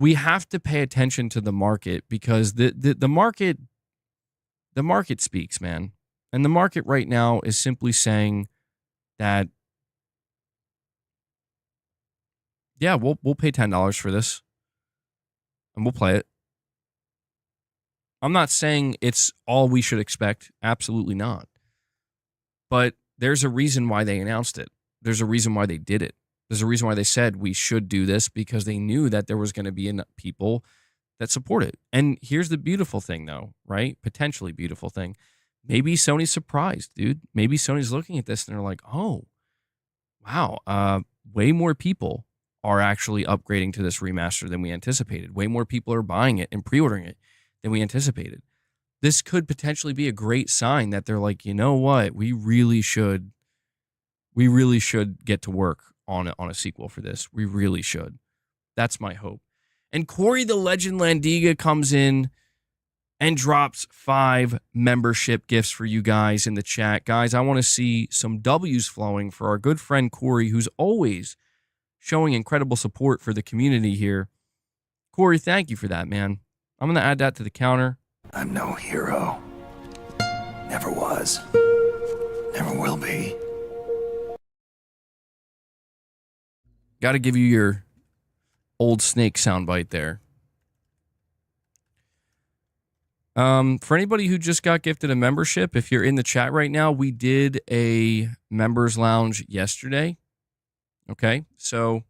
we have to pay attention to the market, because the market speaks, man. And the market right now is simply saying that, yeah, we'll pay $10 for this and we'll play it. I'm not saying it's all we should expect. Absolutely not. But there's a reason why they announced it. There's a reason why they did it. There's a reason why they said we should do this, because they knew that there was going to be people that support it. And here's the beautiful thing, though, right? Potentially beautiful thing. Maybe Sony's surprised, dude. Maybe Sony's looking at this and they're like, oh, wow, way more people are actually upgrading to this remaster than we anticipated. Way more people are buying it and pre-ordering it than we anticipated. This could potentially be a great sign that they're like, you know what? We really should get to work on a sequel for this. We really should. That's my hope. And Corey the Legend Landiga comes in and drops 5 membership gifts for you guys in the chat. Guys, I want to see some W's flowing for our good friend Corey, who's always showing incredible support for the community here. Corey, thank you for that, man. I'm going to add that to the counter. I'm no hero. Never was. Never will be. Got to give you your old Snake soundbite there. For anybody who just got gifted a membership, if you're in the chat right now, we did a members lounge yesterday. Okay, so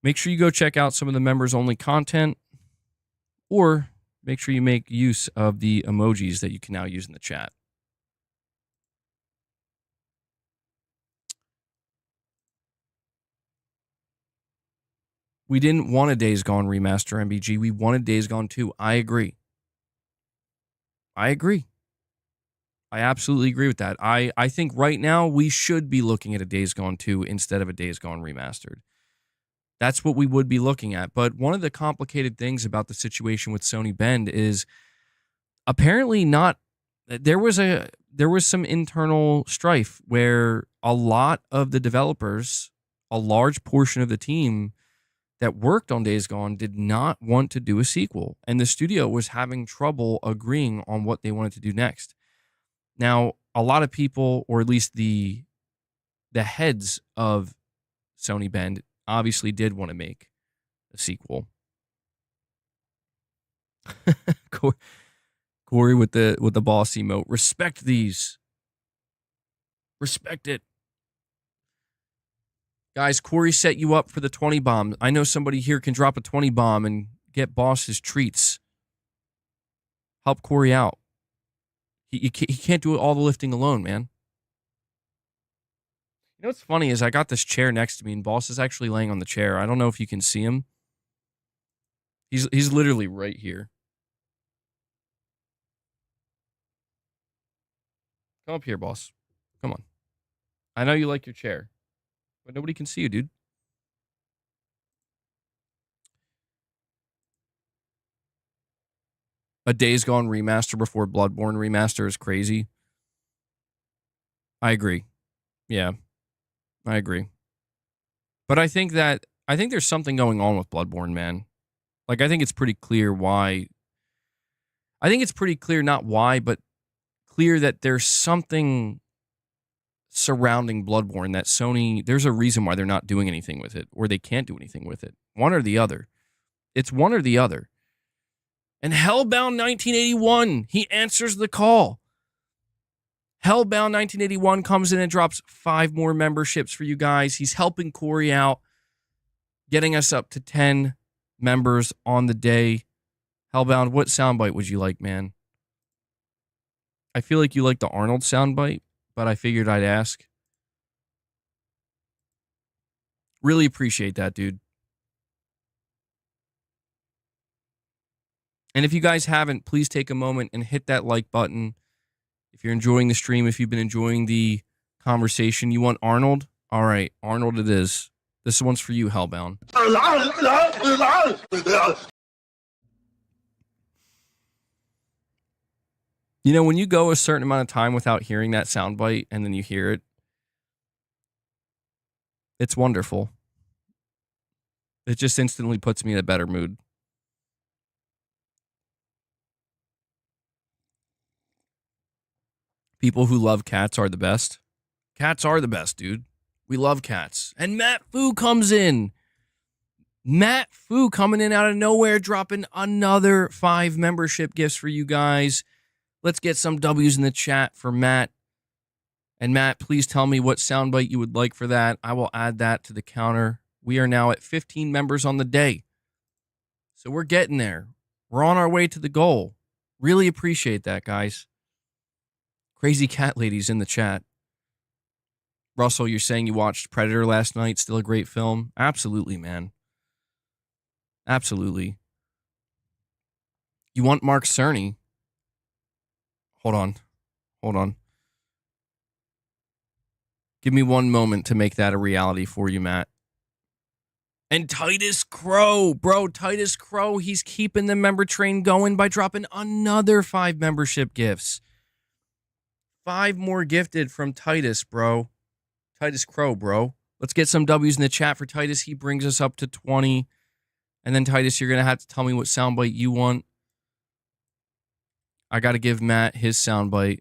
make sure you go check out some of the members only content, or make sure you make use of the emojis that you can now use in the chat. We didn't want a Days Gone remaster, MBG. We wanted Days Gone 2. I agree. I absolutely agree with that. I think right now we should be looking at a Days Gone 2 instead of a Days Gone remastered. That's what we would be looking at. But one of the complicated things about the situation with Sony Bend is apparently not. There was some internal strife where a lot of the developers, a large portion of the team that worked on Days Gone, did not want to do a sequel, and the studio was having trouble agreeing on what they wanted to do next. Now, a lot of people, or at least the heads of Sony Bend, obviously did want to make a sequel. Corey with the boss emote. Respect these. Respect it. Guys, Corey set you up for the 20 bomb. I know somebody here can drop a 20 bomb and get boss his treats. Help Corey out. He can't do all the lifting alone, man. You know what's funny is I got this chair next to me, and boss is actually laying on the chair. I don't know if you can see him. He's literally right here. Come up here, boss. Come on. I know you like your chair, but nobody can see you, dude. A Days Gone remaster before Bloodborne remaster is crazy. I agree. Yeah, I agree. But I think that I think there's something going on with Bloodborne, man. Like, I think it's pretty clear why. I think it's pretty clear, not why, but clear that there's something surrounding Bloodborne that Sony, there's a reason why they're not doing anything with it, or they can't do anything with it. One or the other. It's one or the other. And Hellbound 1981, he answers the call. Hellbound 1981 comes in and drops 5 more memberships for you guys. He's helping Corey out, getting us up to 10 members on the day. Hellbound, what soundbite would you like, man? I feel like you like the Arnold soundbite, but I figured I'd ask. Really appreciate that, dude. And if you guys haven't, please take a moment and hit that like button. If you're enjoying the stream, if you've been enjoying the conversation, you want Arnold? All right, Arnold it is. This one's for you, Hellbound. You know, when you go a certain amount of time without hearing that soundbite and then you hear it, it's wonderful. It just instantly puts me in a better mood. People who love cats are the best. Cats are the best, dude. We love cats. And Matt Fu comes in. Matt Fu coming in out of nowhere, dropping another 5 membership gifts for you guys. Let's get some W's in the chat for Matt. And Matt, please tell me what soundbite you would like for that. I will add that to the counter. We are now at 15 members on the day. So we're getting there. We're on our way to the goal. Really appreciate that, guys. Crazy Cat Lady's in the chat. Russell, you're saying you watched Predator last night. Still a great film? Absolutely, man. Absolutely. You want Mark Cerny? Hold on. Give me one moment to make that a reality for you, Matt. And Titus Crow, bro, Titus Crow, he's keeping the member train going by dropping another 5 membership gifts. 5 more gifted from Titus, bro. Titus Crow, bro. Let's get some W's in the chat for Titus. He brings us up to 20. And then, Titus, you're going to have to tell me what soundbite you want. I got to give Matt his soundbite.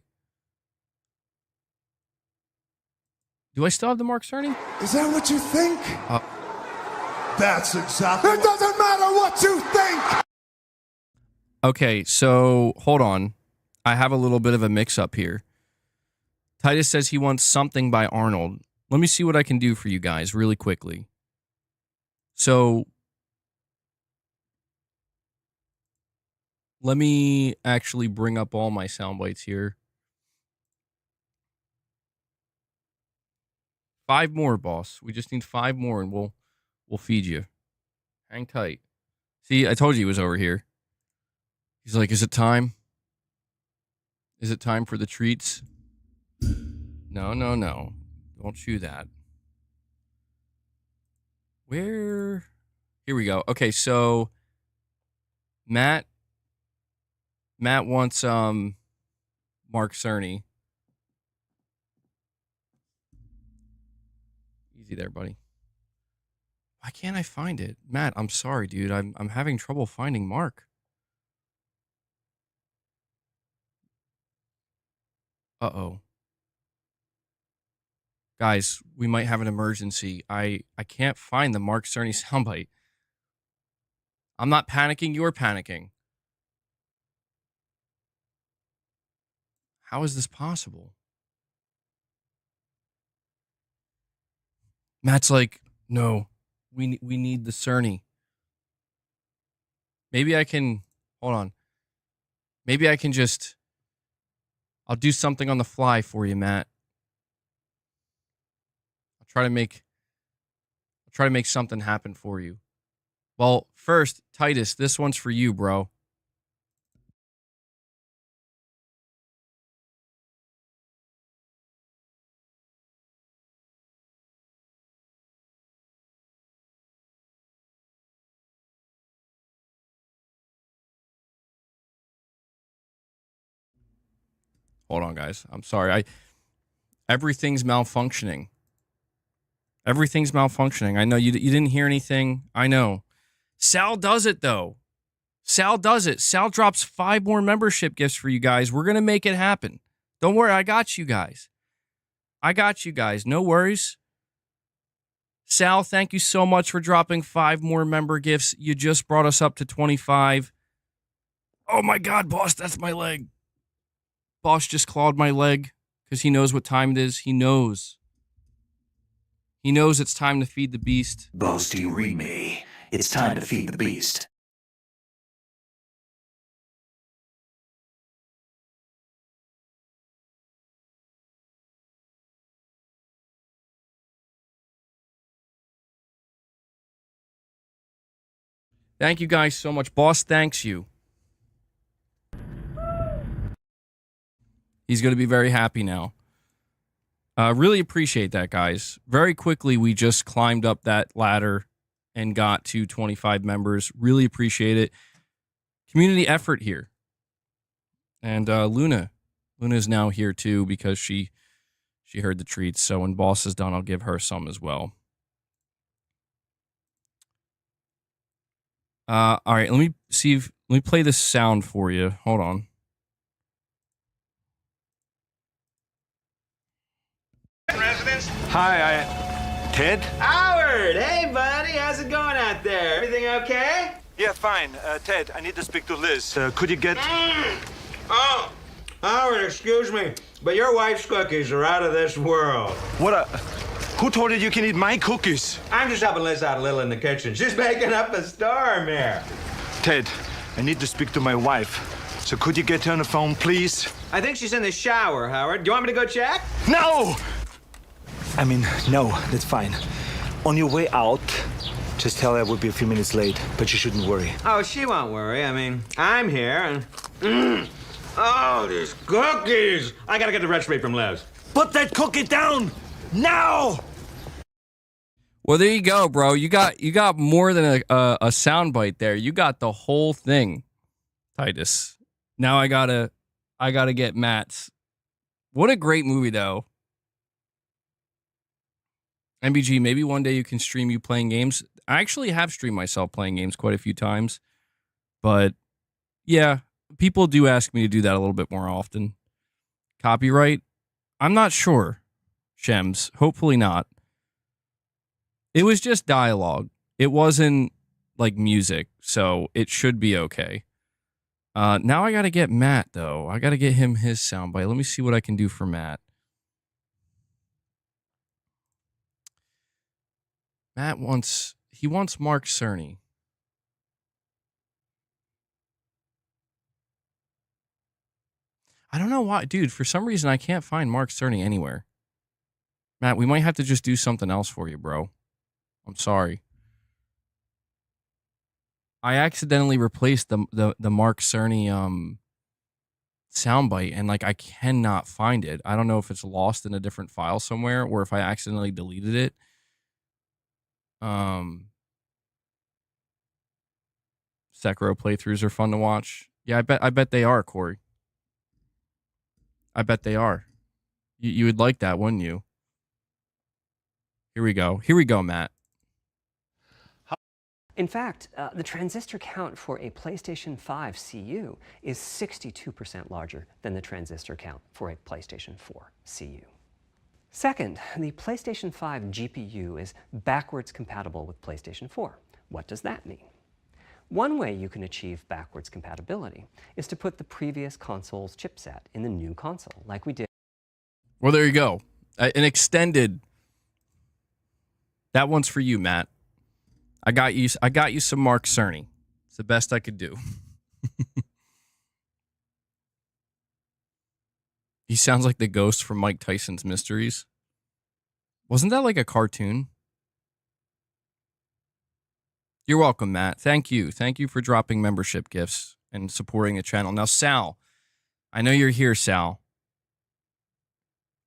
Do I still have the Mark Cerny? Is that what you think? That's exactly. It doesn't matter what you think. Okay, so hold on. I have a little bit of a mix-up here. Titus says he wants something by Arnold. Let me see what I can do for you guys really quickly. So let me actually bring up all my sound bites here. 5 more, boss. We just need 5 more and we'll feed you. Hang tight. See, I told you he was over here. He's like, is it time? Is it time for the treats? No. Don't chew that. Where? Here we go. Okay, so Matt wants Mark Cerny. Easy there, buddy. Why can't I find it? Matt, I'm sorry, dude. I'm having trouble finding Mark. Uh-oh. Guys, we might have an emergency. I can't find the Mark Cerny soundbite. I'm not panicking, you're panicking. How is this possible? Matt's like, no, we need the Cerny. Maybe I can, hold on. Maybe I can just, I'll do something on the fly for you, Matt. I'll try to make something happen for you. Well, first, Titus, this one's for you, bro. Hold on, guys. I'm sorry. Everything's malfunctioning. Everything's malfunctioning. I know you didn't hear anything. I know. Sal does it, though. Sal does it. Sal drops 5 more membership gifts for you guys. We're going to make it happen. Don't worry. I got you guys. No worries. Sal, thank you so much for dropping 5 more member gifts. You just brought us up to 25. Oh, my God, boss. That's my leg. Boss just clawed my leg because he knows what time it is. He knows. He knows it's time to feed the beast. Boss, do you read me? It's time to feed the beast. Thank you guys so much. Boss thanks you. He's going to be very happy now. Really appreciate that, guys. Very quickly, we just climbed up that ladder and got to 25 members. Really appreciate it. Community effort here. And Luna is now here too because she heard the treats. So when boss is done, I'll give her some as well. All right, let me play this sound for you. Hold on. Residents? Hi, Ted? Howard! Hey, buddy, how's it going out there? Everything okay? Yeah, fine. Ted, I need to speak to Liz. Could you get... Oh, Howard, excuse me, but your wife's cookies are out of this world. Who told you you can eat my cookies? I'm just helping Liz out a little in the kitchen. She's making up a storm here. Ted, I need to speak to my wife. So could you get her on the phone, please? I think she's in the shower, Howard. Do you want me to go check? No! I mean, no, that's fine. On your way out, just tell her I will be a few minutes late, but you shouldn't worry. Oh, she won't worry. I mean, I'm here and... Oh, these cookies! I gotta get the recipe from Liz. Put that cookie down! Now! Well, there you go, bro. You got more than a soundbite there. You got the whole thing, Titus. Now I gotta get Matt's. What a great movie, though. MBG, maybe one day you can stream you playing games. I actually have streamed myself playing games quite a few times. But, yeah, people do ask me to do that a little bit more often. Copyright? I'm not sure, Shems. Hopefully not. It was just dialogue. It wasn't, like, music, so it should be okay. Now I gotta get Matt, though. I gotta get him his soundbite. Let me see what I can do for Matt. Matt wants Mark Cerny. I don't know why. Dude, for some reason, I can't find Mark Cerny anywhere. Matt, we might have to just do something else for you, bro. I'm sorry. I accidentally replaced the Mark Cerny soundbite, and like I cannot find it. I don't know if it's lost in a different file somewhere or if I accidentally deleted it. Sekiro playthroughs are fun to watch. Yeah, I bet they are, Corey. I bet they are. You would like that, wouldn't you? Here we go, Matt. In fact, the transistor count for a PlayStation 5 CU is 62% larger than the transistor count for a PlayStation 4 CU. Second, the PlayStation 5 GPU is backwards compatible with PlayStation 4. What does that mean? One way you can achieve backwards compatibility is to put the previous console's chipset in the new console, like we did. Well, there you go. An extended. That one's for you, Matt. I got you some Mark Cerny. It's the best I could do. He sounds like the ghost from Mike Tyson's Mysteries. Wasn't that like a cartoon? You're welcome, Matt. Thank you. Thank you for dropping membership gifts and supporting the channel. Now, Sal, I know you're here, Sal.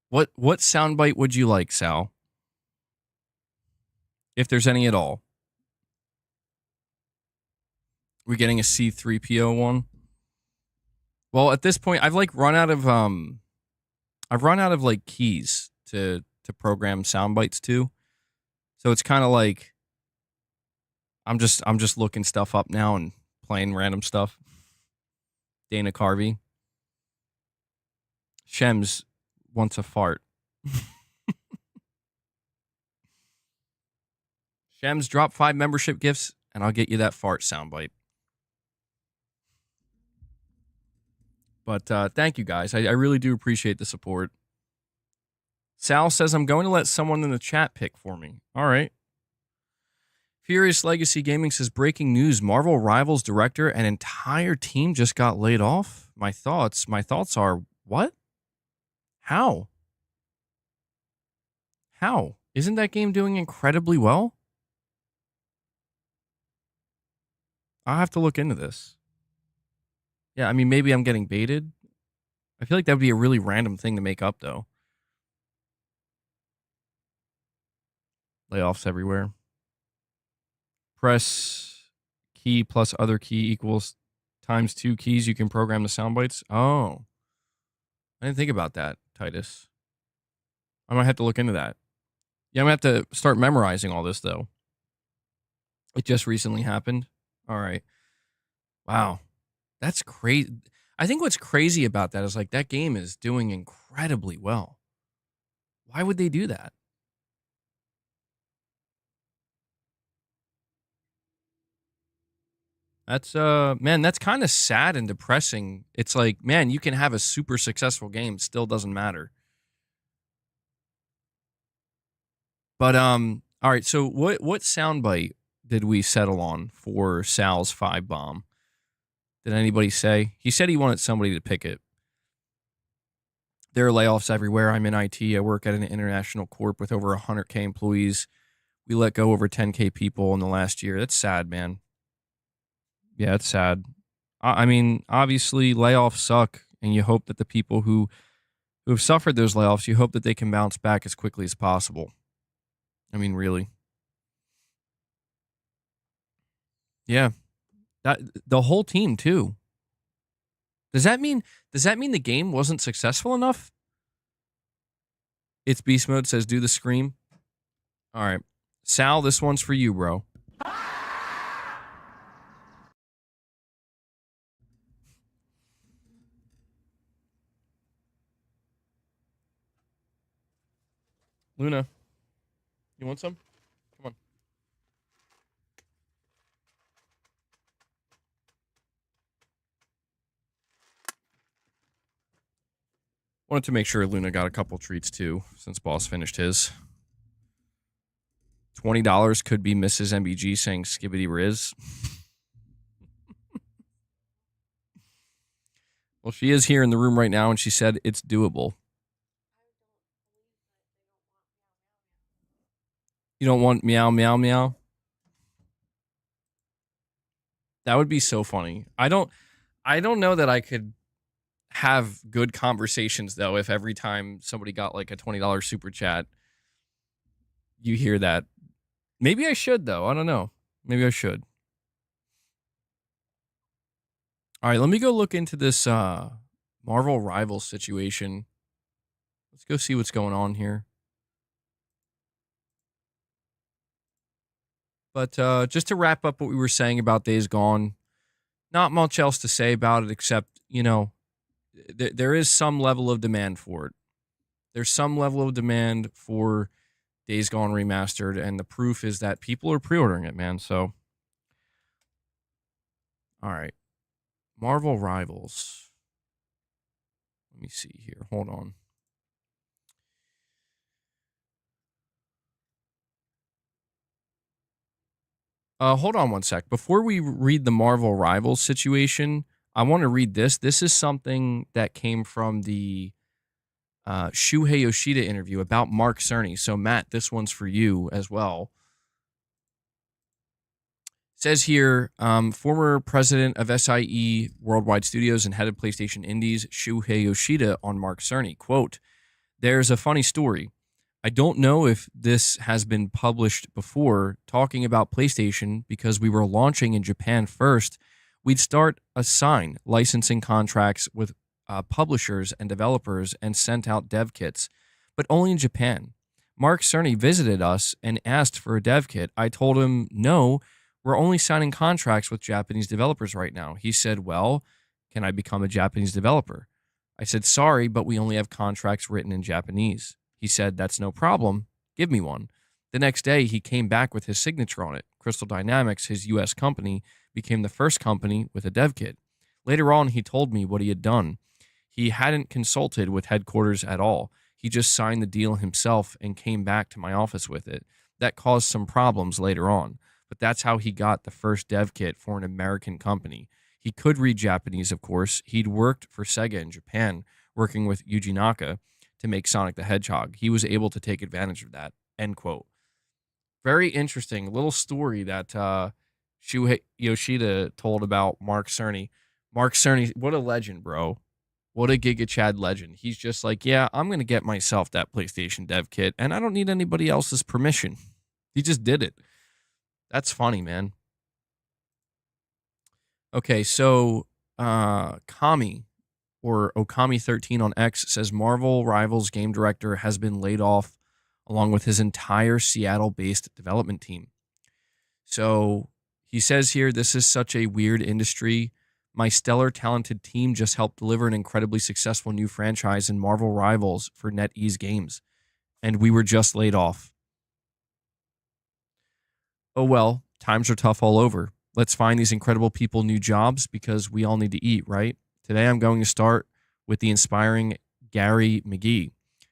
What soundbite would you like, Sal? If there's any at all. We're getting a C3PO one. Well, at this point, I've like run out of like keys to program sound bites to. So it's kind of like I'm just looking stuff up now and playing random stuff. Dana Carvey. Shems wants a fart. Shems, drop 5 membership gifts and I'll get you that fart soundbite. But thank you guys. I really do appreciate the support. Sal says, I'm going to let someone in the chat pick for me. All right. Furious Legacy Gaming says, breaking news. Marvel Rivals director and entire team just got laid off. My thoughts are, what? How? Isn't that game doing incredibly well? I'll have to look into this. Yeah, I mean, maybe I'm getting baited. I feel like that would be a really random thing to make up, though. Layoffs everywhere. Press key plus other key equals times 2 keys. You can program the sound bites. Oh. I didn't think about that, Titus. I might have to look into that. Yeah, I'm going to have to start memorizing all this, though. It just recently happened. All right. Wow. That's crazy. I think what's crazy about that is like that game is doing incredibly well. Why would they do that? That's man, that's kind of sad and depressing. It's like, man, you can have a super successful game, still doesn't matter. But all right, so what soundbite did we settle on for Sal's 5 bomb? Did anybody say? He said he wanted somebody to pick it. There are layoffs everywhere. I'm in IT. I work at an international corp with over 100K employees. We let go over 10K people in the last year. That's sad, man. Yeah, it's sad. I mean, obviously, layoffs suck, and you hope that the people who have suffered those layoffs, you hope that they can bounce back as quickly as possible. I mean, really. Yeah. That the whole team too. Does that mean the game wasn't successful enough? It's beast mode says do the scream. All right. Sal, this one's for you, bro. Luna, you want some? Come on. Wanted to make sure Luna got a couple treats too, since Boss finished his. $20 could be Mrs. MBG saying skibbity riz. Well, she is here in the room right now, and she said it's doable. You don't want meow, meow, meow? That would be so funny. I don't know that I could have good conversations, though, if every time somebody got like a $20 super chat, you hear that. Maybe I should, though. I don't know. Maybe I should. All right, let me go look into this Marvel Rivals situation. Let's go see what's going on here. But just to wrap up what we were saying about Days Gone, not much else to say about it except, you know, there is some level of demand for it. There's some level of demand for Days Gone Remastered, and the proof is that people are pre-ordering it, man. So, all right. Marvel Rivals. Let me see here. Hold on. Hold on one sec. Before we read the Marvel Rivals situation, I want to read this. This is something that came from the Shuhei Yoshida interview about Mark Cerny. So, Matt, this one's for you as well. It says here, former president of SIE Worldwide Studios and head of PlayStation Indies, Shuhei Yoshida, on Mark Cerny. Quote, there's a funny story. I don't know if this has been published before, talking about PlayStation, because we were launching in Japan first. We'd start a sign licensing contracts with publishers and developers and sent out dev kits, but only in Japan. Mark Cerny visited us and asked for a dev kit. I told him, no, we're only signing contracts with Japanese developers right now. He said, well, can I become a Japanese developer? I said, sorry, but we only have contracts written in Japanese. He said, that's no problem. Give me one. The next day, he came back with his signature on it. Crystal Dynamics, his US company, became the first company with a dev kit. Later on, he told me what he had done. He hadn't consulted with headquarters at all. He just signed the deal himself and came back to my office with it. That caused some problems later on, but that's how he got the first dev kit for an American company. He could read Japanese, of course. He'd worked for Sega in Japan, working with Yuji Naka to make Sonic the Hedgehog. He was able to take advantage of that, end quote. Very interesting little story that Shuhei Yoshida told about Mark Cerny. Mark Cerny, what a legend, bro. What a Giga Chad legend. He's just like, yeah, I'm going to get myself that PlayStation dev kit, and I don't need anybody else's permission. He just did it. That's funny, man. Okay, so Kami, or Okami13 on X, says Marvel Rivals game director has been laid off along with his entire Seattle-based development team. So he says here, this is such a weird industry. My stellar, talented team just helped deliver an incredibly successful new franchise in Marvel Rivals for NetEase Games, and we were just laid off. Oh well, times are tough all over. Let's find these incredible people new jobs because we all need to eat, right? Today I'm going to start with the inspiring Gary McGee.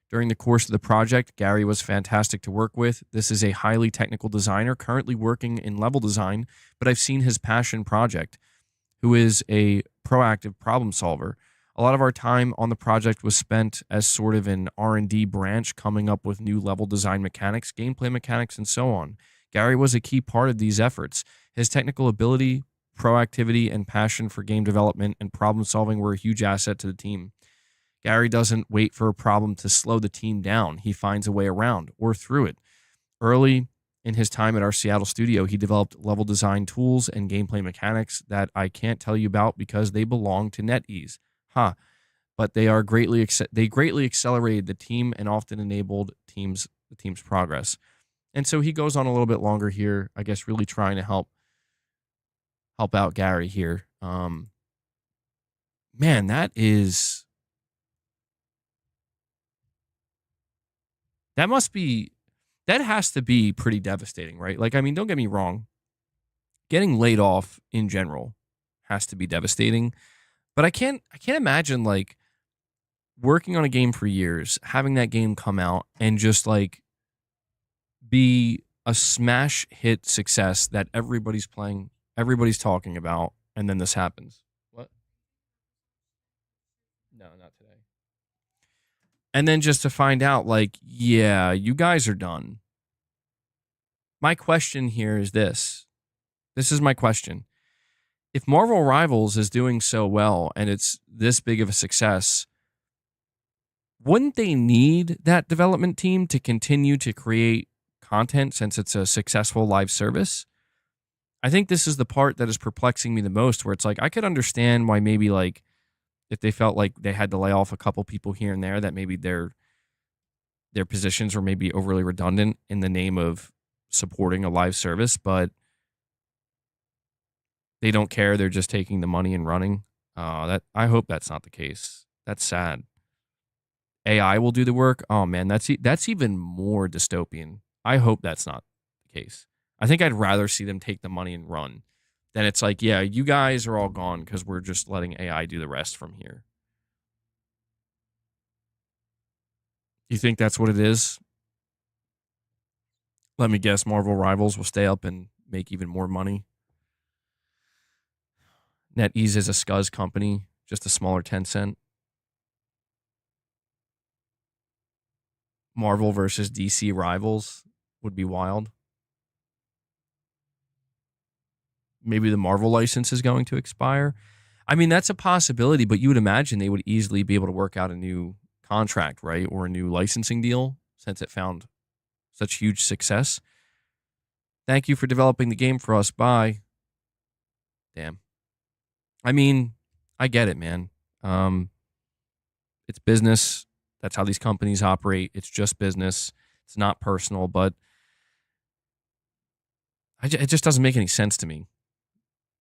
During the course of the project, Gary was fantastic to work with. This is a highly technical designer currently working in level design, but I've seen his passion project, who is a proactive problem solver. A lot of our time on the project was spent as sort of an R&D branch, coming up with new level design mechanics, gameplay mechanics, and so on. Gary was a key part of these efforts. His technical ability, proactivity, and passion for game development and problem solving were a huge asset to the team. Gary doesn't wait for a problem to slow the team down. He finds a way around or through it. Early in his time at our Seattle studio, he developed level design tools and gameplay mechanics that I can't tell you about because they belong to NetEase. But they greatly accelerated the team and often enabled the team's progress. And so he goes on a little bit longer here, I guess, really trying to help out Gary here. Man, that has to be pretty devastating, right? Like, I mean, don't get me wrong. Getting laid off in general has to be devastating, but I can't imagine like working on a game for years, having that game come out and just like be a smash hit success that everybody's playing, everybody's talking about, and then this happens. What? No, not today. And then just to find out, like, yeah, you guys are done. My question here is this. This is my question. If Marvel Rivals is doing so well and it's this big of a success, wouldn't they need that development team to continue to create content since it's a successful live service? I think this is the part that is perplexing me the most, where it's like, I could understand why maybe like if they felt like they had to lay off a couple people here and there, that maybe their positions were maybe overly redundant in the name of supporting a live service, but they don't care. They're just taking the money and running. I hope that's not the case. That's sad. AI will do the work. Oh man, that's even more dystopian. I hope that's not the case. I think I'd rather see them take the money and run than it's like, yeah, you guys are all gone because we're just letting AI do the rest from here. You think that's what it is? Let me guess, Marvel Rivals will stay up and make even more money. NetEase is a scuzz company, just a smaller Tencent. Marvel versus DC Rivals would be wild. Maybe the Marvel license is going to expire. I mean, that's a possibility, but you would imagine they would easily be able to work out a new contract, right? Or a new licensing deal since it found such huge success. Thank you for developing the game for us. Bye. Damn. I mean, I get it, man. It's business. That's how these companies operate. It's just business. It's not personal, but it just doesn't make any sense to me.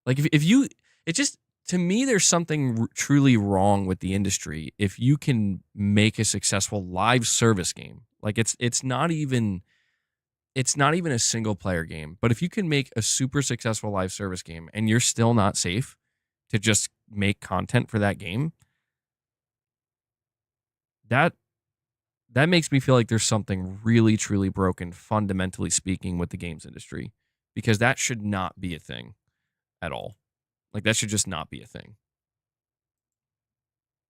Like if you, it just, to me, there's something truly wrong with the industry if you can make a successful live service game. Like it's not even a single player game, but if you can make a super successful live service game and you're still not safe to just make content for that game, that makes me feel like there's something really truly broken, fundamentally speaking, with the games industry, because that should not be a thing at all. Like, that should just not be a thing.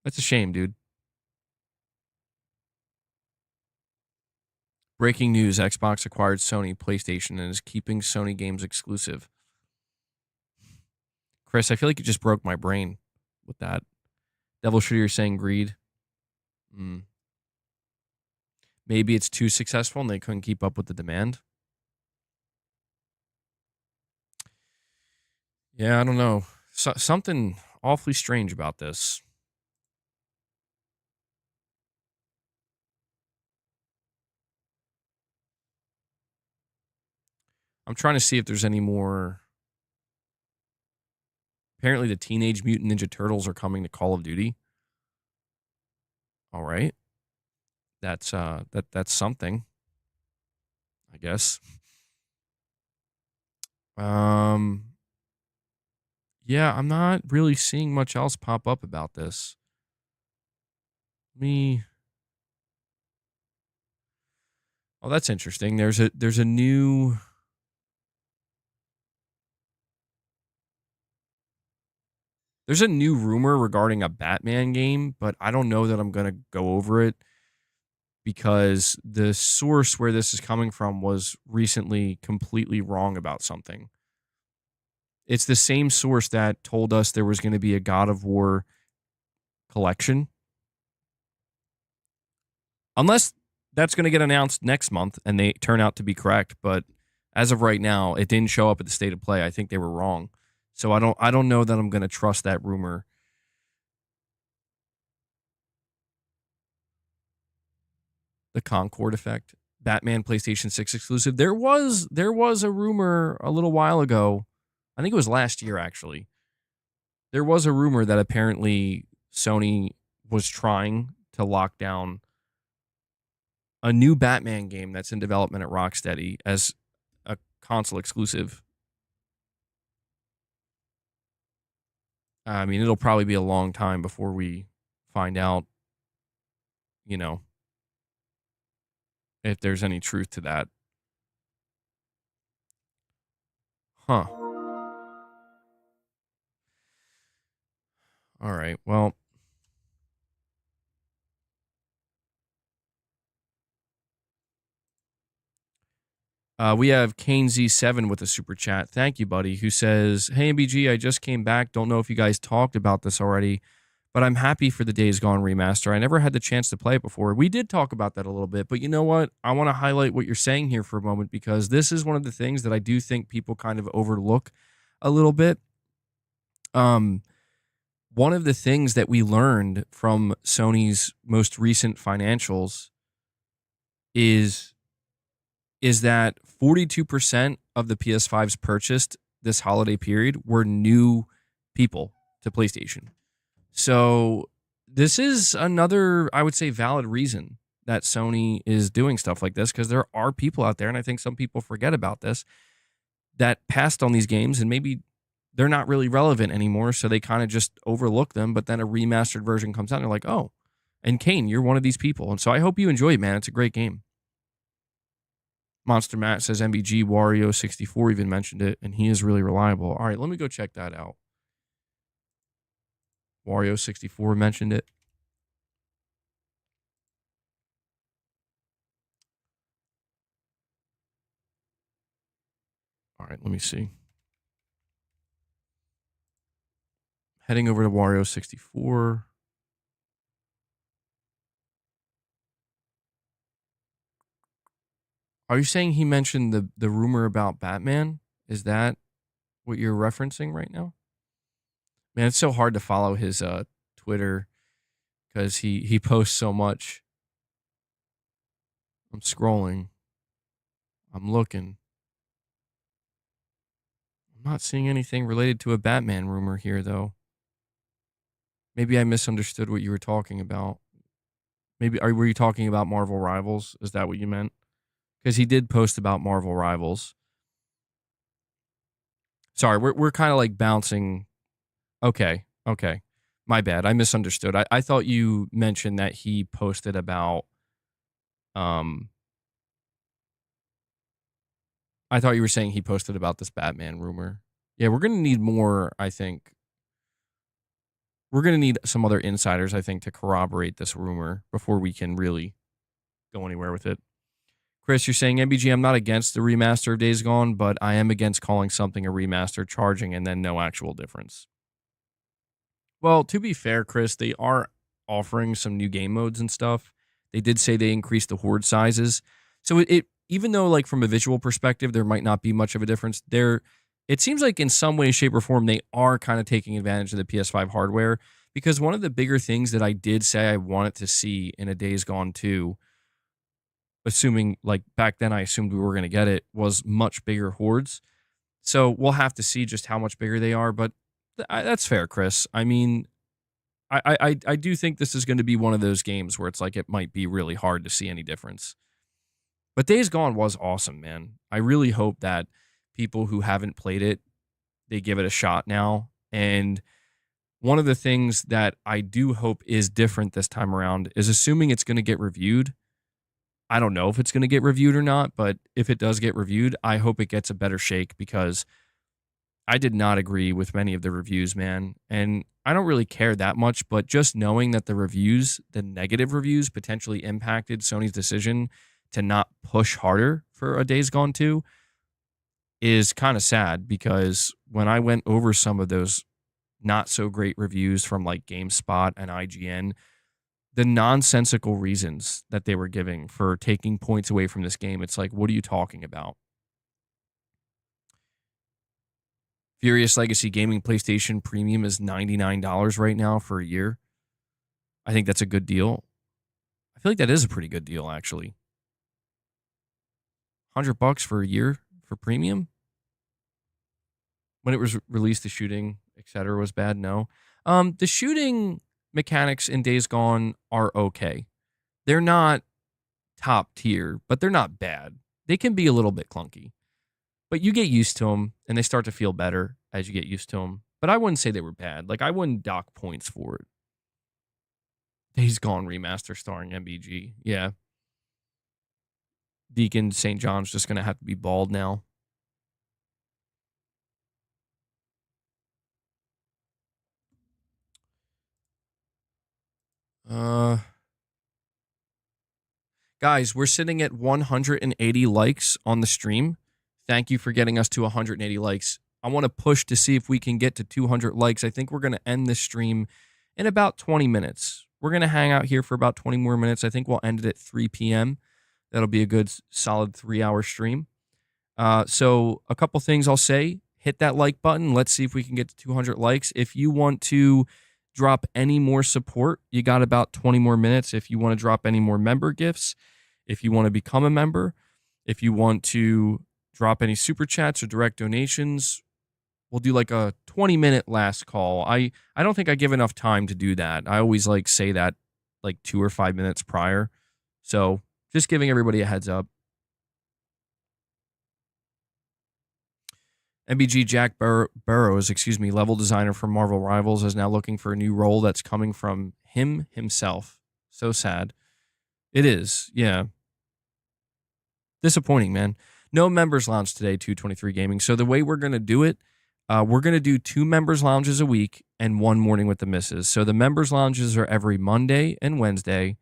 That's a shame, dude. Breaking news: Xbox acquired Sony PlayStation and is keeping Sony games exclusive. Chris, I feel like you just broke my brain with that. Devil Shooter, you're saying greed. Maybe it's too successful and they couldn't keep up with the demand. Yeah, I don't know. Something awfully strange about this. I'm trying to see if there's any more. Apparently, the Teenage Mutant Ninja Turtles are coming to Call of Duty. All right. That's something, I guess. Yeah, I'm not really seeing much else pop up about this. Oh, that's interesting. There's a new rumor regarding a Batman game, but I don't know that I'm going to go over it because the source where this is coming from was recently completely wrong about something. It's the same source that told us there was going to be a God of War collection. Unless that's going to get announced next month and they turn out to be correct, but as of right now, it didn't show up at the State of Play. I think they were wrong. So I don't know that I'm going to trust that rumor. The Concord effect, Batman PlayStation 6 exclusive. There was a rumor a little while ago. I think it was last year, actually. There was a rumor that apparently Sony was trying to lock down a new Batman game that's in development at Rocksteady as a console exclusive. I mean, it'll probably be a long time before we find out, if there's any truth to that. Huh. All right. Well, we have Kane Z7 with a super chat. Thank you, buddy, who says, "Hey, MBG, I just came back. Don't know if you guys talked about this already, but I'm happy for the Days Gone remaster. I never had the chance to play it before." We did talk about that a little bit, but you know what? I want to highlight what you're saying here for a moment because this is one of the things that I do think people kind of overlook a little bit. One of the things that we learned from Sony's most recent financials is that 42% of the PS5s purchased this holiday period were new people to PlayStation. So this is another, I would say, valid reason that Sony is doing stuff like this, because there are people out there, and I think some people forget about this, that passed on these games and maybe they're not really relevant anymore, so they kind of just overlook them, but then a remastered version comes out and they're like, oh, and Kane, you're one of these people. And so I hope you enjoy it, man. It's a great game. Monster Matt says MBG Wario 64 even mentioned it, and he is really reliable. All right, let me go check that out. Wario 64 mentioned it. All right, let me see. Heading over to Wario 64. Are you saying he mentioned the rumor about Batman? Is that what you're referencing right now? Man, it's so hard to follow his Twitter because he posts so much. I'm scrolling. I'm looking. I'm not seeing anything related to a Batman rumor here, though. Maybe I misunderstood what you were talking about. Maybe were you talking about Marvel Rivals? Is that what you meant? Because he did post about Marvel Rivals. Sorry, we're kind of like bouncing. Okay. My bad. I misunderstood. I thought you mentioned that he posted about I thought you were saying he posted about this Batman rumor. Yeah, we're gonna need more, I think. We're gonna need some other insiders, I think, to corroborate this rumor before we can really go anywhere with it. Chris, you're saying, MBG, I'm not against the remaster of Days Gone, but I am against calling something a remaster, charging, and then no actual difference. Well, to be fair, Chris, they are offering some new game modes and stuff. They did say they increased the horde sizes. So it even though, like, from a visual perspective, there might not be much of a difference, it seems like in some way, shape, or form, they are kind of taking advantage of the PS5 hardware, because one of the bigger things that I did say I wanted to see in a Days Gone 2, assuming, like, back then I assumed we were going to get it, was much bigger hordes. So we'll have to see just how much bigger they are, but that's fair, Chris. I mean, I do think this is going to be one of those games where it's like it might be really hard to see any difference. But Days Gone was awesome, man. I really hope that people who haven't played it, they give it a shot now. And one of the things that I do hope is different this time around is, assuming it's going to get reviewed. I don't know if it's going to get reviewed or not, but if it does get reviewed, I hope it gets a better shake, because I did not agree with many of the reviews, man. And I don't really care that much, but just knowing that the reviews, the negative reviews, potentially impacted Sony's decision to not push harder for a Days Gone 2 is kind of sad, because when I went over some of those not so great reviews from like GameSpot and IGN, the nonsensical reasons that they were giving for taking points away from this game, it's like, what are you talking about? Furious Legacy Gaming PlayStation Premium is $99 right now for a year. I think that's a good deal. I feel like that is a pretty good deal, actually. $100 for a year for premium? When it was released, the shooting, etc., was bad? No. The shooting mechanics in Days Gone are okay. They're not top tier, but they're not bad. They can be a little bit clunky, but you get used to them, and they start to feel better as you get used to them. But I wouldn't say they were bad. Like, I wouldn't dock points for it. Days Gone remaster starring MBG. Yeah. Deacon St. John's just going to have to be bald now. Guys, we're sitting at 180 likes on the stream. Thank you for getting us to 180 likes. I want to push to see if we can get to 200 likes. I think we're going to end this stream in about 20 minutes. We're going to hang out here for about 20 more minutes. I think we'll end it at 3 p.m. That'll be a good, solid 3-hour stream. So a couple things I'll say. Hit that like button. Let's see if we can get to 200 likes. If you want to drop any more support, you got about 20 more minutes. If you want to drop any more member gifts, if you want to become a member, if you want to drop any super chats or direct donations, we'll do like a 20-minute last call. I don't think I give enough time to do that. I always like say that like 2 or 5 minutes prior. So just giving everybody a heads up. MBG Jack Burrows, level designer for Marvel Rivals, is now looking for a new role that's coming from him himself. So sad. It is, yeah. Disappointing, man. No members lounge today, 223 Gaming. So the way we're going to do it, we're going to do 2 members lounges a week and 1 morning with the misses. So the members lounges are every Monday and Wednesday,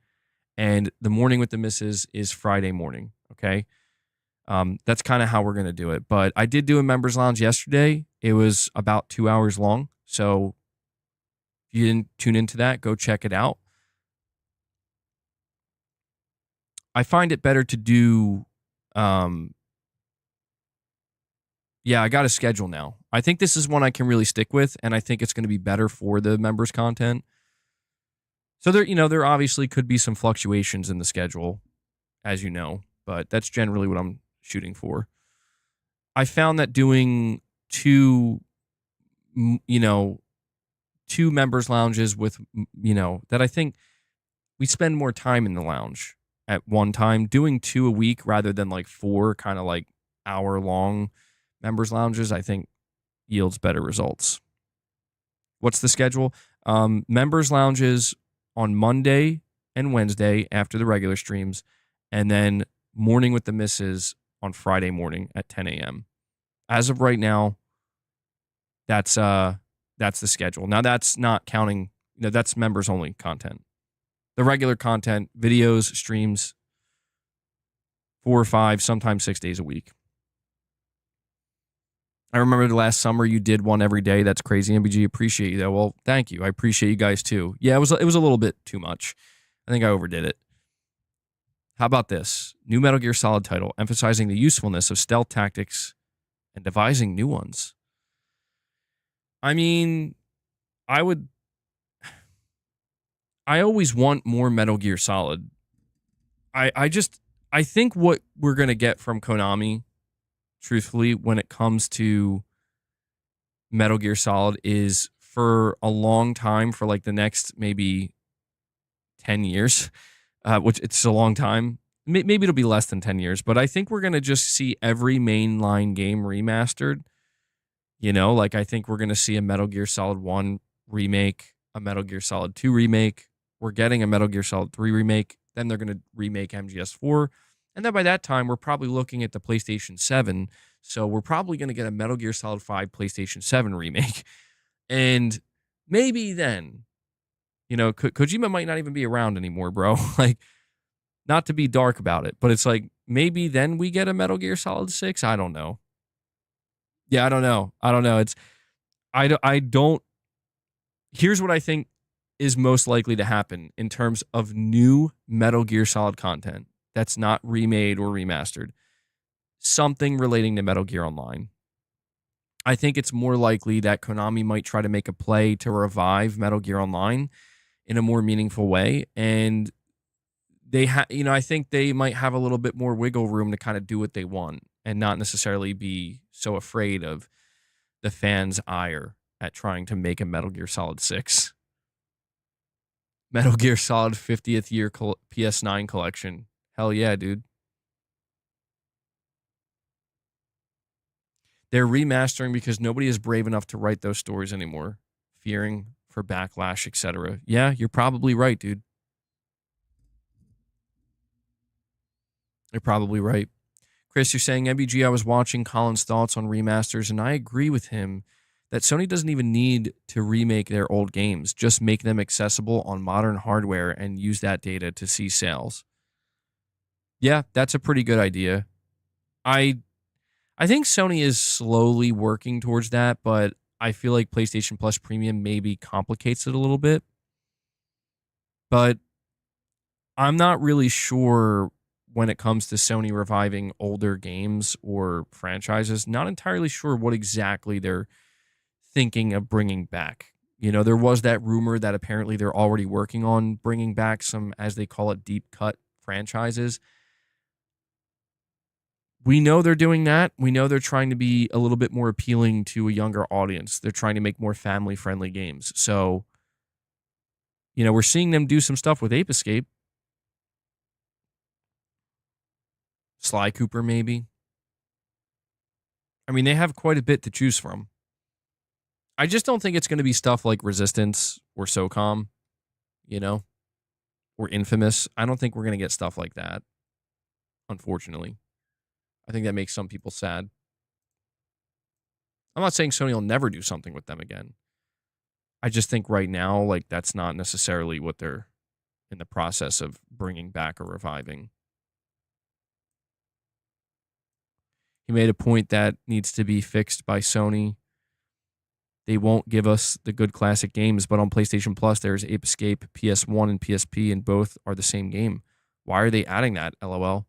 and the morning with the misses is Friday morning, okay? That's kind of how we're going to do it. But I did do a members lounge yesterday. It was about 2 hours long. So if you didn't tune into that, go check it out. I find it better to do, I got a schedule now. I think this is one I can really stick with, and I think it's going to be better for the members content. So there obviously could be some fluctuations in the schedule. as you know, but that's generally what I'm shooting for. I found that doing two members lounges with, that I think we spend more time in the lounge at one time. Doing 2 a week rather than like 4 kind of like hour long members lounges, I think yields better results. What's the schedule? Members lounges on Monday and Wednesday after the regular streams, and then Morning with the Misses on Friday morning at 10 a.m. As of right now, that's the schedule. Now that's not counting, that's members only content. The regular content, videos, streams, 4 or 5, sometimes 6 days a week. I remember the last summer you did one every day. That's crazy. MBG, appreciate you though. Well, thank you. I appreciate you guys too. Yeah, it was a little bit too much. I think I overdid it. How about this? New Metal Gear Solid title, emphasizing the usefulness of stealth tactics and devising new ones. I mean, I always want more Metal Gear Solid. I think what we're going to get from Konami, truthfully, when it comes to Metal Gear Solid is for a long time, for like the next maybe 10 years, which it's a long time. Maybe it'll be less than 10 years, but I think we're going to just see every mainline game remastered. Like I think we're going to see a Metal Gear Solid 1 remake, a Metal Gear Solid 2 remake. We're getting a Metal Gear Solid 3 remake. Then they're going to remake MGS4. And then by that time, we're probably looking at the PlayStation 7. So we're probably going to get a Metal Gear Solid 5 PlayStation 7 remake. And maybe then, Kojima might not even be around anymore, bro. Like, not to be dark about it, but it's like, maybe then we get a Metal Gear Solid 6. I don't know. Yeah, I don't know. Here's what I think is most likely to happen in terms of new Metal Gear Solid content that's not remade or remastered. Something relating to Metal Gear Online. I think it's more likely that Konami might try to make a play to revive Metal Gear Online in a more meaningful way, and I think they might have a little bit more wiggle room to kind of do what they want and not necessarily be so afraid of the fans' ire at trying to make a Metal Gear Solid 6. Metal Gear Solid 50th year PS9 collection. Hell yeah, dude. They're remastering because nobody is brave enough to write those stories anymore, fearing for backlash, etc. Yeah, you're probably right, dude. You're probably right. Chris, you're saying, MBG, I was watching Colin's thoughts on remasters, and I agree with him that Sony doesn't even need to remake their old games. Just make them accessible on modern hardware and use that data to see sales. Yeah, that's a pretty good idea. I think Sony is slowly working towards that, but I feel like PlayStation Plus Premium maybe complicates it a little bit. But I'm not really sure when it comes to Sony reviving older games or franchises. Not entirely sure what exactly they're thinking of bringing back. There was that rumor that apparently they're already working on bringing back some, as they call it, deep cut franchises. We know they're doing that. We know they're trying to be a little bit more appealing to a younger audience. They're trying to make more family-friendly games. So, we're seeing them do some stuff with Ape Escape. Sly Cooper, maybe. I mean, they have quite a bit to choose from. I just don't think it's going to be stuff like Resistance or SOCOM, or Infamous. I don't think we're going to get stuff like that, unfortunately. I think that makes some people sad. I'm not saying Sony will never do something with them again. I just think right now, like, that's not necessarily what they're in the process of bringing back or reviving. He made a point that needs to be fixed by Sony. They won't give us the good classic games, but on PlayStation Plus, there's Ape Escape, PS1, and PSP, and both are the same game. Why are they adding that, LOL?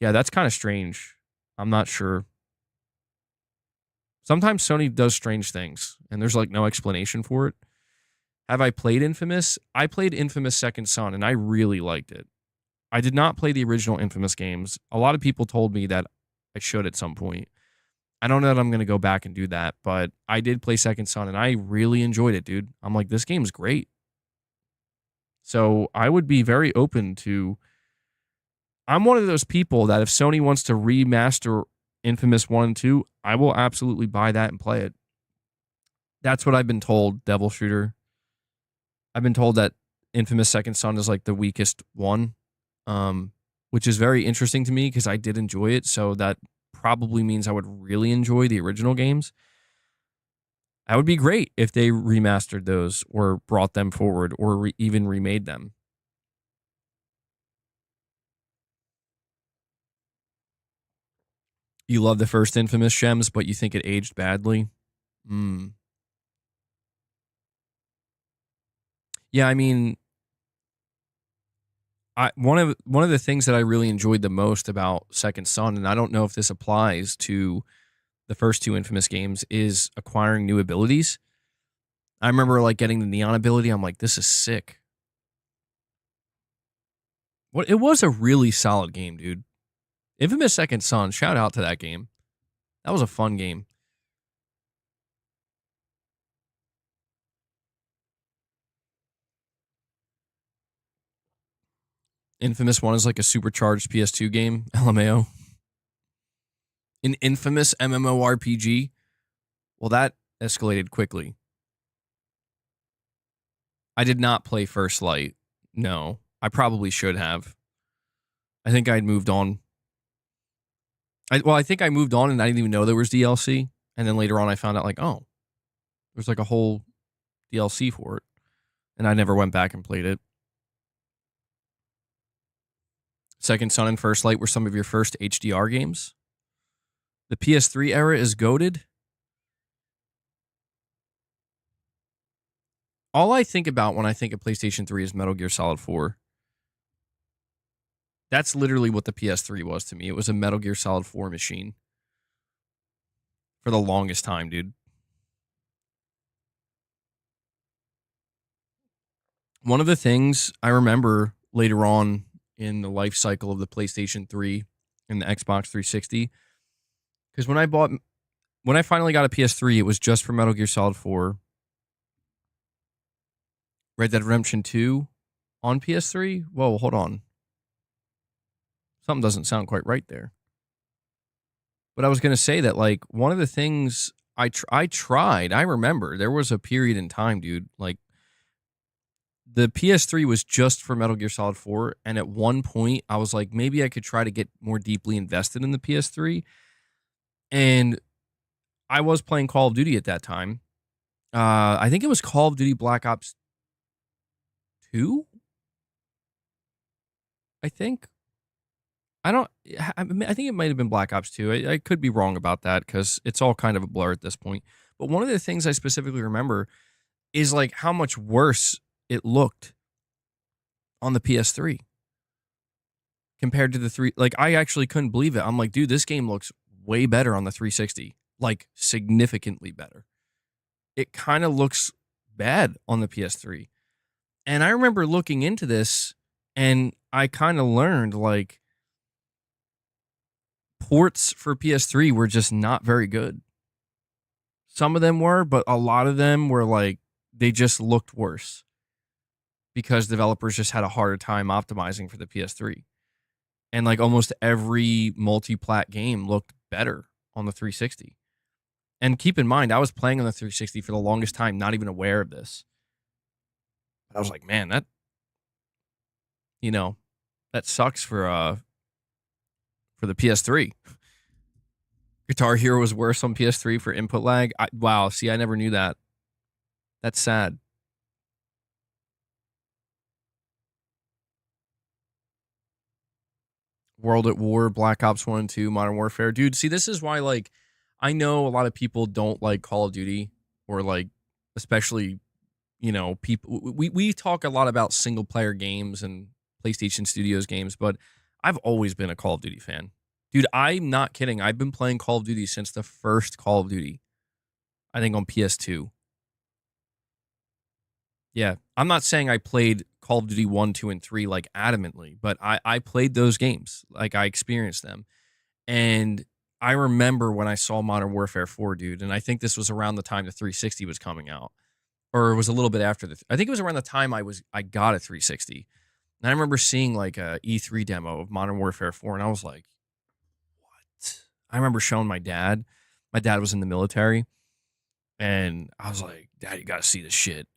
Yeah, that's kind of strange. I'm not sure. Sometimes Sony does strange things, and there's like no explanation for it. Have I played Infamous? I played Infamous Second Son, and I really liked it. I did not play the original Infamous games. A lot of people told me that I should at some point. I don't know that I'm going to go back and do that, but I did play Second Son and I really enjoyed it, dude. I'm like, this game's great. So I would be very open to. I'm one of those people that if Sony wants to remaster Infamous 1 and 2, I will absolutely buy that and play it. That's what I've been told, Devil Shooter. I've been told that Infamous Second Son is like the weakest one, which is very interesting to me because I did enjoy it. So that probably means I would really enjoy the original games. That would be great if they remastered those or brought them forward or even remade them. You love the first Infamous, Shems, but you think it aged badly? Yeah, I mean, one of the things that I really enjoyed the most about Second Son, and I don't know if this applies to the first two Infamous games, is acquiring new abilities. I remember like getting the neon ability. I'm like, this is sick. It was a really solid game, dude. Infamous Second Son, shout out to that game. That was a fun game. Infamous 1 is like a supercharged PS2 game, LMAO. An infamous MMORPG. Well, that escalated quickly. I did not play First Light. No, I probably should have. I think I'd moved on. I think I moved on and I didn't even know there was DLC. And then later on I found out like, oh, there's like a whole DLC for it. And I never went back and played it. Second Son and First Light were some of your first HDR games. The PS3 era is goated. All I think about when I think of PlayStation 3 is Metal Gear Solid 4. That's literally what the PS3 was to me. It was a Metal Gear Solid 4 machine. For the longest time, dude. One of the things I remember later on in the life cycle of the PlayStation 3 and the Xbox 360, because when I finally got a PS3, it was just for Metal Gear Solid 4, Red Dead Redemption 2 on PS3. Whoa, hold on. Something doesn't sound quite right there. But I was going to say that, like, one of the things I tried, I remember there was a period in time, dude, like, the PS3 was just for Metal Gear Solid 4, and at one point, I was like, maybe I could try to get more deeply invested in the PS3, and I was playing Call of Duty at that time. I think it was Call of Duty Black Ops 2? I think. I think it might have been Black Ops 2. I could be wrong about that because it's all kind of a blur at this point. But one of the things I specifically remember is like how much worse it looked on the PS3 compared to the 3. Like, I actually couldn't believe it. I'm like, dude, this game looks way better on the 360. Like, significantly better. It kind of looks bad on the PS3. And I remember looking into this and I kind of learned, like, ports for PS3 were just not very good. Some of them were, but a lot of them were like, they just looked worse because developers just had a harder time optimizing for the PS3. And like almost every multi-plat game looked better on the 360. And keep in mind, I was playing on the 360 for the longest time, not even aware of this. But I was like, man, that sucks for the PS3. Guitar Hero was worse on PS3 for input lag. Wow, see, I never knew that. That's sad. World at War, Black Ops 1 and 2, Modern Warfare. Dude, see, this is why, like, I know a lot of people don't like Call of Duty, or like, especially, people. We talk a lot about single player games and PlayStation Studios games, but I've always been a Call of Duty fan. Dude, I'm not kidding. I've been playing Call of Duty since the first Call of Duty. I think on PS2. Yeah, I'm not saying I played Call of Duty 1, 2, and 3 like adamantly, but I played those games. Like I experienced them. And I remember when I saw Modern Warfare 4, dude, and I think this was around the time the 360 was coming out. Or it was a little bit after I think it was around the time I got a 360. And I remember seeing like a E3 demo of Modern Warfare 4, and I was like, what? I remember showing my dad. My dad was in the military, and I was like, Dad, you gotta see this shit.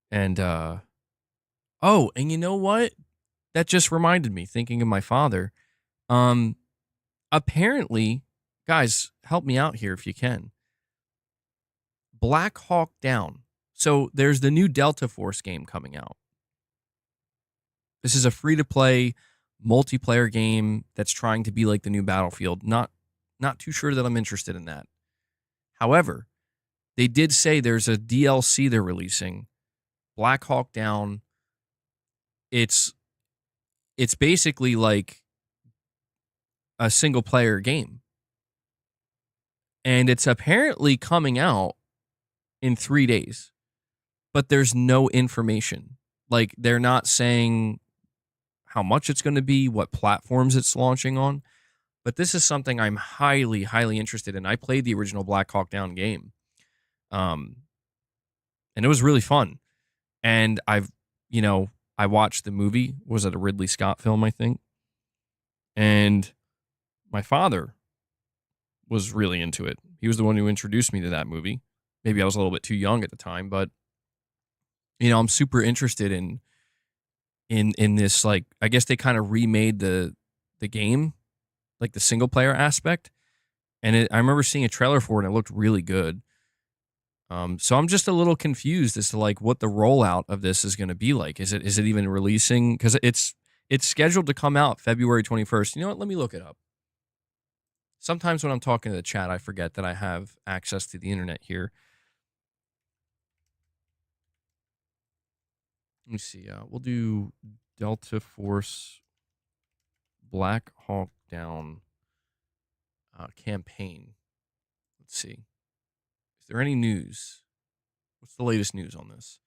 And oh, and you know what? That just reminded me, thinking of my father. Apparently, guys, help me out here if you can. Black Hawk Down. So there's the new Delta Force game coming out. This is a free-to-play multiplayer game that's trying to be like the new Battlefield. Not too sure that I'm interested in that. However, they did say there's a DLC they're releasing, Black Hawk Down. It's basically like a single-player game. And it's apparently coming out in 3 days. But there's no information. Like, they're not saying how much it's going to be, what platforms it's launching on. But this is something I'm highly, highly interested in. I played the original Black Hawk Down game. And it was really fun. And I watched the movie. Was it a Ridley Scott film, I think? And my father was really into it. He was the one who introduced me to that movie. Maybe I was a little bit too young at the time, but I'm super interested in this. Like, I guess they kind of remade the game, like the single player aspect. And I remember seeing a trailer for it, and it looked really good. So I'm just a little confused as to like what the rollout of this is going to be like. Is it even releasing? Because it's scheduled to come out February 21st. You know what? Let me look it up. Sometimes when I'm talking to the chat, I forget that I have access to the internet here. Let me see. We'll do Delta Force Black Hawk Down campaign. Let's see. Is there any news? What's the latest news on this?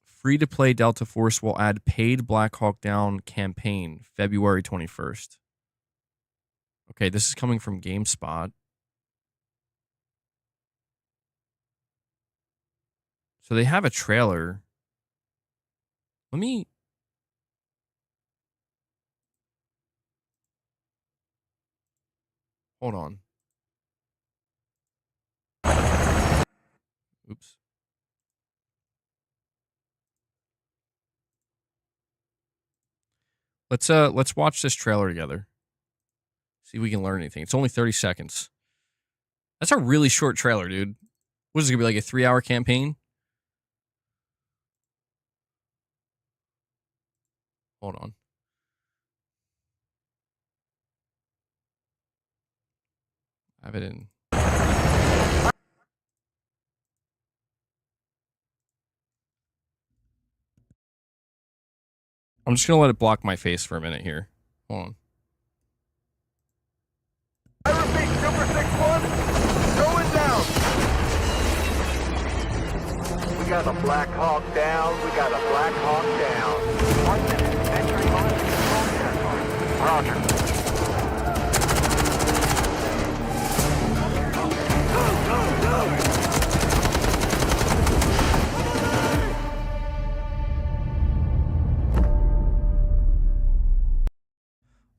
Free-to-play Delta Force will add paid Black Hawk Down campaign February 21st. Okay, this is coming from GameSpot. So they have a trailer. Hold on. Oops. Let's watch this trailer together. See if we can learn anything. It's only 30 seconds. That's a really short trailer, dude. What is it gonna be, like a 3-hour campaign? Hold on. I have it in. I'm just gonna let it block my face for a minute here. Hold on. I repeat, Super 6-1, going down. We got a Black Hawk Down. We got a Black Hawk Down. 1 minute, entry on control territory. Roger. Go, go, go!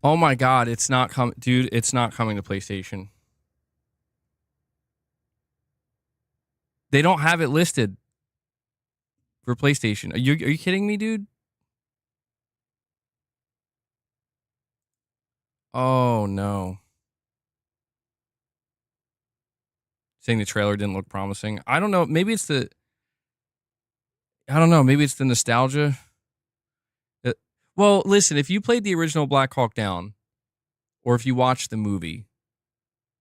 Oh my god, it's not coming, dude. It's not coming to PlayStation. They don't have it listed for PlayStation. Are you kidding me, dude? Oh no. Saying the trailer didn't look promising. I don't know. Maybe it's the nostalgia. Well, listen, if you played the original Black Hawk Down, or if you watched the movie,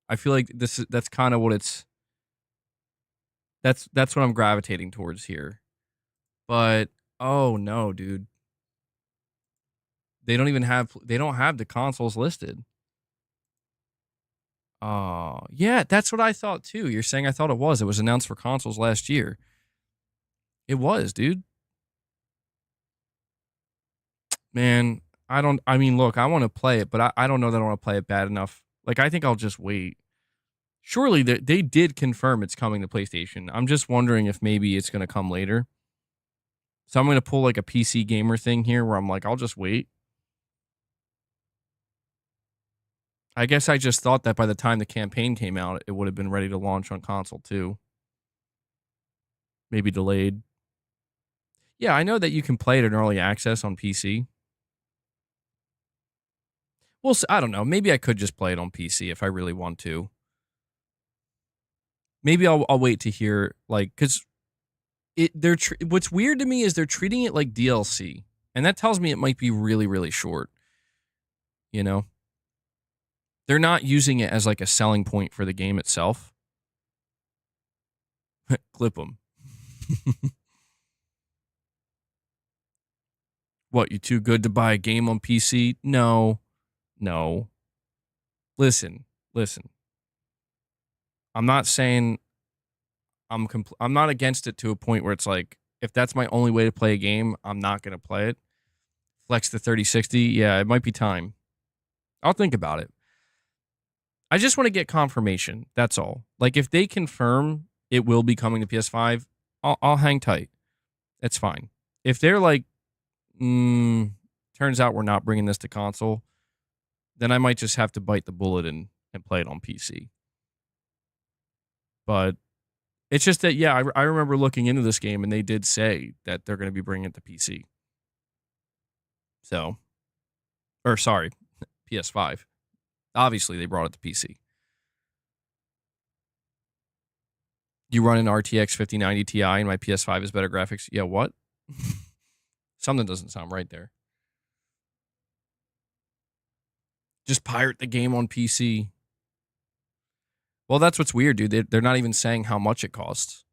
I feel like that's kind of what it's. That's what I'm gravitating towards here. But oh no, dude. They don't have the consoles listed. Yeah, that's what I thought too. You're saying I thought it was. It was announced for consoles last year. It was, dude. Man, I mean, look, I want to play it, but I don't know that I want to play it bad enough. Like, I think I'll just wait. Surely they did confirm it's coming to PlayStation. I'm just wondering if maybe it's going to come later. So I'm going to pull like a PC gamer thing here where I'm like, I'll just wait. I guess I just thought that by the time the campaign came out, it would have been ready to launch on console too. Maybe delayed. Yeah, I know that you can play it in early access on PC. Well, I don't know. Maybe I could just play it on PC if I really want to. Maybe I'll wait to hear, like, because what's weird to me is they're treating it like DLC, and that tells me it might be really, really short. You know, they're not using it as like a selling point for the game itself. Clip them. What, you too good to buy a game on PC? No. Listen. I'm not saying I'm not against it to a point where it's like, if that's my only way to play a game, I'm not going to play it. Flex the 3060, yeah, it might be time. I'll think about it. I just want to get confirmation. That's all. Like, if they confirm it will be coming to PS5, I'll hang tight. It's fine. If they're like, turns out we're not bringing this to console, then I might just have to bite the bullet and play it on PC. But it's just that, yeah, I remember looking into this game and they did say that they're going to be bringing it to PC. So, or sorry, PS5. Obviously, they brought it to PC. You run an RTX 5090 Ti and my PS5 is better graphics. Yeah, what? Something doesn't sound right there. Just pirate the game on PC. Well, that's what's weird, dude. They're not even saying how much it costs.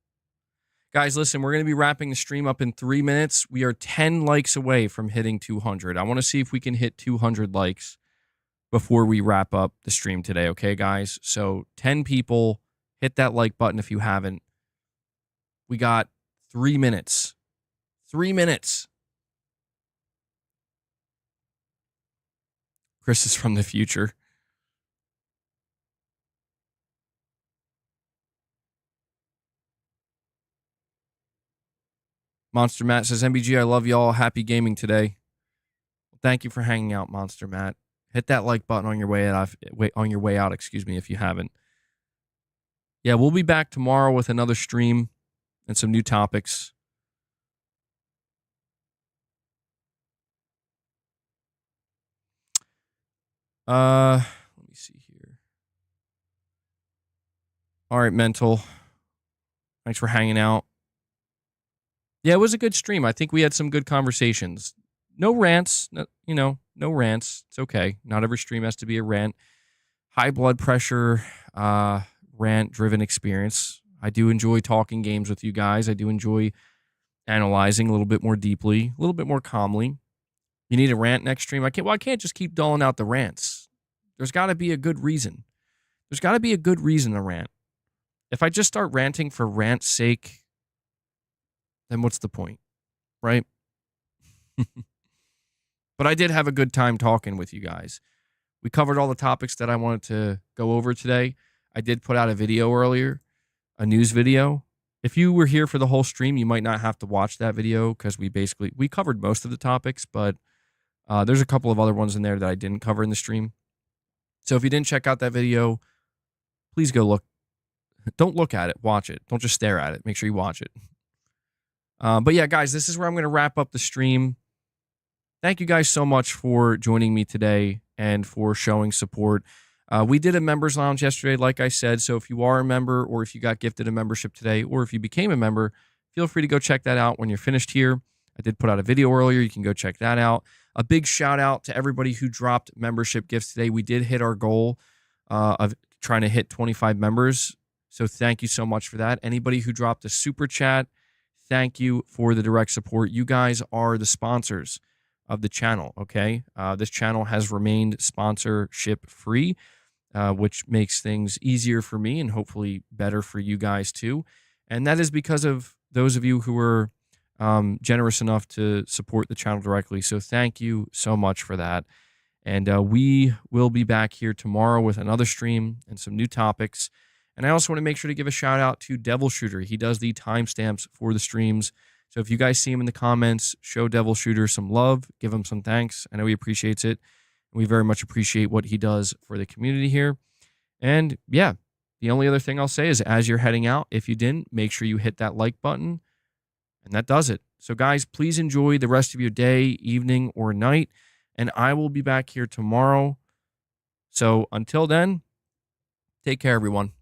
Guys, listen, we're going to be wrapping the stream up in 3 minutes. We are 10 likes away from hitting 200. I want to see if we can hit 200 likes before we wrap up the stream today, okay, guys? So 10 people, hit that like button if you haven't. We got 3 minutes. 3 minutes. Chris is from the future. Monster Matt says, MBG, I love y'all. Happy gaming today. Thank you for hanging out, Monster Matt. Hit that like button on your way out, if you haven't. Yeah, we'll be back tomorrow with another stream and some new topics. Let me see here. All right, Mental. Thanks for hanging out. Yeah, it was a good stream. I think we had some good conversations. No rants, no rants. It's okay. Not every stream has to be a rant. High blood pressure, rant-driven experience. I do enjoy talking games with you guys. I do enjoy analyzing a little bit more deeply, a little bit more calmly. You need a rant next stream? I can't just keep doling out the rants. There's got to be a good reason. There's got to be a good reason to rant. If I just start ranting for rant's sake, then what's the point, right? But I did have a good time talking with you guys. We covered all the topics that I wanted to go over today. I did put out a video earlier, a news video. If you were here for the whole stream, you might not have to watch that video because we covered most of the topics, but there's a couple of other ones in there that I didn't cover in the stream. So if you didn't check out that video, please go look. Don't look at it, watch it. Don't just stare at it. Make sure you watch it. But yeah, guys, this is where I'm going to wrap up the stream. Thank you guys so much for joining me today and for showing support. We did a members lounge yesterday, like I said. So if you are a member or if you got gifted a membership today or if you became a member, feel free to go check that out when you're finished here. I did put out a video earlier. You can go check that out. A big shout out to everybody who dropped membership gifts today. We did hit our goal of trying to hit 25 members. So thank you so much for that. Anybody who dropped a super chat, thank you for the direct support. You guys are the sponsors of the channel, okay? This channel has remained sponsorship free. which makes things easier for me and hopefully better for you guys too. And that is because of those of you who are generous enough to support the channel directly. So thank you so much for that. And we will be back here tomorrow with another stream and some new topics. And I also want to make sure to give a shout out to Devil Shooter. He does the timestamps for the streams. So if you guys see him in the comments, show Devil Shooter some love, give him some thanks. I know he appreciates it. We very much appreciate what he does for the community here. And yeah, the only other thing I'll say is as you're heading out, if you didn't, make sure you hit that like button. And that does it. So guys, please enjoy the rest of your day, evening, or night. And I will be back here tomorrow. So until then, take care, everyone.